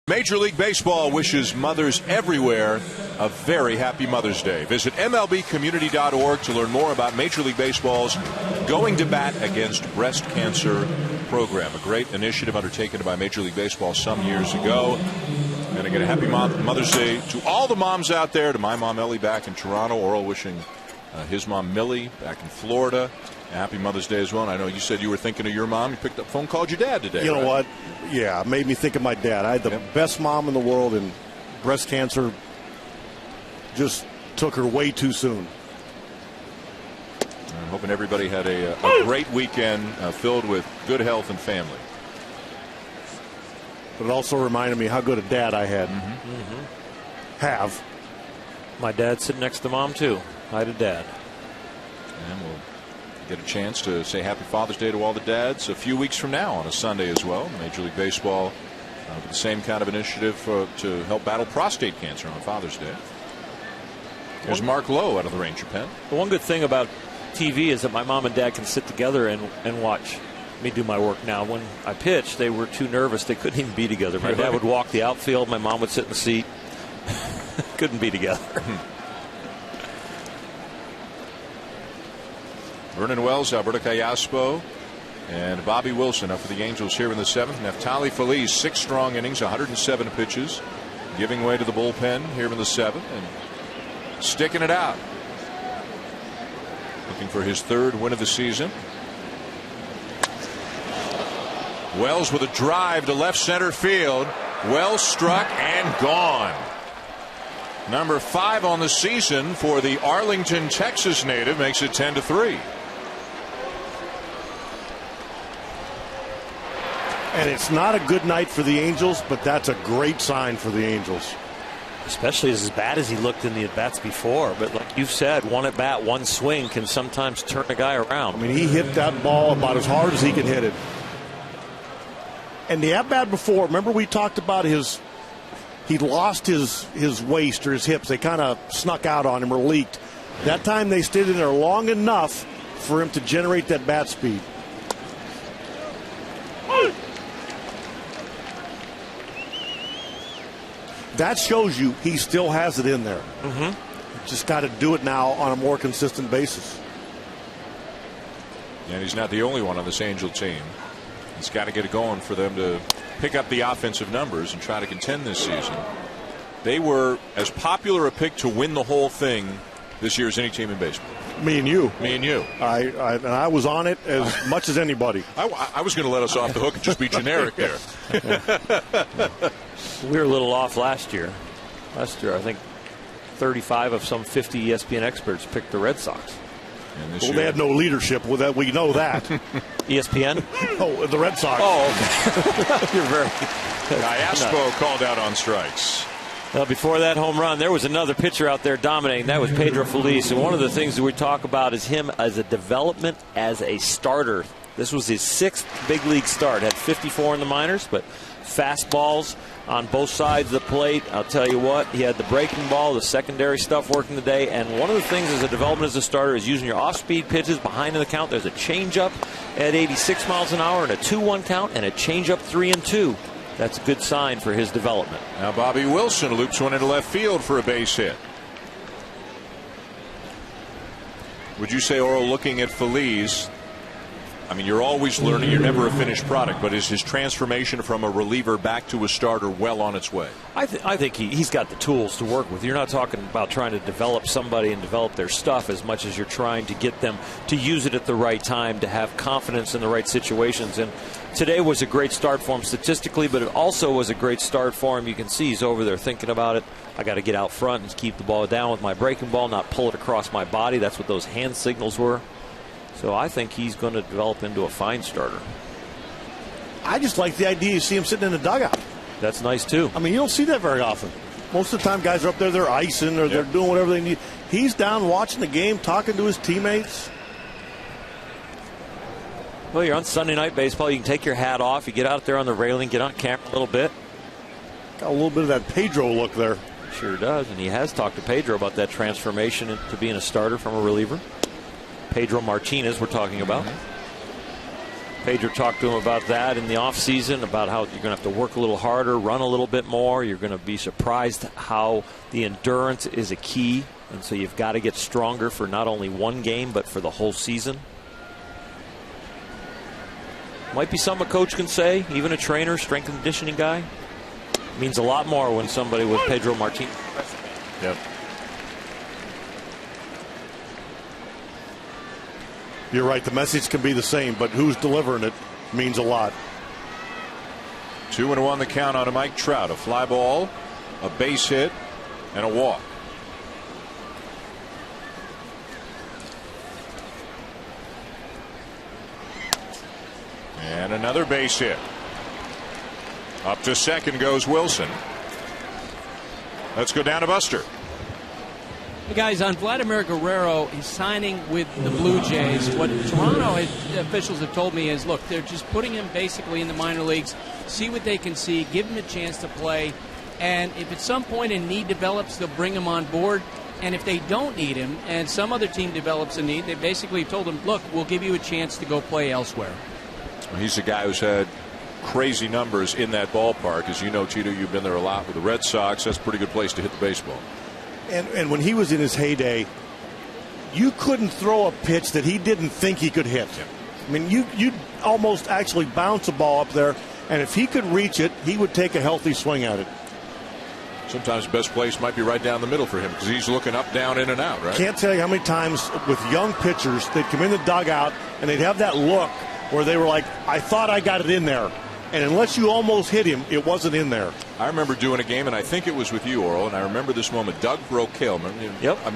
Major League Baseball wishes mothers everywhere a very happy Mother's Day. Visit MLBcommunity.org to learn more about Major League Baseball's Going to Bat Against Breast Cancer program, a great initiative undertaken by Major League Baseball some years ago. And again, a happy Mother's Day to all the moms out there, to my mom Ellie back in Toronto, Oral wishing his mom Millie back in Florida a happy Mother's Day as well. And I know you said you were thinking of your mom. You picked up the phone, called your dad today. You know what? Yeah, it made me think of my dad. I had the best mom in the world, and breast cancer just took her way too soon. I'm hoping everybody had a great weekend filled with good health and family. But it also reminded me how good a dad I had. Have. My dad's sitting next to Mom, too. I had a dad. And we'll get a chance to say Happy Father's Day to all the dads a few weeks from now on a Sunday as well. Major League Baseball with the same kind of initiative to help battle prostate cancer on Father's Day. There's Mark Lowe out of the Ranger pen. The one good thing about TV is that my mom and dad can sit together and watch me do my work. Now, when I pitched, they were too nervous. They couldn't even be together. My dad would walk the outfield. My mom would sit in the seat. Couldn't be together. Vernon Wells, Alberto Callaspo, and Bobby Wilson up for the Angels here in the 7th. Neftali Feliz, 6 strong innings, 107 pitches, giving way to the bullpen here in the 7th and sticking it out. Looking for his 3rd win of the season. Wells with a drive to left center field. Wells struck and gone. Number 5 on the season for the Arlington, Texas native, makes it 10-3. And it's not a good night for the Angels, but that's a great sign for the Angels. Especially as bad as he looked in the at-bats before. But like you said, one at-bat, one swing can sometimes turn a guy around. I mean, he hit that ball about as hard as he can hit it. And the at-bat before, remember we talked about he lost his waist or his hips. They kind of snuck out on him or leaked. That time they stayed in there long enough for him to generate that bat speed. That shows you he still has it in there. Just got to do it now on a more consistent basis. And he's not the only one on this Angel team. He's got to get it going for them to pick up the offensive numbers and try to contend this season. They were as popular a pick to win the whole thing this year as any team in baseball. Me and you. Me and you. And I was on it as much as anybody. I was going to let us off the hook and just be generic there. We were a little off last year. Last year, I think 35 of some 50 ESPN experts picked the Red Sox. Well, they had no leadership with that. We know that. ESPN? Oh, the Red Sox. Oh, okay. You're very. Iaspo called out on strikes. Well, before that home run, there was another pitcher out there dominating. That was Pedro Feliz. And one of the things that we talk about is him as a development as a starter. This was his 6th big league start. Had 54 in the minors, but fastballs on both sides of the plate. I'll tell you what, he had the breaking ball, the secondary stuff working today. And one of the things as a development as a starter is using your off-speed pitches behind in the count. There's a changeup at 86 miles an hour and a 2-1 count and a changeup 3-2. That's a good sign for his development. Now Bobby Wilson loops one into left field for a base hit. Would you say, Oral, looking at Feliz, I mean, you're always learning, you're never a finished product, but is his transformation from a reliever back to a starter well on its way? I think he's got the tools to work with. You're not talking about trying to develop somebody and develop their stuff as much as you're trying to get them to use it at the right time, to have confidence in the right situations. And today was a great start for him statistically, but it also was a great start for him. You can see he's over there thinking about it. I got to get out front and keep the ball down with my breaking ball, not pull it across my body. That's what those hand signals were. So I think he's going to develop into a fine starter. I just like the idea you see him sitting in the dugout. That's nice, too. I mean, you don't see that very often. Most of the time, guys are up there, they're icing or they're doing whatever they need. He's down watching the game, talking to his teammates. Well, you're on Sunday Night Baseball. You can take your hat off. You get out there on the railing, get on camera a little bit. Got a little bit of that Pedro look there. Sure does. And he has talked to Pedro about that transformation into being a starter from a reliever. Pedro Martinez we're talking about. Pedro talked to him about that in the offseason, about how you're going to have to work a little harder, run a little bit more. You're going to be surprised how the endurance is a key. And so you've got to get stronger for not only one game, but for the whole season. Might be something a coach can say, even a trainer, strength and conditioning guy. It means a lot more when somebody with Pedro Martinez. Yep. You're right. The message can be the same, but who's delivering it means a lot. 2-1 the count on a Mike Trout. A fly ball, a base hit, and a walk. And another base hit. Up to second goes Wilson. Let's go down to Buster. Hey guys, on Vladimir Guerrero, he's signing with the Blue Jays. What Toronto officials have told me is, look, they're just putting him basically in the minor leagues, see what they can see, give him a chance to play, and if at some point a need develops, they'll bring him on board. And if they don't need him and some other team develops a need, they basically told him, look, we'll give you a chance to go play elsewhere. He's a guy who's had crazy numbers in that ballpark. As you know, Tito, you've been there a lot with the Red Sox. That's a pretty good place to hit the baseball. And when he was in his heyday, you couldn't throw a pitch that he didn't think he could hit. Yeah. I mean, you'd almost actually bounce a ball up there, and if he could reach it, he would take a healthy swing at it. Sometimes the best place might be right down the middle for him because he's looking up, down, in, and out, right? Can't tell you how many times with young pitchers, they'd come in the dugout and they'd have that look where they were like, I thought I got it in there. And unless you almost hit him, it wasn't in there. I remember doing a game, and I think it was with you, Oral, and I remember this moment. Doug Brocail,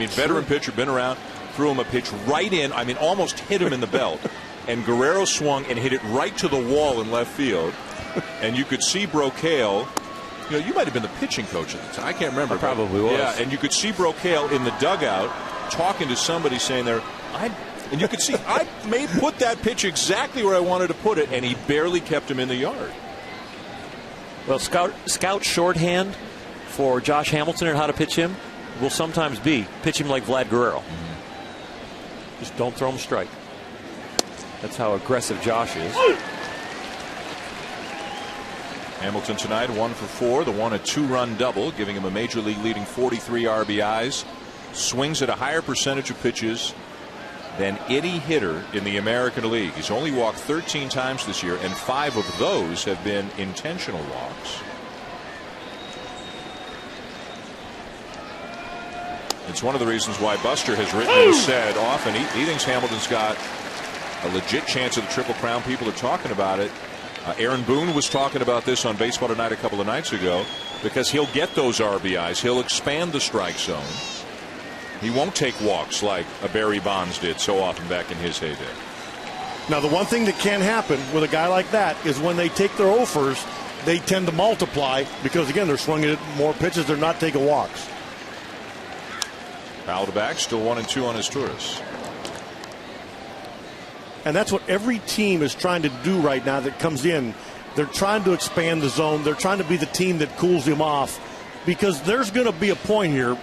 veteran pitcher, been around, threw him a pitch right in, almost hit him in the belt. And Guerrero swung and hit it right to the wall in left field. And you could see Brocail, you might have been the pitching coach at the time. I can't remember. I probably was. Yeah, and you could see Brocail in the dugout talking to somebody saying there, and you could see, I may put that pitch exactly where I wanted to put it, and he barely kept him in the yard. Well, scout shorthand for Josh Hamilton and how to pitch him will sometimes be pitch him like Vlad Guerrero. Just don't throw him a strike. That's how aggressive Josh is. Hamilton tonight 1 for 4. The 1 a 2-run double, giving him a major league leading 43 RBIs. Swings at a higher percentage of pitches than any hitter in the American League. He's only walked 13 times this year, and 5 of those have been intentional walks. It's one of the reasons why Buster has written and said often he thinks Hamilton's got a legit chance of the Triple Crown. People are talking about it. Aaron Boone was talking about this on Baseball Tonight a couple of nights ago because he'll get those RBIs. He'll expand the strike zone. He won't take walks like a Barry Bonds did so often back in his heyday. Now, the one thing that can happen with a guy like that is when they take their offers, they tend to multiply because, again, they're swinging at more pitches. They're not taking walks. Foul to back, still 1 and 2 on his tourists. And that's what every team is trying to do right now that comes in. They're trying to expand the zone. They're trying to be the team that cools him off because there's going to be a point here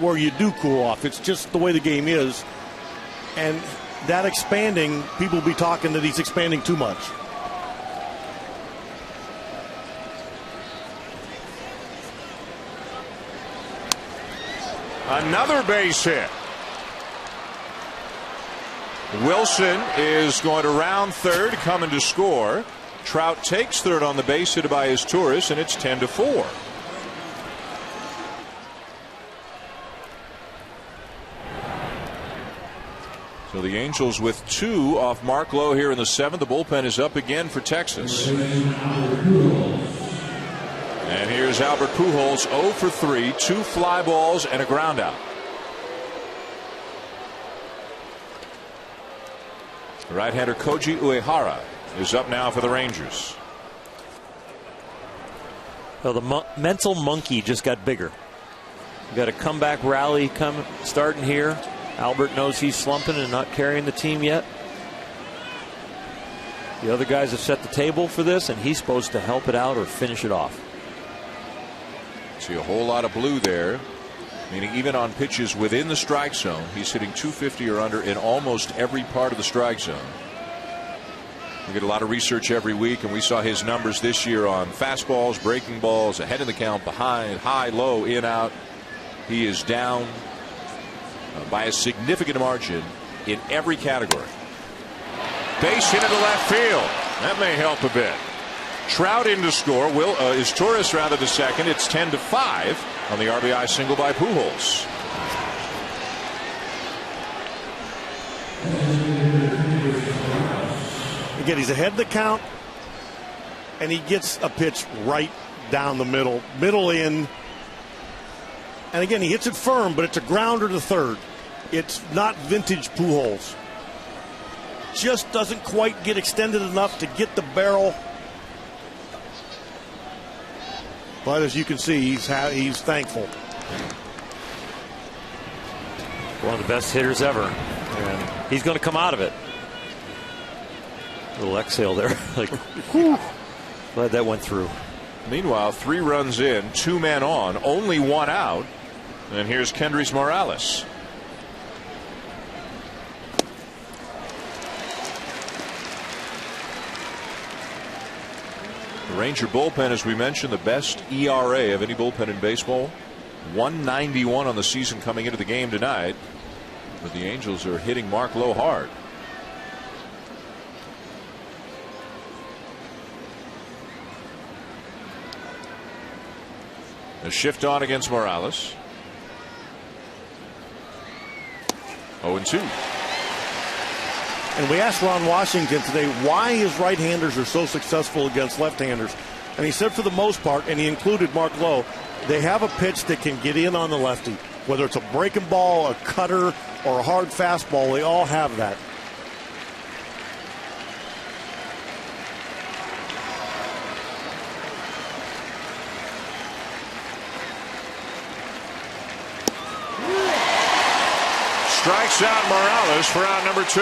where you do cool off. It's just the way the game is. And that expanding, people will be talking that he's expanding too much. Another base hit. Wilson is going to round third, coming to score. Trout takes third on the base hit by his tourist, and it's 10-4. So the Angels with 2 off Mark Lowe here in the 7th. The bullpen is up again for Texas. And here's Albert Pujols, 0 for 3, 2 fly balls and a ground out. Right-hander Koji Uehara is up now for the Rangers. Well, the mental monkey just got bigger. You got a comeback rally starting here. Albert knows he's slumping and not carrying the team yet. The other guys have set the table for this, and he's supposed to help it out or finish it off. See a whole lot of blue there, meaning even on pitches within the strike zone, he's hitting 250 or under in almost every part of the strike zone. We get a lot of research every week, and we saw his numbers this year on fastballs, breaking balls, ahead of the count, behind, high, low, in, out. He is down by a significant margin in every category. Base hit into left field. That may help a bit. Trout in to score. Is Torres rather to second. It's 10-5 on the RBI single by Pujols. Again, he's ahead of the count, and he gets a pitch right down the middle in. And again, he hits it firm, but it's a grounder to third. It's not vintage Pujols. Just doesn't quite get extended enough to get the barrel. But as you can see, he's thankful. One of the best hitters ever. And he's going to come out of it. A little exhale there. Like, whew. Glad that went through. Meanwhile, 3 runs in, 2 men on, only 1 out. And here's Kendrys Morales. The Ranger bullpen, as we mentioned, the best ERA of any bullpen in baseball. 191 on the season coming into the game tonight. But the Angels are hitting Mark Lowe hard. A shift on against Morales. 0-2. And we asked Ron Washington today why his right-handers are so successful against left-handers. And he said for the most part, and he included Mark Lowe, they have a pitch that can get in on the lefty. Whether it's a breaking ball, a cutter, or a hard fastball, they all have that. Strikes out Morales for out number 2.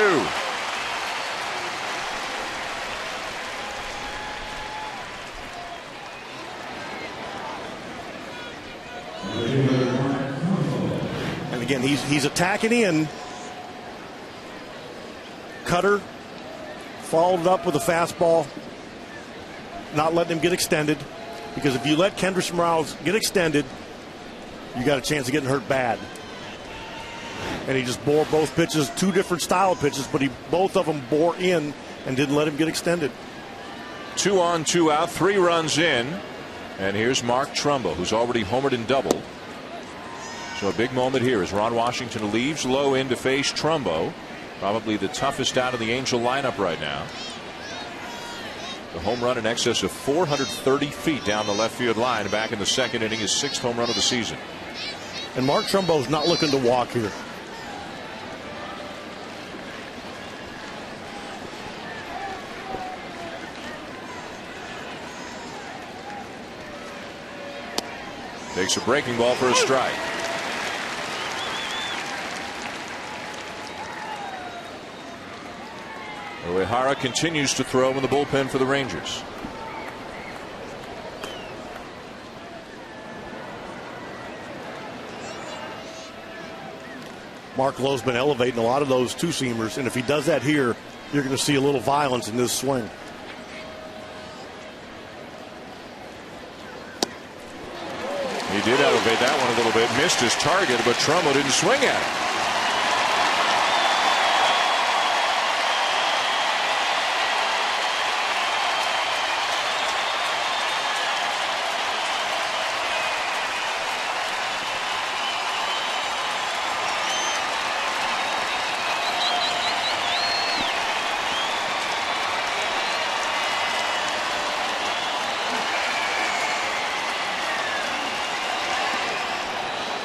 And again, he's attacking in. Cutter, followed up with a fastball, not letting him get extended. Because if you let Kendrys Morales get extended, you got a chance of getting hurt bad. And he just bore both pitches, 2 different style of pitches, but both of them bore in and didn't let him get extended. 2 on, 2 out, 3 runs in. And here's Mark Trumbo, who's already homered and doubled. So a big moment here as Ron Washington leaves Lowe in to face Trumbo. Probably the toughest out of the Angel lineup right now. The home run in excess of 430 feet down the left field line back in the 2nd inning, his 6th home run of the season. And Mark Trumbo's not looking to walk here. Takes a breaking ball for a strike. Uehara continues to throw in the bullpen for the Rangers. Mark Lowe's been elevating a lot of those two-seamers, and if he does that here, you're going to see a little violence in this swing. He did elevate that one a little bit, missed his target, but Trumbo didn't swing at it.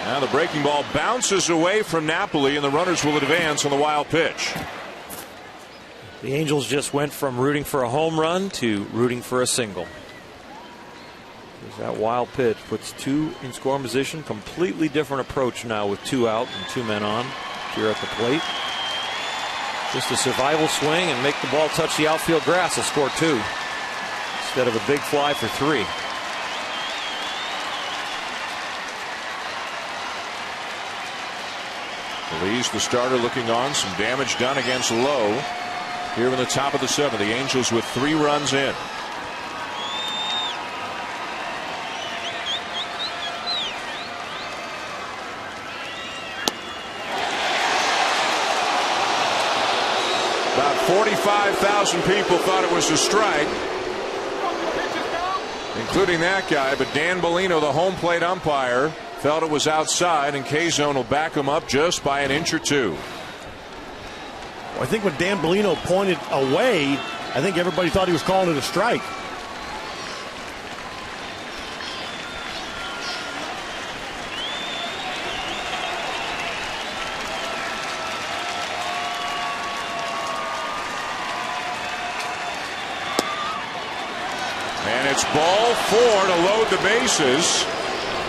Now the breaking ball bounces away from Napoli, and the runners will advance on the wild pitch. The Angels just went from rooting for a home run to rooting for a single. That wild pitch puts 2 in scoring position. Completely different approach now with 2 out and 2 men on here at the plate. Just a survival swing and make the ball touch the outfield grass. Will score 2 instead of a big fly for 3. Lee's the starter looking on. Some damage done against Lowe here in the top of the 7th. The Angels with 3 runs in. About 45,000 people thought it was a strike, including that guy, but Dan Bellino, the home plate umpire, felt it was outside, and K-Zone will back him up just by an inch or 2. Well, I think when Dan Bellino pointed away, I think everybody thought he was calling it a strike. And it's ball 4 to load the bases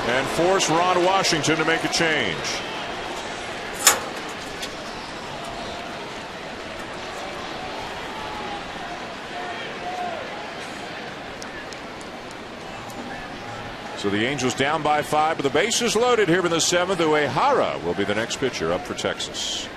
and force Ron Washington to make a change. So the Angels down by 5, but the bases loaded here in the 7th. Uehara will be the next pitcher up for Texas.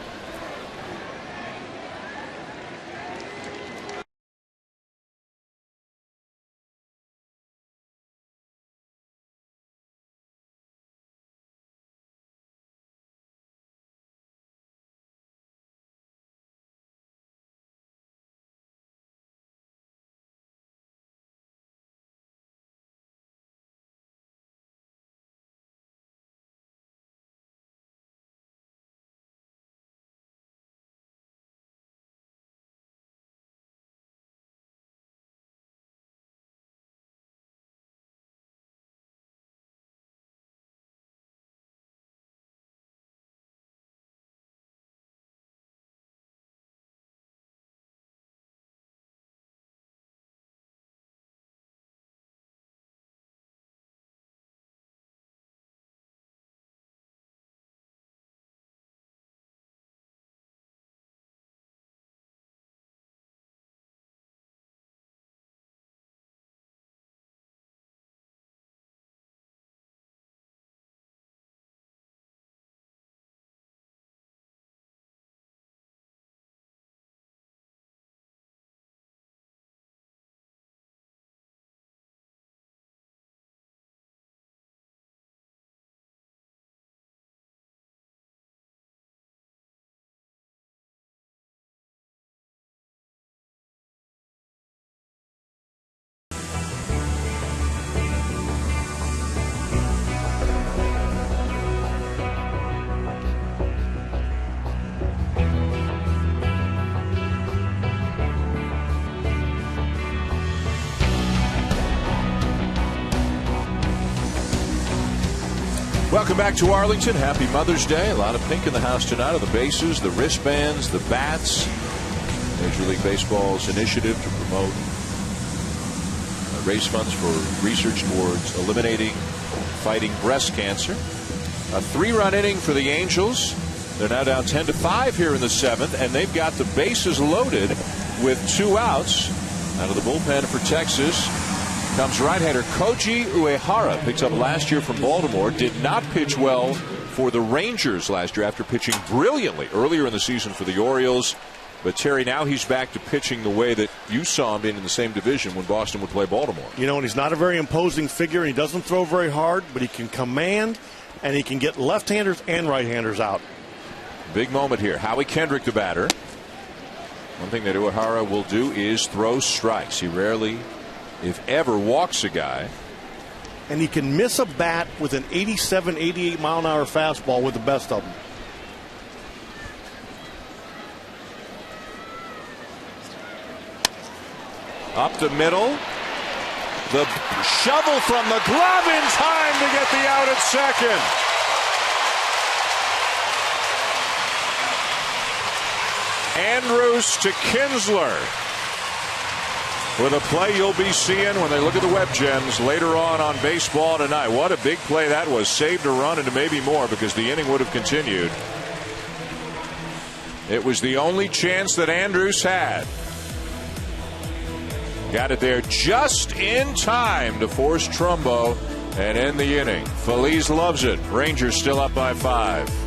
Welcome back to Arlington. Happy Mother's Day. A lot of pink in the house tonight on the bases, the wristbands, the bats. Major League Baseball's initiative to promote raise funds for research towards eliminating fighting breast cancer. A 3-run inning for the Angels. They're now down 10-5 here in the 7th, and they've got the bases loaded with 2 outs. Out of the bullpen for Texas comes right-hander Koji Uehara, picked up last year from Baltimore, did not pitch well for the Rangers last year after pitching brilliantly earlier in the season for the Orioles. But, Terry, now he's back to pitching the way that you saw him in the same division when Boston would play Baltimore. You know, and he's not a very imposing figure, and he doesn't throw very hard, but he can command, and he can get left-handers and right-handers out. Big moment here. Howie Kendrick, the batter. One thing that Uehara will do is throw strikes. He rarely, if ever, walks a guy. And he can miss a bat with an 87, 88 mile-an-hour fastball with the best of them. Up the middle. The shovel from the glove in time to get the out at second. Andrus to Kinsler with a play you'll be seeing when they look at the web gems later on Baseball Tonight. What a big play that was. Saved a run and maybe more because the inning would have continued. It was the only chance that Andrus had. Got it there just in time to force Trumbo and end the inning. Feliz loves it. Rangers still up by 5.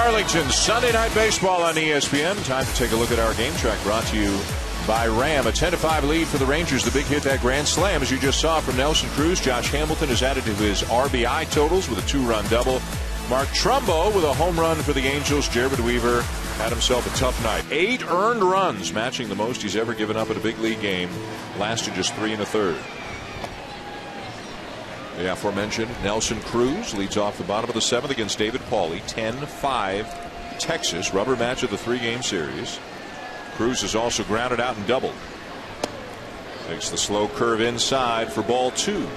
Arlington, Sunday Night Baseball on ESPN. Time to take a look at our game track, brought to you by Ram. A 10-5 lead for the Rangers. The big hit, that grand slam, as you just saw from Nelson Cruz. Josh Hamilton has added to his RBI totals with a 2-run double. Mark Trumbo with a home run for the Angels. Jared Weaver had himself a tough night. 8 earned runs, matching the most he's ever given up at a big league game. Lasted just 3 1/3. The aforementioned Nelson Cruz leads off the bottom of the 7th against David Pauly. 10-5 Texas, rubber match of the 3-game series. Cruz is also grounded out and doubled. Takes the slow curve inside for ball 2. You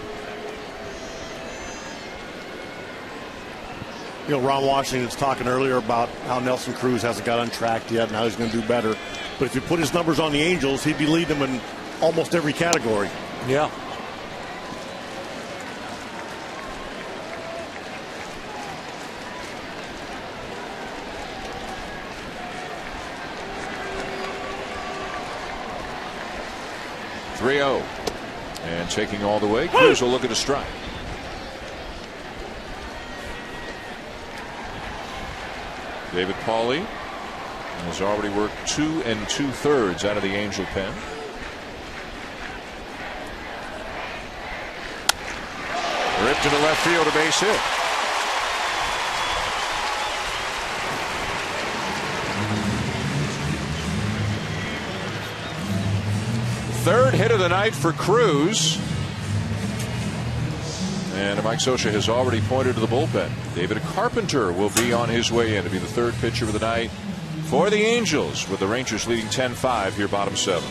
know, Ron Washington was talking earlier about how Nelson Cruz hasn't got untracked yet and how he's going to do better. But if you put his numbers on the Angels, he'd be leading them in almost every category. Yeah. And taking all the way. Cruz will look at a strike. David Pauly has already worked 2 2/3 out of the Angel pen. Ripped into left field, a base hit. Third hit of the night for Cruz. And Mike Scioscia has already pointed to the bullpen. David Carpenter will be on his way in to be the 3rd pitcher of the night for the Angels, with the Rangers leading 10-5 here, bottom 7.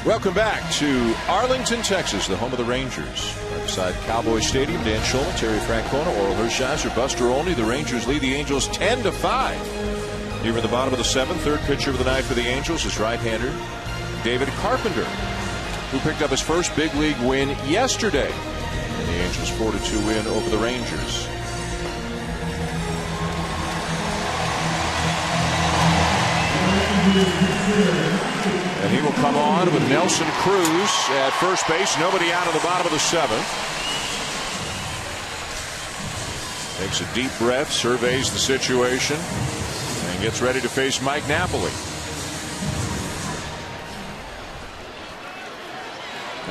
Welcome back to Arlington, Texas, the home of the Rangers. Right beside Cowboy Stadium, Dan Shulman, Terry Francona, Oral Hershiser, Buster Olney. The Rangers lead the Angels 10-5. Here in the bottom of the 7th, 3rd pitcher of the night for the Angels is right-hander David Carpenter, who picked up his first big league win yesterday. And the Angels 4-2 win over the Rangers. And he will come on with Nelson Cruz at first base. Nobody out of the bottom of the 7th. Takes a deep breath, surveys the situation, and gets ready to face Mike Napoli.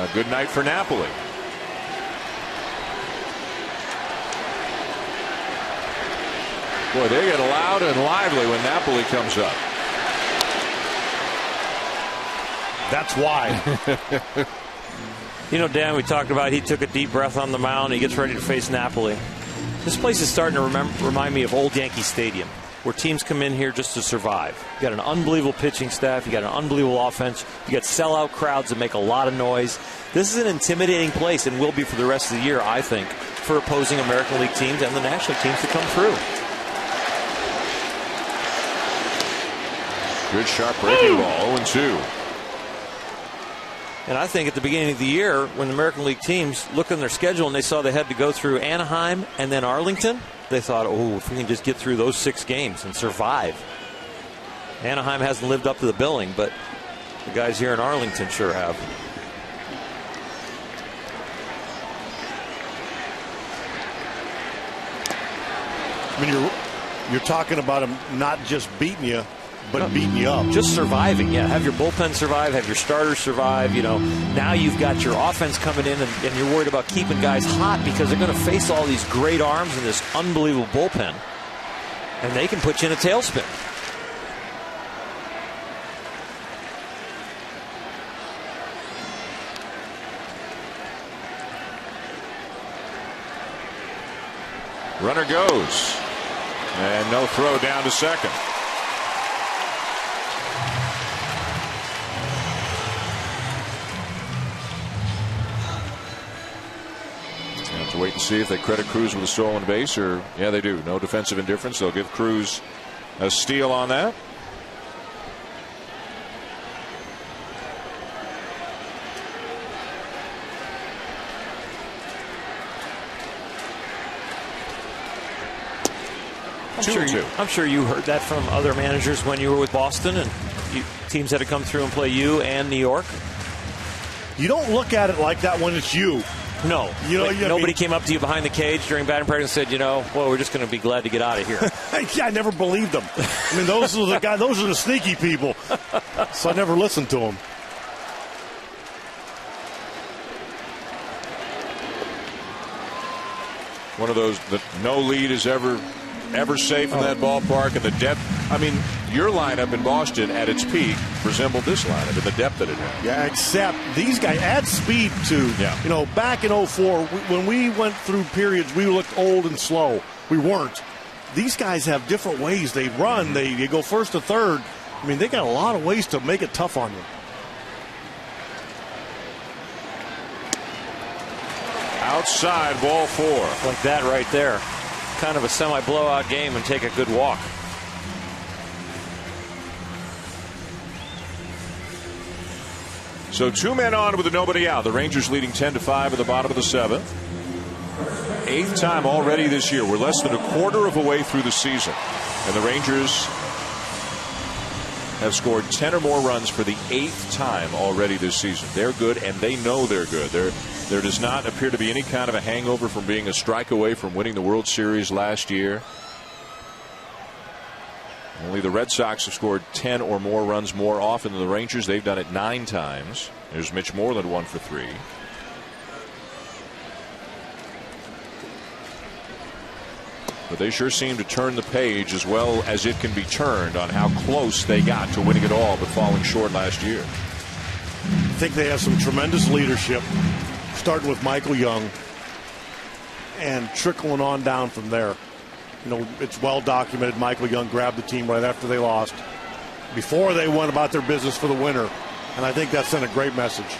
A good night for Napoli. Boy, they get loud and lively when Napoli comes up. That's why. You know, Dan, we talked about he took a deep breath on the mound. He gets ready to face Napoli. This place is starting to remind me of old Yankee Stadium, where teams come in here just to survive. You got an unbelievable pitching staff. You got an unbelievable offense. You got sellout crowds that make a lot of noise. This is an intimidating place and will be for the rest of the year, I think, for opposing American League teams and the National teams to come through. Good sharp breaking ball, 0-2. And I think at the beginning of the year, when the American League teams looked on their schedule and they saw they had to go through Anaheim and then Arlington, they thought, oh, if we can just get through those 6 games and survive. Anaheim hasn't lived up to the billing, but the guys here in Arlington sure have. I mean, you're talking about them not just beating you, but beating you up. Just surviving, yeah. Have your bullpen survive, have your starters survive. You know, now you've got your offense coming in, and you're worried about keeping guys hot because they're going to face all these great arms and this unbelievable bullpen, and they can put you in a tailspin. Runner goes, and no throw down to second. To wait and see if they credit Cruz with a stolen base, or yeah, they do. No defensive indifference. They'll give Cruz a steal on that. I'm sure you heard that from other managers when you were with Boston, and teams had to come through and play you and New York. You don't look at it like that when it's you. No, nobody came up to you behind the cage during batting practice and said, well, we're just going to be glad to get out of here. Yeah, I never believed them. I mean, those are the sneaky people. So I never listened to them. One of those that no lead is ever safe in that ballpark, and the depth. I mean, your lineup in Boston at its peak resembled this lineup in the depth that it had. Yeah, except these guys add speed to. Yeah. Back in 2004, when we went through periods, we looked old and slow. We weren't. These guys have different ways they run. They go first to third. I mean, they got a lot of ways to make it tough on you. Outside, ball 4. Like that right there. Kind of a semi-blowout game and take a good walk. So 2 men on with a nobody out. The Rangers leading 10-5 at the bottom of the 7th. 8th time already this year. We're less than a quarter of a way through the season, and the Rangers have scored 10 or more runs for the 8th time already this season. They're good, and they know they're good. There does not appear to be any kind of a hangover from being a strike away from winning the World Series last year. Only the Red Sox have scored 10 or more runs more often than the Rangers. They've done it 9 times. There's Mitch Moreland 1 for 3. But they sure seem to turn the page as well as it can be turned on how close they got to winning it all but falling short last year. I think they have some tremendous leadership, starting with Michael Young and trickling on down from there. It's well documented. Michael Young grabbed the team right after they lost, before they went about their business for the winter. And I think that sent a great message.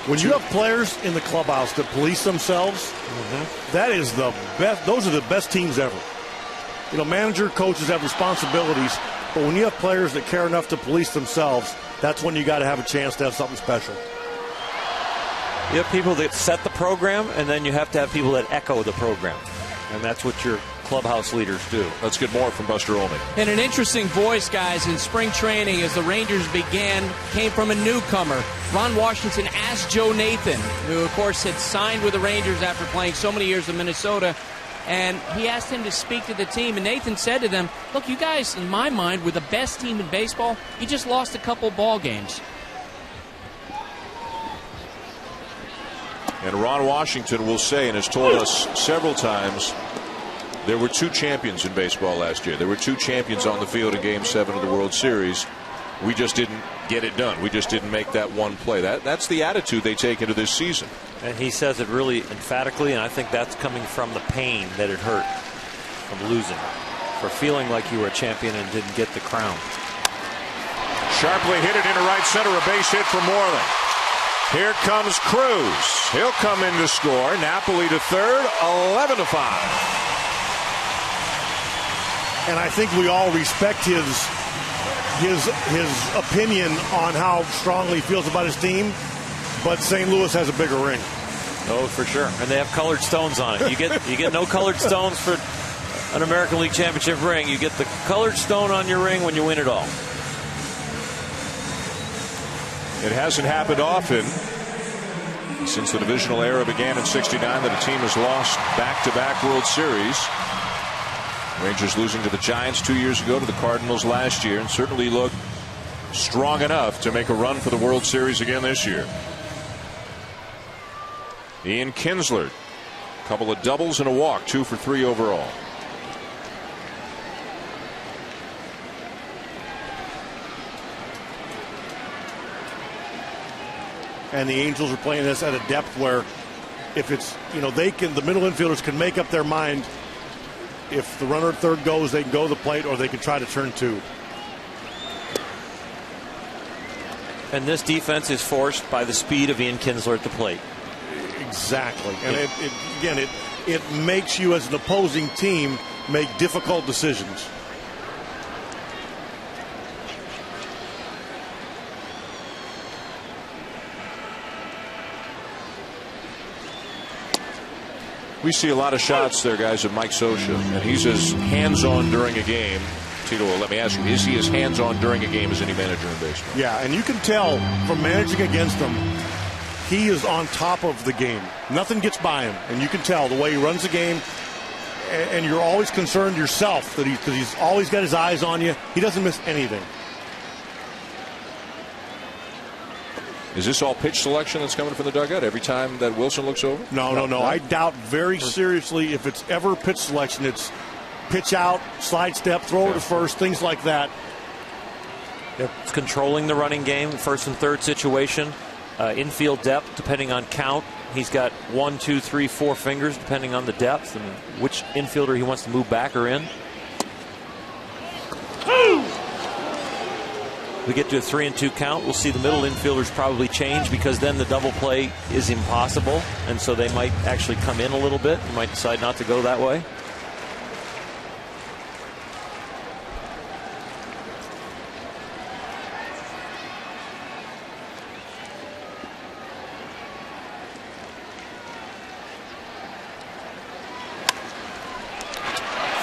When you have players in the clubhouse that police themselves, that is the best. Those are the best teams ever. Manager, coaches have responsibilities, but when you have players that care enough to police themselves, that's when you got to have a chance to have something special. You have people that set the program, and then you have to have people that echo the program. And that's what your clubhouse leaders do. Let's get more from Buster Olney. And an interesting voice, guys, in spring training as the Rangers began, came from a newcomer. Ron Washington asked Joe Nathan, who, of course, had signed with the Rangers after playing so many years in Minnesota, and he asked him to speak to the team. And Nathan said to them, look, you guys, in my mind, were the best team in baseball. You just lost a couple ball games. And Ron Washington will say, and has told us several times, There were 2 champions in baseball last year. There were 2 champions on the field in Game 7 of the World Series. We just didn't get it done. We just didn't make that one play. That's the attitude they take into this season. And he says it really emphatically, and I think that's coming from the pain that it hurt from losing, for feeling like you were a champion and didn't get the crown. Sharply hit it into right center, a base hit for Moreland. Here comes Cruz. He'll come in to score. Napoli to third, 11-5. And I think we all respect his opinion on how strongly he feels about his team, but St. Louis has a bigger ring. Oh, for sure. And they have colored stones on it. You get no colored stones for an American League Championship ring. You get the colored stone on your ring when you win it all. It hasn't happened often since the divisional era began in '69 that a team has lost back-to-back World Series. Rangers losing to the Giants 2 years ago, to the Cardinals last year, and certainly look strong enough to make a run for the World Series again this year. Ian Kinsler, a couple of doubles and a walk, 2 for 3 overall. And the Angels are playing this at a depth where, if it's, the middle infielders can make up their mind. If the runner at third goes, they can go to the plate, or they can try to turn 2. And this defense is forced by the speed of Ian Kinsler at the plate. Exactly. And it makes you, as an opposing team, make difficult decisions. We see a lot of shots there, guys, of Mike Scioscia, and he's as hands-on during a game. Tito, let me ask you, is he as hands-on during a game as any manager in baseball? Yeah, and you can tell from managing against him, he is on top of the game. Nothing gets by him, and you can tell the way he runs the game, and you're always concerned yourself that because he's always got his eyes on you. He doesn't miss anything. Is this all pitch selection that's coming from the dugout every time that Wilson looks over? No. I doubt very seriously if it's ever pitch selection. It's pitch out, slide step, throw it to first, things like that. It's controlling the running game, first and third situation, infield depth, depending on count. He's got 1, 2, 3, 4 fingers, depending on the depth and which infielder he wants to move back or in. We get to a 3-2 count. We'll see the middle infielders probably change, because then the double play is impossible, and so they might actually come in a little bit. You might decide not to go that way.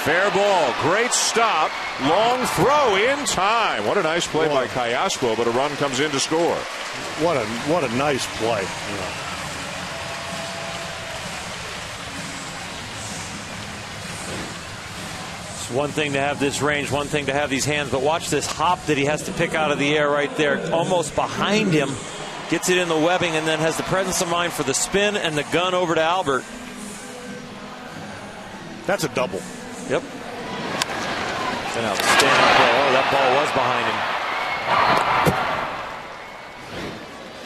Fair ball. Great stop. Long throw in time. What a nice play by Callaspo, but a run comes in to score. What a nice play. It's one thing to have this range, one thing to have these hands, but watch this hop that he has to pick out of the air right there, almost behind him. Gets it in the webbing and then has the presence of mind for the spin and the gun over to Albert. That's a double. Yep. An outstanding play. Oh, that ball was behind him.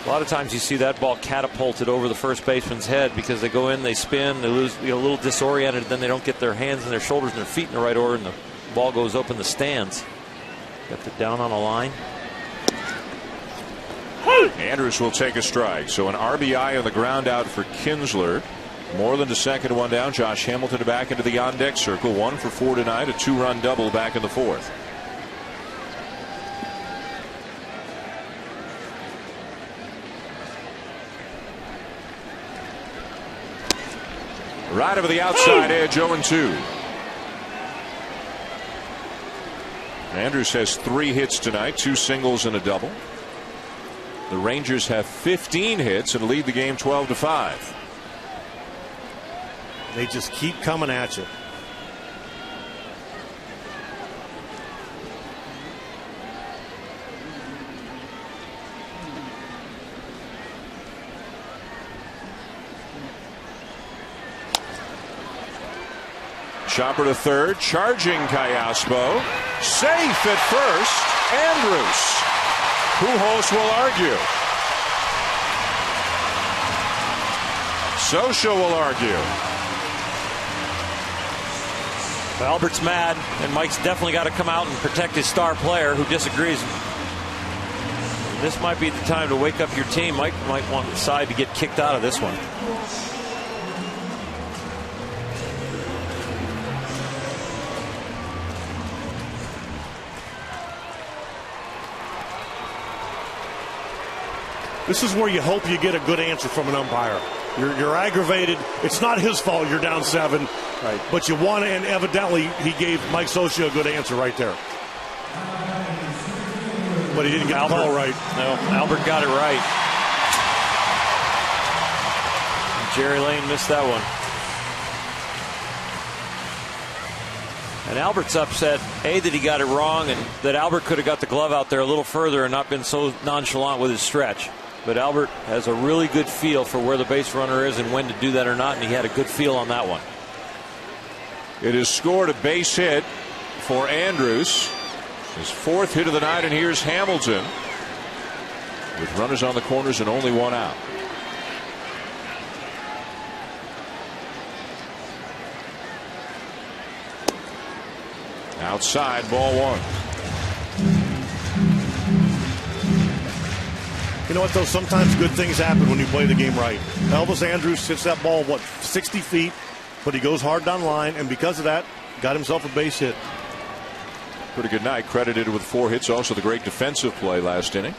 A lot of times you see that ball catapulted over the first baseman's head because they go in, they spin, they lose, a little disoriented, then they don't get their hands and their shoulders and their feet in the right order, and the ball goes up in the stands. Got it down on a line. Andrus will take a strike. So an RBI on the ground out for Kinsler. Moreland to second, one down. Josh Hamilton back into the on-deck circle. 1 for 4 tonight. A 2-run double back in the 4th. Right over the outside edge, 0-2. Andrus has 3 hits tonight, 2 singles and a double. The Rangers have 15 hits and lead the game 12-5. They just keep coming at you. Chopper to third, charging Callaspo. Safe at first, Andrus. Pujols will argue. Scioscia will argue. Albert's mad, and Mike's definitely got to come out and protect his star player who disagrees. This might be the time to wake up your team. Mike might want the side to get kicked out of this one. This is where you hope you get a good answer from an umpire. You're aggravated. It's not his fault you're down 7. Right. But you want to, and evidently he gave Mike Scioscia a good answer right there. But he didn't get the call right. No, Albert got it right. Jerry Lane missed that one. And Albert's upset, A, that he got it wrong, and that Albert could have got the glove out there a little further and not been so nonchalant with his stretch. But Albert has a really good feel for where the base runner is and when to do that or not, and he had a good feel on that one. It has scored a base hit for Andrus. His 4th hit of the night, and here's Hamilton with runners on the corners and only 1 out. Outside, ball 1. You know what, though? Sometimes good things happen when you play the game right. Elvis Andrus hits that ball, 60 feet, but he goes hard down the line, and because of that, got himself a base hit. Pretty good night, credited with 4 hits. Also the great defensive play last inning.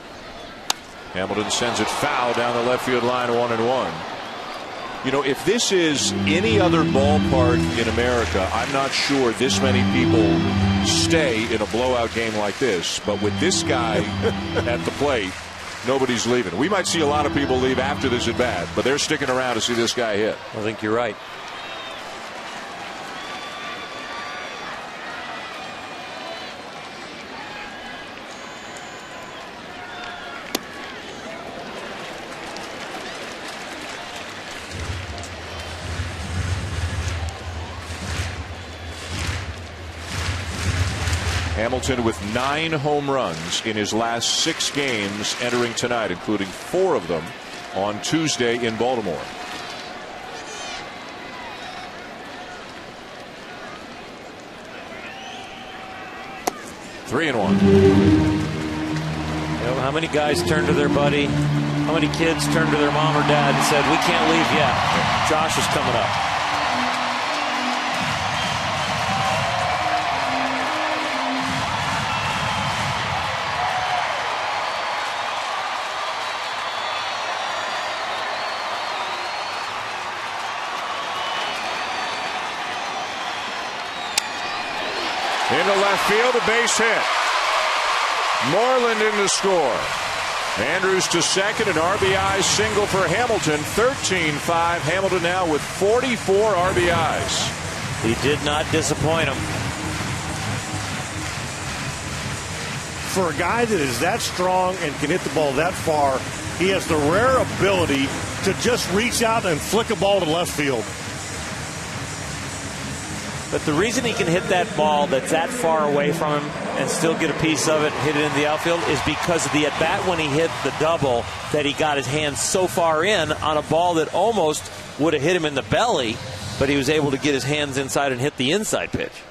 Hamilton sends it foul down the left field line, 1-1. You know, if this is any other ballpark in America, I'm not sure this many people stay in a blowout game like this. But with this guy at the plate, nobody's leaving. We might see a lot of people leave after this at bat, but they're sticking around to see this guy hit. I think you're right. Hamilton with 9 home runs in his last 6 games entering tonight, including 4 of them on Tuesday in Baltimore. Three and 1. You know, how many guys turn to their buddy? How many kids turn to their mom or dad and said, "We can't leave yet. Josh is coming up." Into left field, a base hit. Moreland in to score. Andrus to second, an RBI single for Hamilton. 13-5. Hamilton now with 44 RBIs. He did not disappoint him. For a guy that is that strong and can hit the ball that far, he has the rare ability to just reach out and flick a ball to left field. But the reason he can hit that ball that's that far away from him and still get a piece of it and hit it in the outfield is because of the at-bat when he hit the double that he got his hands so far in on a ball that almost would have hit him in the belly, but he was able to get his hands inside and hit the inside pitch.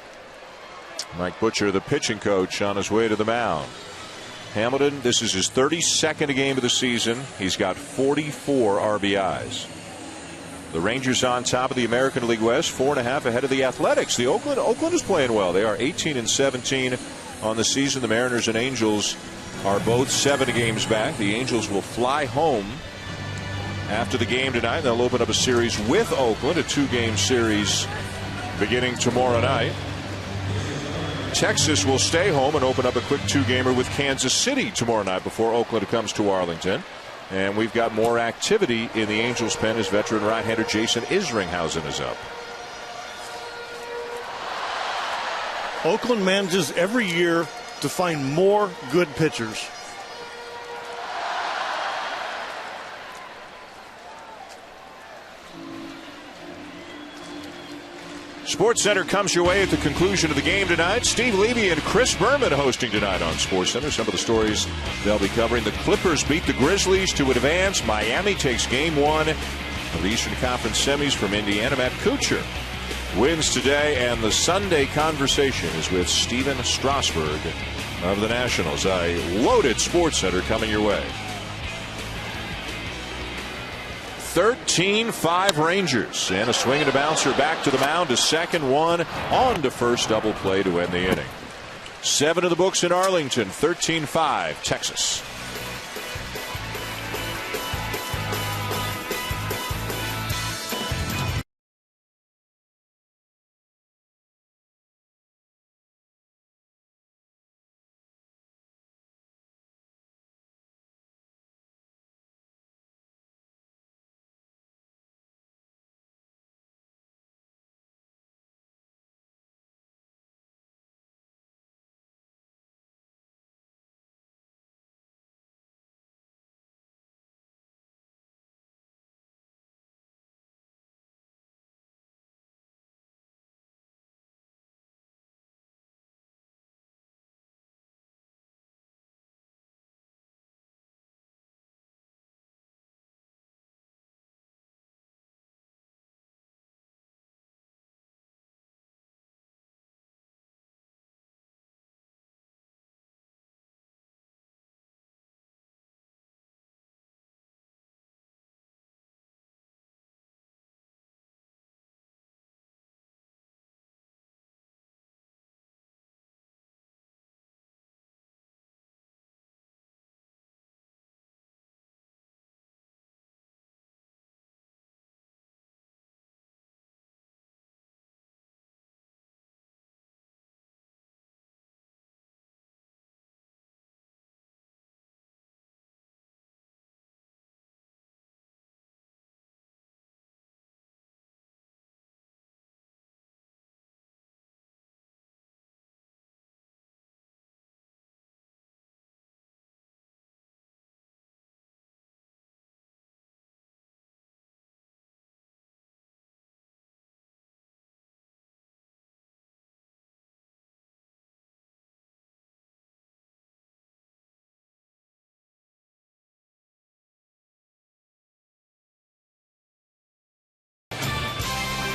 Mike Butcher, the pitching coach, on his way to the mound. Hamilton, this is his 32nd game of the season. He's got 44 RBIs. The Rangers on top of the American League West, 4.5 ahead of the Athletics. The Oakland is playing well. They are 18-17 on the season. The Mariners and Angels are both 7 games back. The Angels will fly home after the game tonight. They'll open up a series with Oakland, a 2-game series beginning tomorrow night. Texas will stay home and open up a quick 2-gamer with Kansas City tomorrow night before Oakland comes to Arlington. And we've got more activity in the Angels' pen as veteran right-hander Jason Isringhausen is up. Oakland manages every year to find more good pitchers. SportsCenter comes your way at the conclusion of the game tonight. Steve Levy and Chris Berman hosting tonight on SportsCenter. Some of the stories they'll be covering. The Clippers beat the Grizzlies to advance. Miami takes Game 1 of the Eastern Conference semis from Indiana. Matt Kuchar wins today, and the Sunday conversation is with Steven Strasburg of the Nationals. A loaded SportsCenter coming your way. 13-5 Rangers, and a swing and a bouncer back to the mound to second, one on to first, double play to end the inning. 7 of the books in Arlington, 13-5 Texas.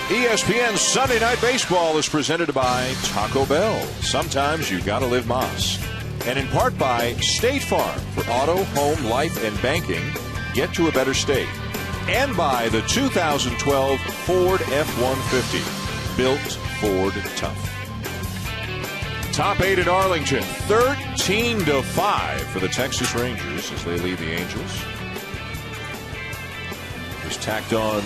ESPN Sunday Night Baseball is presented by Taco Bell. Sometimes you gotta live Moss. And in part by State Farm for auto, home, life, and banking. Get to a better state. And by the 2012 Ford F-150. Built Ford Tough. Top 8 at Arlington. 13-5 for the Texas Rangers as they lead the Angels. Just tacked on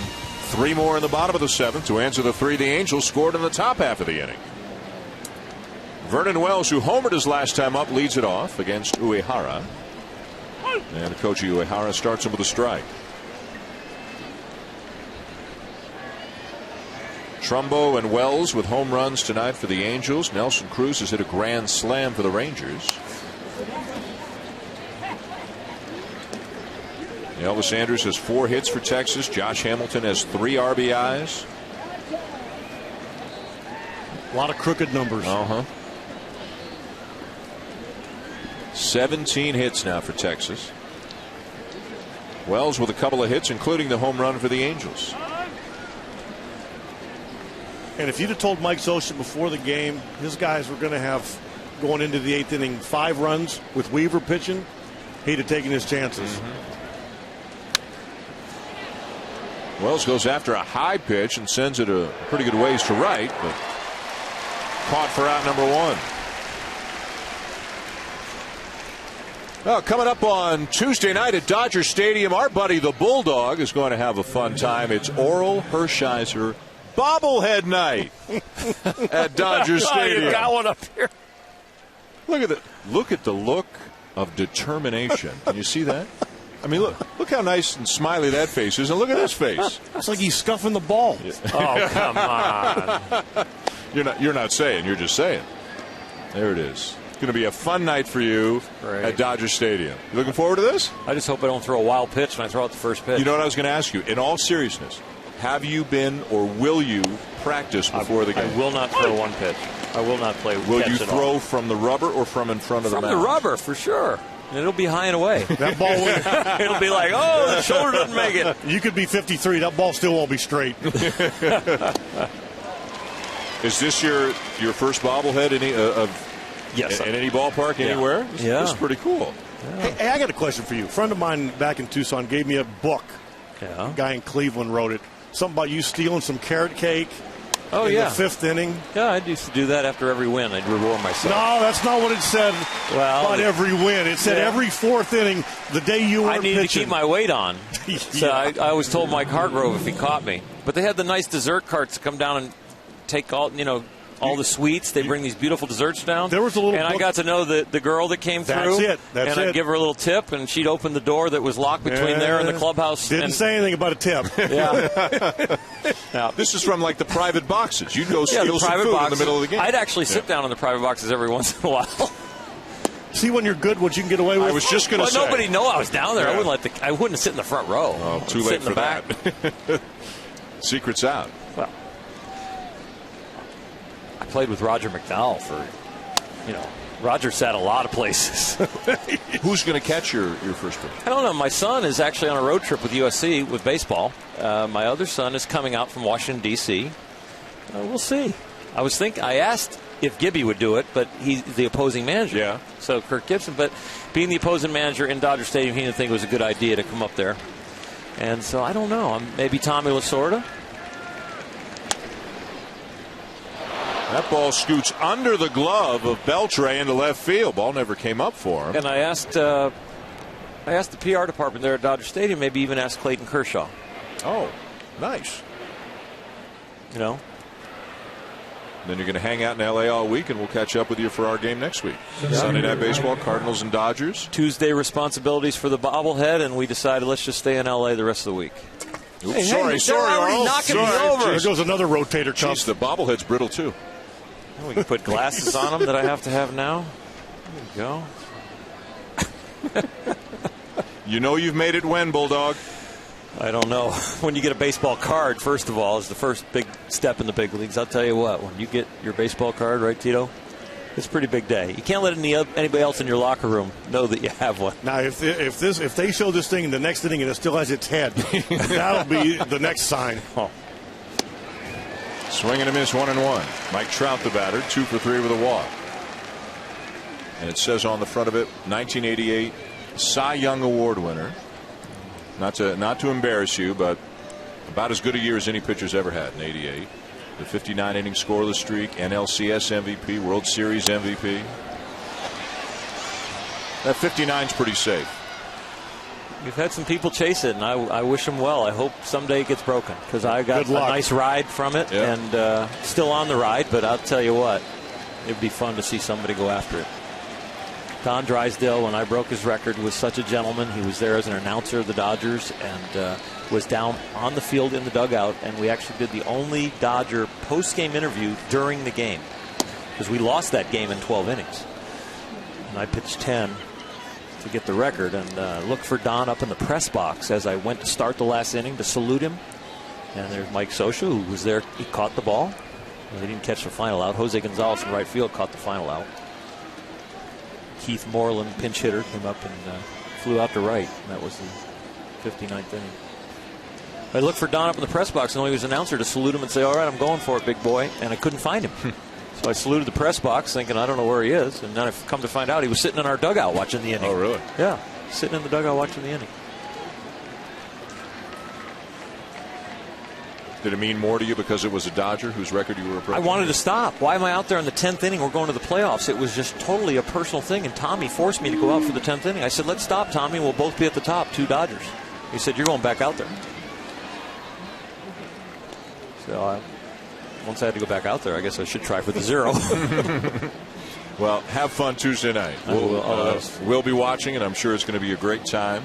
3 more in the bottom of the 7th to answer the 3 the Angels scored in the top half of the inning. Vernon Wells, who homered his last time up, leads it off against Uehara. And Koji Uehara starts him with a strike. Trumbo and Wells with home runs tonight for the Angels. Nelson Cruz has hit a grand slam for the Rangers. Elvis Andrus has 4 hits for Texas. Josh Hamilton has 3 RBIs. A lot of crooked numbers. 17 hits now for Texas. Wells with a couple of hits, including the home run for the Angels. And if you'd have told Mike Scioscia before the game his guys were going to have, going into the 8th inning, 5 runs with Weaver pitching, he'd have taken his chances. Wells goes after a high pitch and sends it a pretty good ways to right, but caught for out number 1. Well, coming up on Tuesday night at Dodger Stadium, our buddy the Bulldog is going to have a fun time. It's Oral Hershiser bobblehead night at Dodger Stadium. You got one up here. Look at the look of determination. Can you see that? I mean, look how nice and smiley that face is, and look at this face. It's like he's scuffing the ball. Oh, come on. You're not saying. You're just saying. There it is. It's going to be a fun night for you at Dodger Stadium. You looking forward to this? I just hope I don't throw a wild pitch when I throw out the first pitch. You know what I was going to ask you? In all seriousness, have you been or will you practice before the game? I will not throw one pitch. I will not play. Will you throw from the rubber or from in front of the mound? From the rubber, for sure. And it'll be high and away. That ball it'll be like, oh, the shoulder doesn't make it. You could be 53. That ball still won't be straight. Is this your first bobblehead yes, in any ballpark anywhere? Yeah. This is pretty cool. Yeah. Hey, I got a question for you. A friend of mine back in Tucson gave me a book. Yeah. A guy in Cleveland wrote it. Something about you stealing some carrot cake. Oh, in yeah. the 5th inning. Yeah, I used to do that after every win. I'd reward myself. No, that's not what it said about every win. It said every 4th inning, the day you were I needed pitching. to keep my weight on. So I always told Mike Hargrove if he caught me. But they had the nice dessert carts to come down and take all the sweets. They bring these beautiful desserts down. There was a little and I got to know the girl that came through. That's I'd give her a little tip, and she'd open the door that was locked between there and the clubhouse. Didn't say anything about a tip. Yeah. This is from like the private boxes. You'd go steal the some private food boxes. in the middle of the game. I'd actually sit down in the private boxes every once in a while. See when you're good, what you can get away with. I was just going to say. Nobody know I was down there. Yeah. I wouldn't sit in the front row. Oh, too I'd late sit in for the back. that. Secret's out. Well, I played with Roger McDowell for, Roger sat a lot of places. Who's going to catch your first pitch? I don't know. My son is actually on a road trip with USC with baseball. My other son is coming out from Washington, D.C. We'll see. I asked if Gibby would do it, but he's the opposing manager. Yeah. So Kirk Gibson. But being the opposing manager in Dodger Stadium, he didn't think it was a good idea to come up there. And so I don't know. Maybe Tommy Lasorda. That ball scoots under the glove of Beltre into left field. Ball never came up for him. And I asked the PR department there at Dodger Stadium, maybe even ask Clayton Kershaw. Oh, nice. Then you're going to hang out in L.A. all week, and we'll catch up with you for our game next week. Sunday Night Baseball, Cardinals and Dodgers. Tuesday responsibilities for the bobblehead, and we decided let's just stay in L.A. the rest of the week. Oops, sorry, Earl. knocking me over. There goes another rotator cuff. Jeez, the bobblehead's brittle, too. We can put glasses on them that I have to have now. There you go. You know you've made it when, Bulldog? I don't know. When you get a baseball card, first of all, is the first big step in the big leagues. I'll tell you what, when you get your baseball card, right, Tito? It's a pretty big day. You can't let anybody else in your locker room know that you have one. Now, if they show this thing in the next inning and it still has its head, that'll be the next sign. Oh. Swing and a miss, 1-1. Mike Trout, the batter, 2 for 3 with a walk. And it says on the front of it, 1988 Cy Young Award winner. Not to embarrass you, but about as good a year as any pitcher's ever had in '88. The 59-inning scoreless streak, NLCS MVP, World Series MVP. That 59's pretty safe. We've had some people chase it, and I wish them well. I hope someday it gets broken, because I got a nice ride from it, and still on the ride, but I'll tell you what, it'd be fun to see somebody go after it. Don Drysdale, when I broke his record, was such a gentleman. He was there as an announcer of the Dodgers and was down on the field in the dugout, and we actually did the only Dodger post-game interview during the game, because we lost that game in 12 innings. And I pitched 10 to get the record, and looked for Don up in the press box as I went to start the last inning to salute him. And there's Mike Scioscia, who was there. He caught the ball. He didn't catch the final out. Jose Gonzalez in right field caught the final out. Keith Moreland, pinch hitter, came up and flew out to right. And that was the 59th inning. I looked for Don up in the press box, and he was an announcer, to salute him and say, "All right, I'm going for it, big boy." And I couldn't find him. So I saluted the press box, thinking, I don't know where he is. And then I've come to find out he was sitting in our dugout watching the inning. Oh, really? Yeah, sitting in the dugout watching the inning. Did it mean more to you because it was a Dodger whose record you were approaching? I wanted to stop. Why am I out there in the 10th inning? We're going to the playoffs. It was just totally a personal thing, and Tommy forced me to go out for the 10th inning. I said, let's stop, Tommy. We'll both be at the top, 2 Dodgers. He said, you're going back out there. So once I had to go back out there, I guess I should try for the 0. Well, have fun Tuesday night. We'll be watching, and I'm sure it's going to be a great time.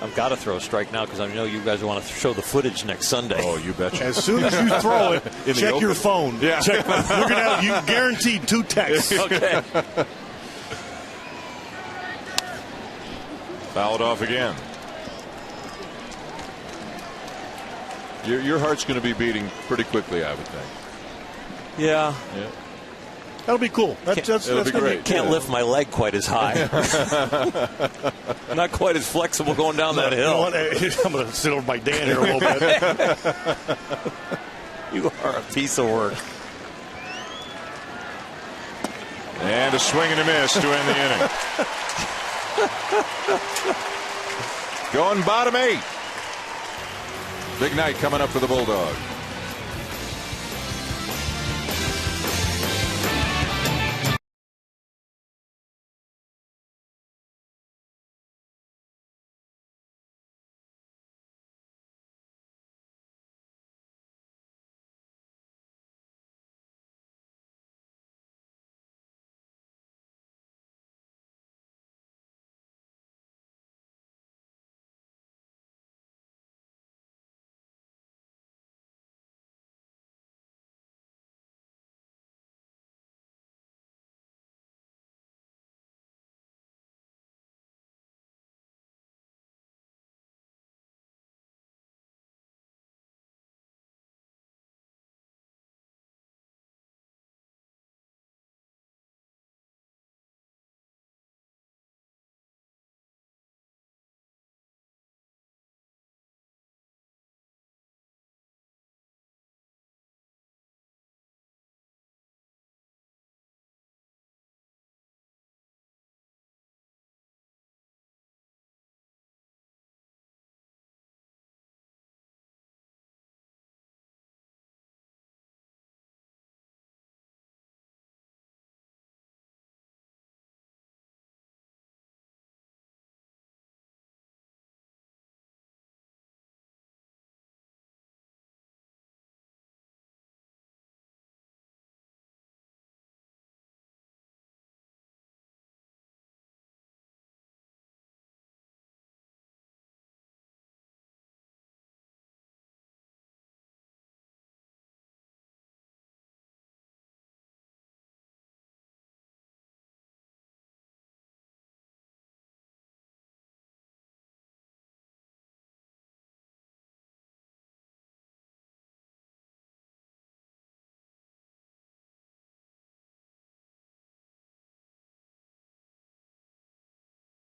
I've got to throw a strike now, because I know you guys want to show the footage next Sunday. Oh, you betcha. As soon as you throw it, check your phone. Yeah. We're going to have you guaranteed 2 texts. Okay. Fouled off again. Your heart's going to be beating pretty quickly, I would think. Yeah. That'll be cool. That'll be great. Can't lift my leg quite as high. Not quite as flexible going down that hill. I'm going to sit over by Dan here a little bit. You are a piece of work. And a swing and a miss to end the inning. Going bottom 8. Big night coming up for the Bulldog.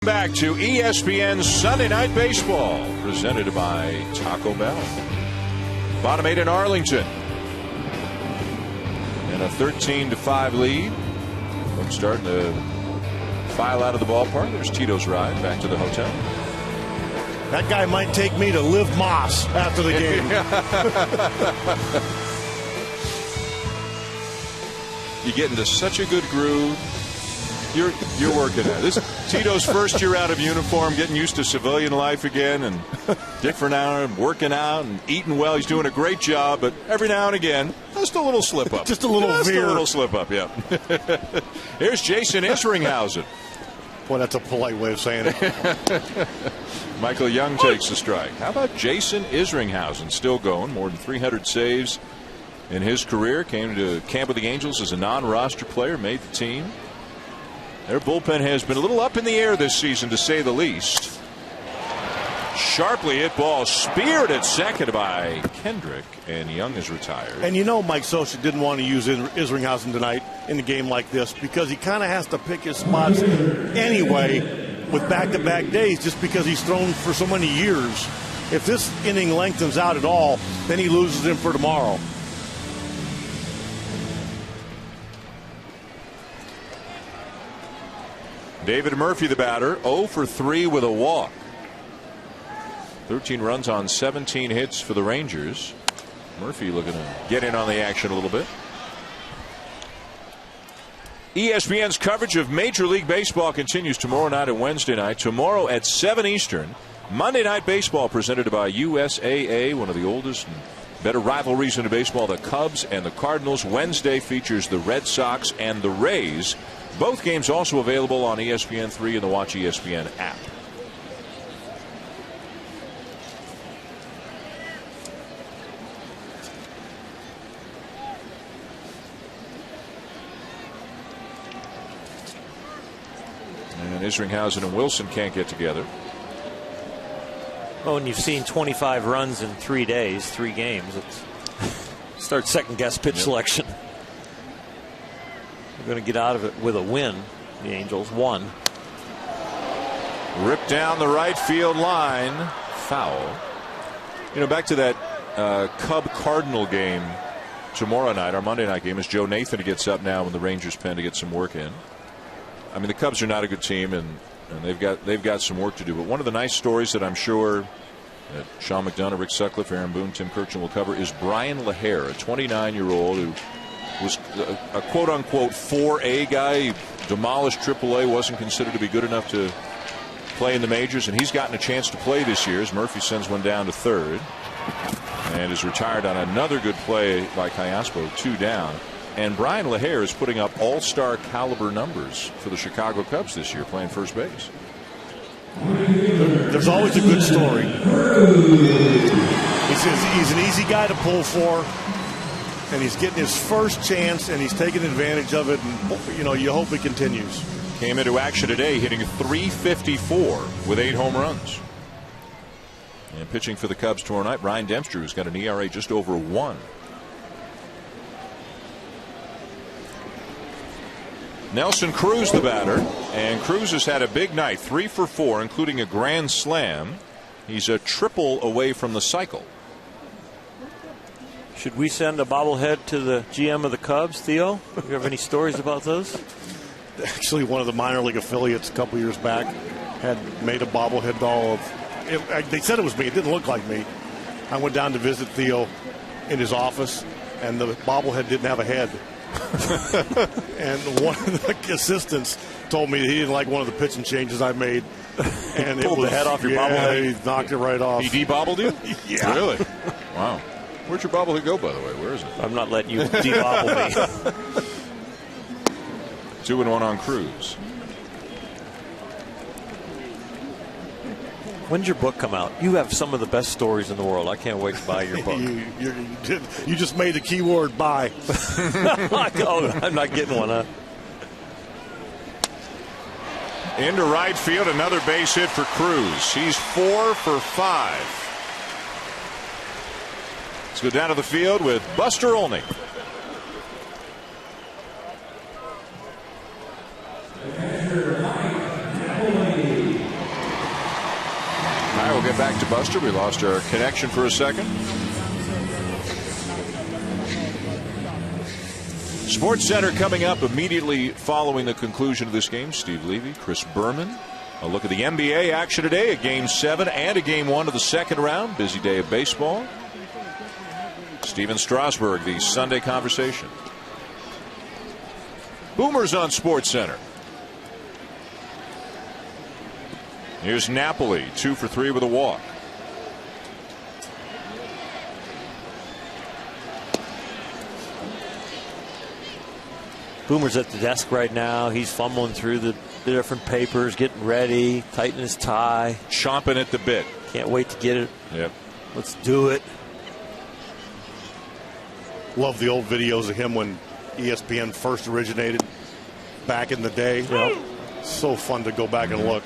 Back to ESPN's Sunday Night Baseball, presented by Taco Bell. Bottom 8 in Arlington. And a 13-5 lead. Folks starting to file out of the ballpark. There's Tito's ride back to the hotel. That guy might take me to Liv Moss after the game. You get into such a good groove. You're working at it. This Tito's first year out of uniform, getting used to civilian life again, and different hour, working out and eating well. He's doing a great job, but every now and again, just a little slip up. Just a little veer. A little slip up, yeah. Here's Jason Isringhausen. Boy, that's a polite way of saying it. Michael Young takes the strike. How about Jason Isringhausen, still going, more than 300 saves in his career. Came to camp with the Angels as a non-roster player, made the team. Their bullpen has been a little up in the air this season, to say the least. Sharply hit ball, speared at second by Kendrick, and Young is retired. And you know Mike Scioscia didn't want to use Isringhausen tonight in a game like this because he kind of has to pick his spots anyway with back-to-back days just because he's thrown for so many years. If this inning lengthens out at all, then he loses him for tomorrow. David Murphy, the batter, 0 for 3 with a walk. 13 runs on 17 hits for the Rangers. Murphy looking to get in on the action a little bit. ESPN's coverage of Major League Baseball continues tomorrow night and Wednesday night. Tomorrow at 7 Eastern, Monday Night Baseball presented by USAA, one of the oldest and better rivalries in baseball, the Cubs and the Cardinals. Wednesday features the Red Sox and the Rays. Both games also available on ESPN3 and the Watch ESPN app. And Isringhausen and Wilson can't get together. Oh, and you've seen 25 runs in 3 days, 3 games. Start second-guess pitch selection. We're going to get out of it with a win. The Angels won. Ripped down the right field line. Foul. Back to that Cub-Cardinal game tomorrow night, our Monday night game, as Joe Nathan gets up now in the Rangers pen to get some work in. I mean, the Cubs are not a good team, and they've got some work to do. But one of the nice stories that I'm sure that Sean McDonough, Rick Sutcliffe, Aaron Boone, Tim Kirchner will cover is Brian LaHare, a 29-year-old who was a quote-unquote 4A guy. He demolished AAA, wasn't considered to be good enough to play in the majors, and he's gotten a chance to play this year as Murphy sends one down to third and is retired on another good play by Callaspo, 2 down. And Brian LaHare is putting up all-star caliber numbers for the Chicago Cubs this year, playing first base. There's always a good story. He says he's an easy guy to pull for, and he's getting his first chance, and he's taking advantage of it. And you hope he continues. Came into action today hitting .354 with 8 home runs. And pitching for the Cubs tomorrow night, Brian Dempster, who's got an ERA just over 1. Nelson Cruz, the batter, and Cruz has had a big night, 3 for 4, including a grand slam. He's a triple away from the cycle. Should we send a bobblehead to the GM of the Cubs, Theo? Do you have any stories about those? Actually, one of the minor league affiliates a couple years back had made a bobblehead doll of. They said it was me. It didn't look like me. I went down to visit Theo in his office, and the bobblehead didn't have a head. And one of the assistants told me that he didn't like one of the pitching changes I made. And pulled the head off your bobblehead. He knocked it right off. He debobbled you? Yeah. Really? Wow. Where'd your bobblehead go, by the way? Where is it? I'm not letting you debobble me. 2-1 on Cruz. When's your book come out? You have some of the best stories in the world. I can't wait to buy your book. You just made the keyword buy. Oh, I'm not getting one, huh? Into right field, another base hit for Cruz. He's 4 for 5. Let's go down to the field with Buster Olney. All right, we'll get back to Buster. We lost our connection for a second. Sports Center coming up immediately following the conclusion of this game. Steve Levy, Chris Berman. A look at the NBA action today, a Game 7 and a Game 1 of the second round. Busy day of baseball. Steven Strasburg, the Sunday conversation. Boomers on Sports Center. Here's Napoli, 2 for 3 with a walk. Boomer's at the desk right now. He's fumbling through the different papers, getting ready, tightening his tie. Chomping at the bit. Can't wait to get it. Yep. Let's do it. Love the old videos of him when ESPN first originated back in the day. Yep. So fun to go back and look.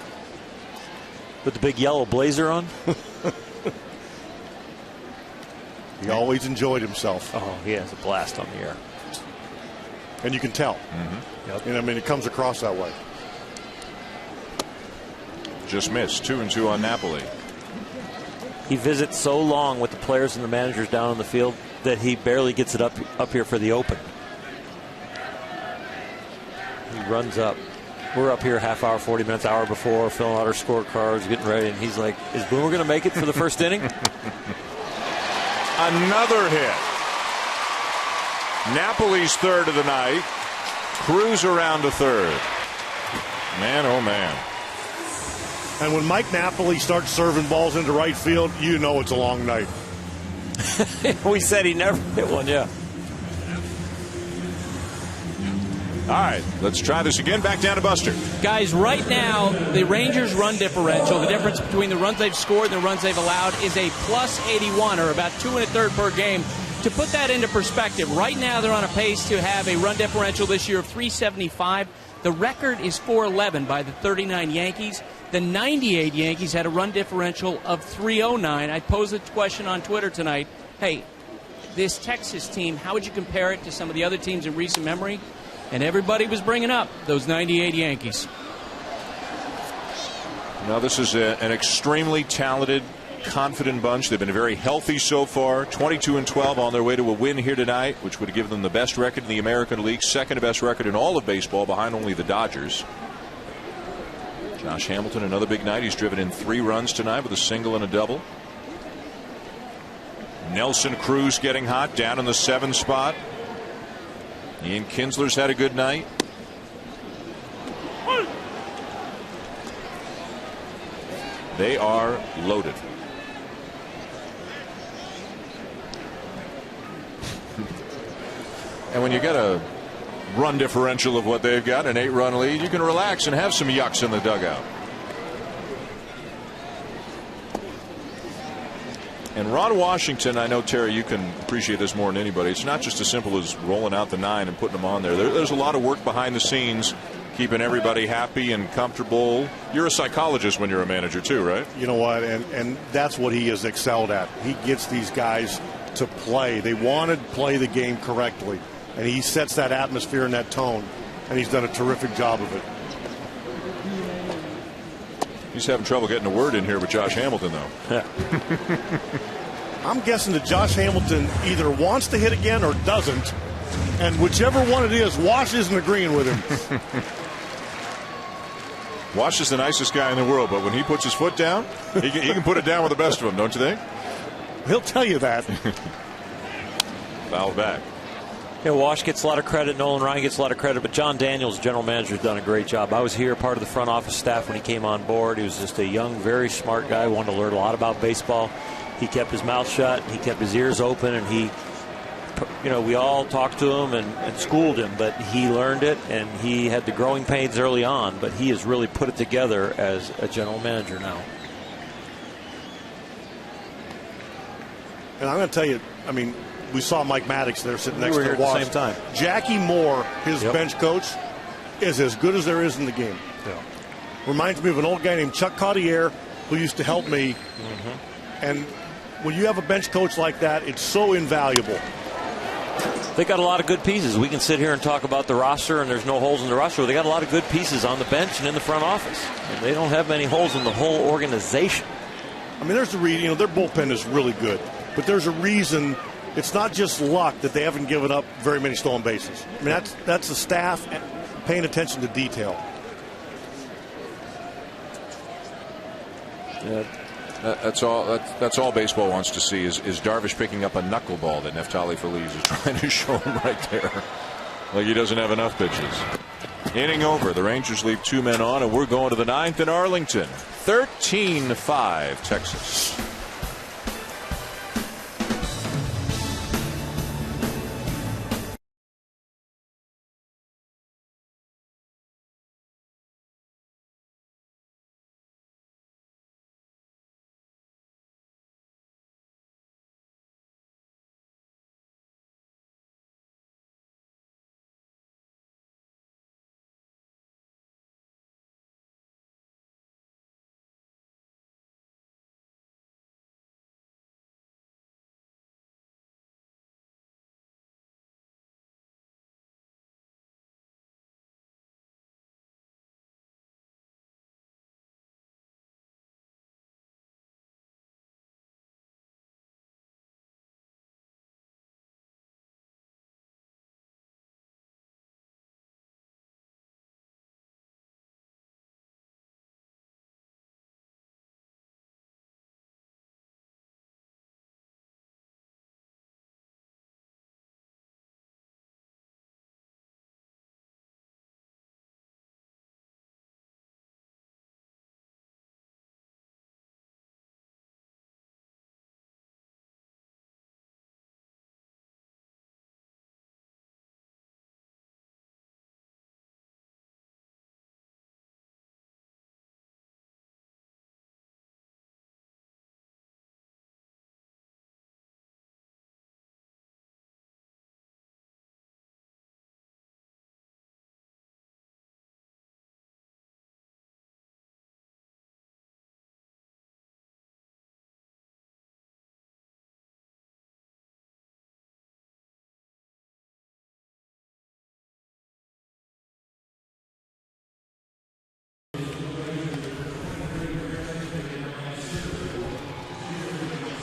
With the big yellow blazer on. He always enjoyed himself. Oh, he has a blast on the air. And you can tell. Mm-hmm. Yep. And I mean, it comes across that way. Just missed. 2-2 on Napoli. He visits so long with the players and the managers down on the field that he barely gets it up here for the open. He runs up. We're up here half hour, 40 minutes, hour before, filling out our scorecards, getting ready, and he's like, is Boomer going to make it for the first inning? Another hit. Napoli's third of the night. Cruz around to third. Man, oh man. And when Mike Napoli starts serving balls into right field, you know it's a long night. We said he never hit one, yeah. All right, let's try this again. Back down to Buster. Guys, right now, the Rangers' run differential, the difference between the runs they've scored and the runs they've allowed, is a plus 81, or about 2 1/3 per game. To put that into perspective, right now they're on a pace to have a run differential this year of 375. The record is 411 by the 39 Yankees. The 98 Yankees had a run differential of 309. I posed a question on Twitter tonight. Hey, this Texas team, how would you compare it to some of the other teams in recent memory? And everybody was bringing up those 98 Yankees. Now, this is an extremely talented, confident bunch. They've been very healthy so far. 22-12 on their way to a win here tonight, which would give them the best record in the American League, second best record in all of baseball, behind only the Dodgers. Josh Hamilton, another big night. He's driven in 3 runs tonight with a single and a double. Nelson Cruz getting hot down in the 7 spot. Ian Kinsler's had a good night. They are loaded. And when you get a run differential of what they've got, an 8-run lead, you can relax and have some yucks in the dugout. And Ron Washington, I know, Terry, you can appreciate this more than anybody. It's not just as simple as rolling out the 9 and putting them on there. There's a lot of work behind the scenes, keeping everybody happy and comfortable. You're a psychologist when you're a manager too, right? You know what? And that's what he has excelled at. He gets these guys to play. They want to play the game correctly. And he sets that atmosphere and that tone. And he's done a terrific job of it. He's having trouble getting a word in here with Josh Hamilton, though. I'm guessing that Josh Hamilton either wants to hit again or doesn't. And whichever one it is, Wash isn't agreeing with him. Wash is the nicest guy in the world, but when he puts his foot down, he can put it down with the best of them, don't you think? He'll tell you that. Foul back. Yeah, Wash gets a lot of credit. Nolan Ryan gets a lot of credit. But John Daniels, general manager, has done a great job. I was here, part of the front office staff when he came on board. He was just a young, very smart guy, wanted to learn a lot about baseball. He kept his mouth shut. He kept his ears open. And he, we all talked to him and schooled him. But he learned it, and he had the growing pains early on. But he has really put it together as a general manager now. And I'm going to tell you, we saw Mike Maddox there sitting next to Wash. Wash. At the same time. Jackie Moore, his bench coach, is as good as there is in the game. Yeah. Reminds me of an old guy named Chuck Cottier who used to help me. And when you have a bench coach like that, it's so invaluable. They got a lot of good pieces. We can sit here and talk about the roster, and there's no holes in the roster. They got a lot of good pieces on the bench and in the front office. And they don't have many holes in the whole organization. There's a reason. Their bullpen is really good. But there's a reason. It's not just luck that they haven't given up very many stolen bases. That's the staff paying attention to detail. Yeah. That's all baseball wants to see is Darvish picking up a knuckleball that Neftali Feliz is trying to show him right there. Like he doesn't have enough pitches. Inning over. The Rangers leave 2 men on, and we're going to the 9th in Arlington. 13-5 Texas.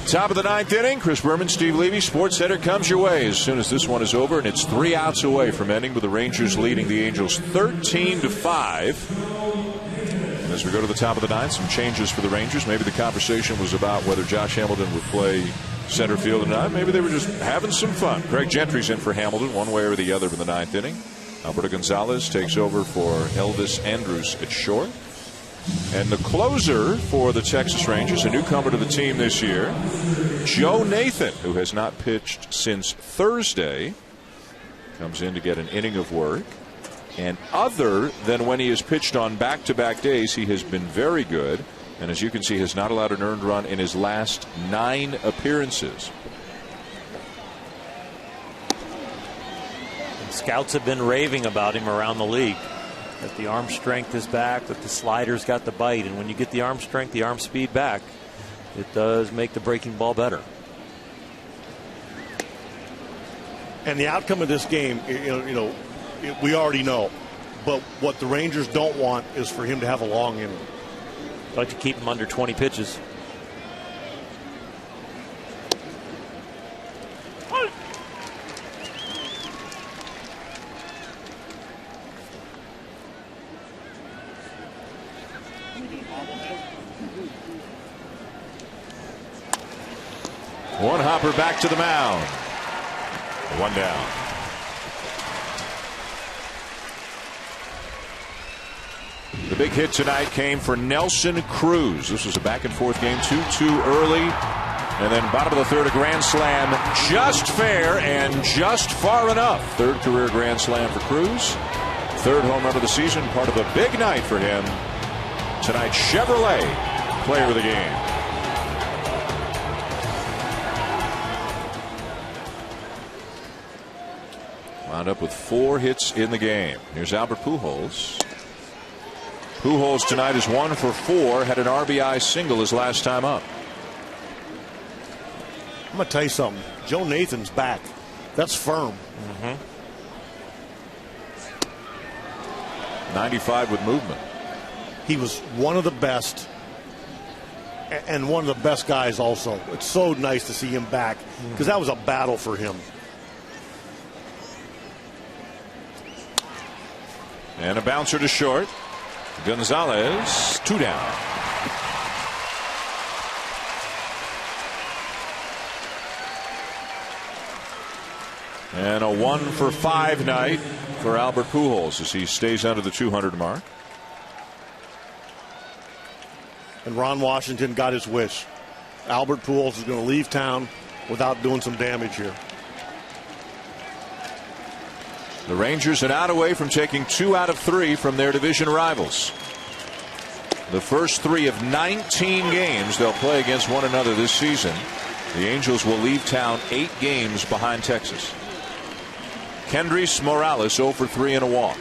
Top of the 9th inning, Chris Berman, Steve Levy, Sports Center comes your way as soon as this one is over, and it's 3 outs away from ending with the Rangers leading the Angels 13-5. And as we go to the top of the 9th, some changes for the Rangers. Maybe the conversation was about whether Josh Hamilton would play center field or not. Maybe they were just having some fun. Craig Gentry's in for Hamilton one way or the other in the 9th inning. Alberto Gonzalez takes over for Elvis Andrus at short. And the closer for the Texas Rangers, a newcomer to the team this year, Joe Nathan, who has not pitched since Thursday, comes in to get an inning of work. And other than when he has pitched on back-to-back days, he has been very good. And as you can see, has not allowed an earned run in his last 9 appearances. And scouts have been raving about him around the league. That the arm strength is back, that the slider's got the bite, and when you get the arm strength, the arm speed back, it does make the breaking ball better. And the outcome of this game, we already know. But what the Rangers don't want is for him to have a long inning. I'd like to keep him under 20 pitches. One hopper back to the mound. 1 down. The big hit tonight came for Nelson Cruz. This was a back-and-forth game, 2-2 early. And then bottom of the 3rd, a grand slam, just fair and just far enough. 3rd career grand slam for Cruz. 3rd home run of the season, part of a big night for him. Tonight, Chevrolet, player of the game. Wound up with 4 hits in the game. Here's Albert Pujols. Pujols tonight is 1 for 4. Had an RBI single his last time up. I'm going to tell you something. Joe Nathan's back. That's firm. 95 with movement. He was one of the best, and one of the best guys also. It's so nice to see him back, because that was a battle for him. And a bouncer to short. Gonzalez, 2 down. And a 1 for 5 night for Albert Pujols as he stays under the 200 mark. And Ron Washington got his wish. Albert Pujols is going to leave town without doing some damage here. The Rangers an out away from taking 2 out of 3 from their division rivals. The first 3 of 19 games they'll play against one another this season. The Angels will leave town 8 games behind Texas. Kendrys Morales 0 for 3 and a walk.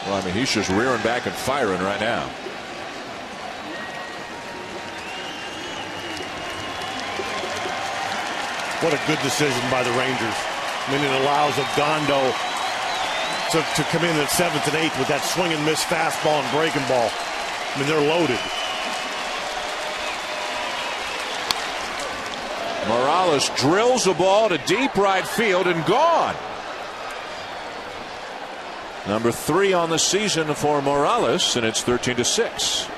Well, I mean, he's just rearing back and firing right now. What a good decision by the Rangers. I mean, it allows Ogando to come in at 7th and 8th with that swing and miss fastball and breaking ball. I mean, they're loaded. Morales drills a ball to deep right field and gone. Number 3 on the season for Morales, and it's 13-6.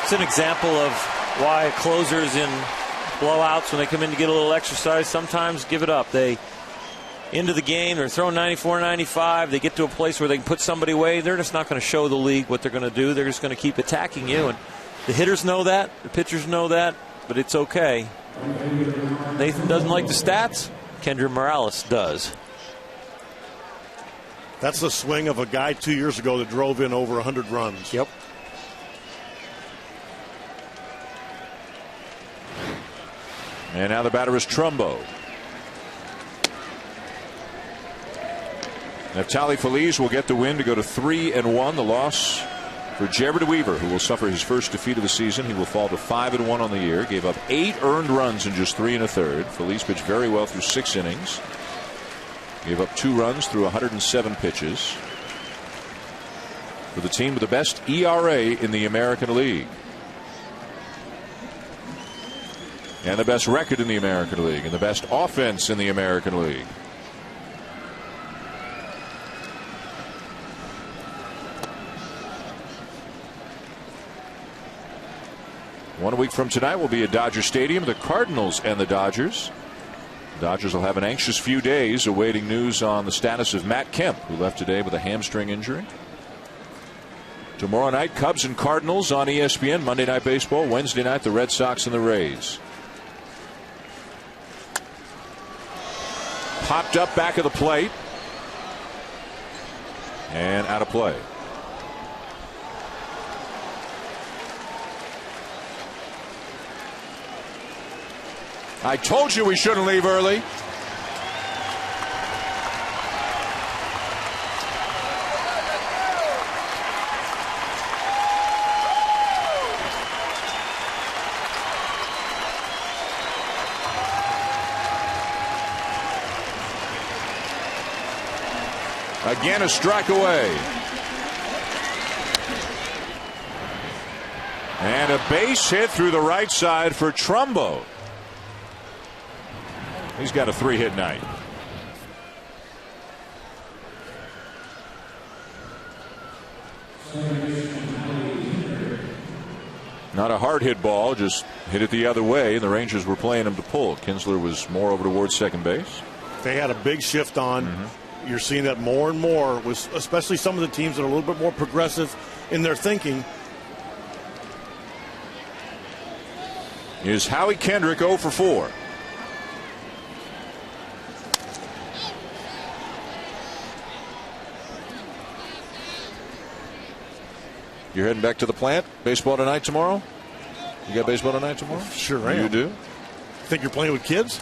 It's an example of why closers in blowouts, when they come in to get a little exercise, sometimes give it up. They into the game, they're throwing 94, 95. They get to a place where they can put somebody away. They're just not going to show the league what they're going to do. They're just going to keep attacking you. And the hitters know that. The pitchers know that. But it's okay. Nathan doesn't like the stats. Kendrys Morales does. That's the swing of a guy 2 years ago that drove in over 100 runs. Yep. And now the batter is Trumbo. Neftali Feliz will get the win to go to 3-1. The loss for Jared Weaver, who will suffer his first defeat of the season. He will fall to 5-1 on the year. Gave up 8 earned runs in just 3 1/3. Feliz pitched very well through 6 innings. Gave up 2 runs through 107 pitches. for the team with the best ERA in the American League. And the best record in the American League, and the best offense in the American League. One week from tonight will be at Dodger Stadium, the Cardinals and the Dodgers. The Dodgers will have an anxious few days awaiting news on the status of Matt Kemp, who left today with a hamstring injury. Tomorrow night, Cubs and Cardinals on ESPN. Monday Night Baseball. Wednesday night, the Red Sox and the Rays. Popped up back of the plate. And out of play. I told you we shouldn't leave early. Again, a strike away. And a base hit through the right side for Trumbo. He's got a 3-hit night. Not a hard hit ball, just hit it the other way, and the Rangers were playing him to pull. Kinsler was more over towards second base. They had a big shift on. You're seeing that more and more, with especially some of the teams that are a little bit more progressive in their thinking. Is Howie Kendrick 0 for 4. You're heading back to the plant? Baseball tonight, tomorrow? You got baseball tonight, tomorrow? Sure am. You do? Think you're playing with kids?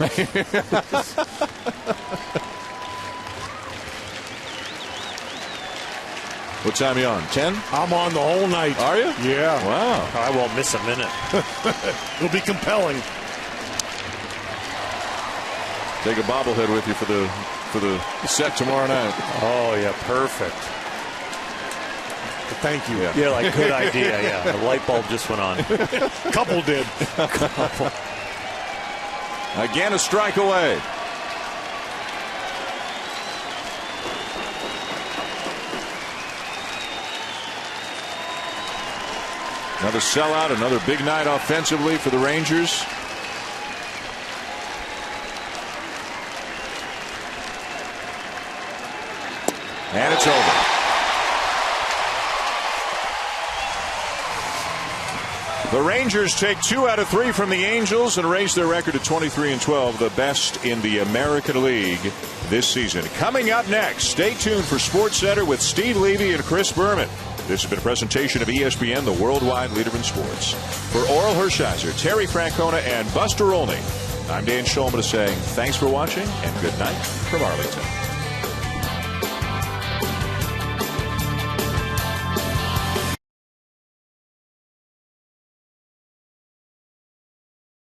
What time are you on? 10? I'm on the whole night. Are you? Yeah. Wow. I won't miss a minute. It'll be compelling. Take a bobblehead with you for the set tomorrow night. Oh, yeah, perfect. Thank you. Yeah, like good idea. Yeah, the light bulb just went on. Couple did. Couple. Again, a strike away. Another sellout, another big night offensively for the Rangers. And it's over. The Rangers take 2 out of 3 from the Angels and raise their record to 23-12, the best in the American League this season. Coming up next, stay tuned for Sports Center with Steve Levy and Chris Berman. This has been a presentation of ESPN, the worldwide leader in sports. For Oral Hershiser, Terry Francona, and Buster Olney, I'm Dan Shulman saying thanks for watching and good night from Arlington.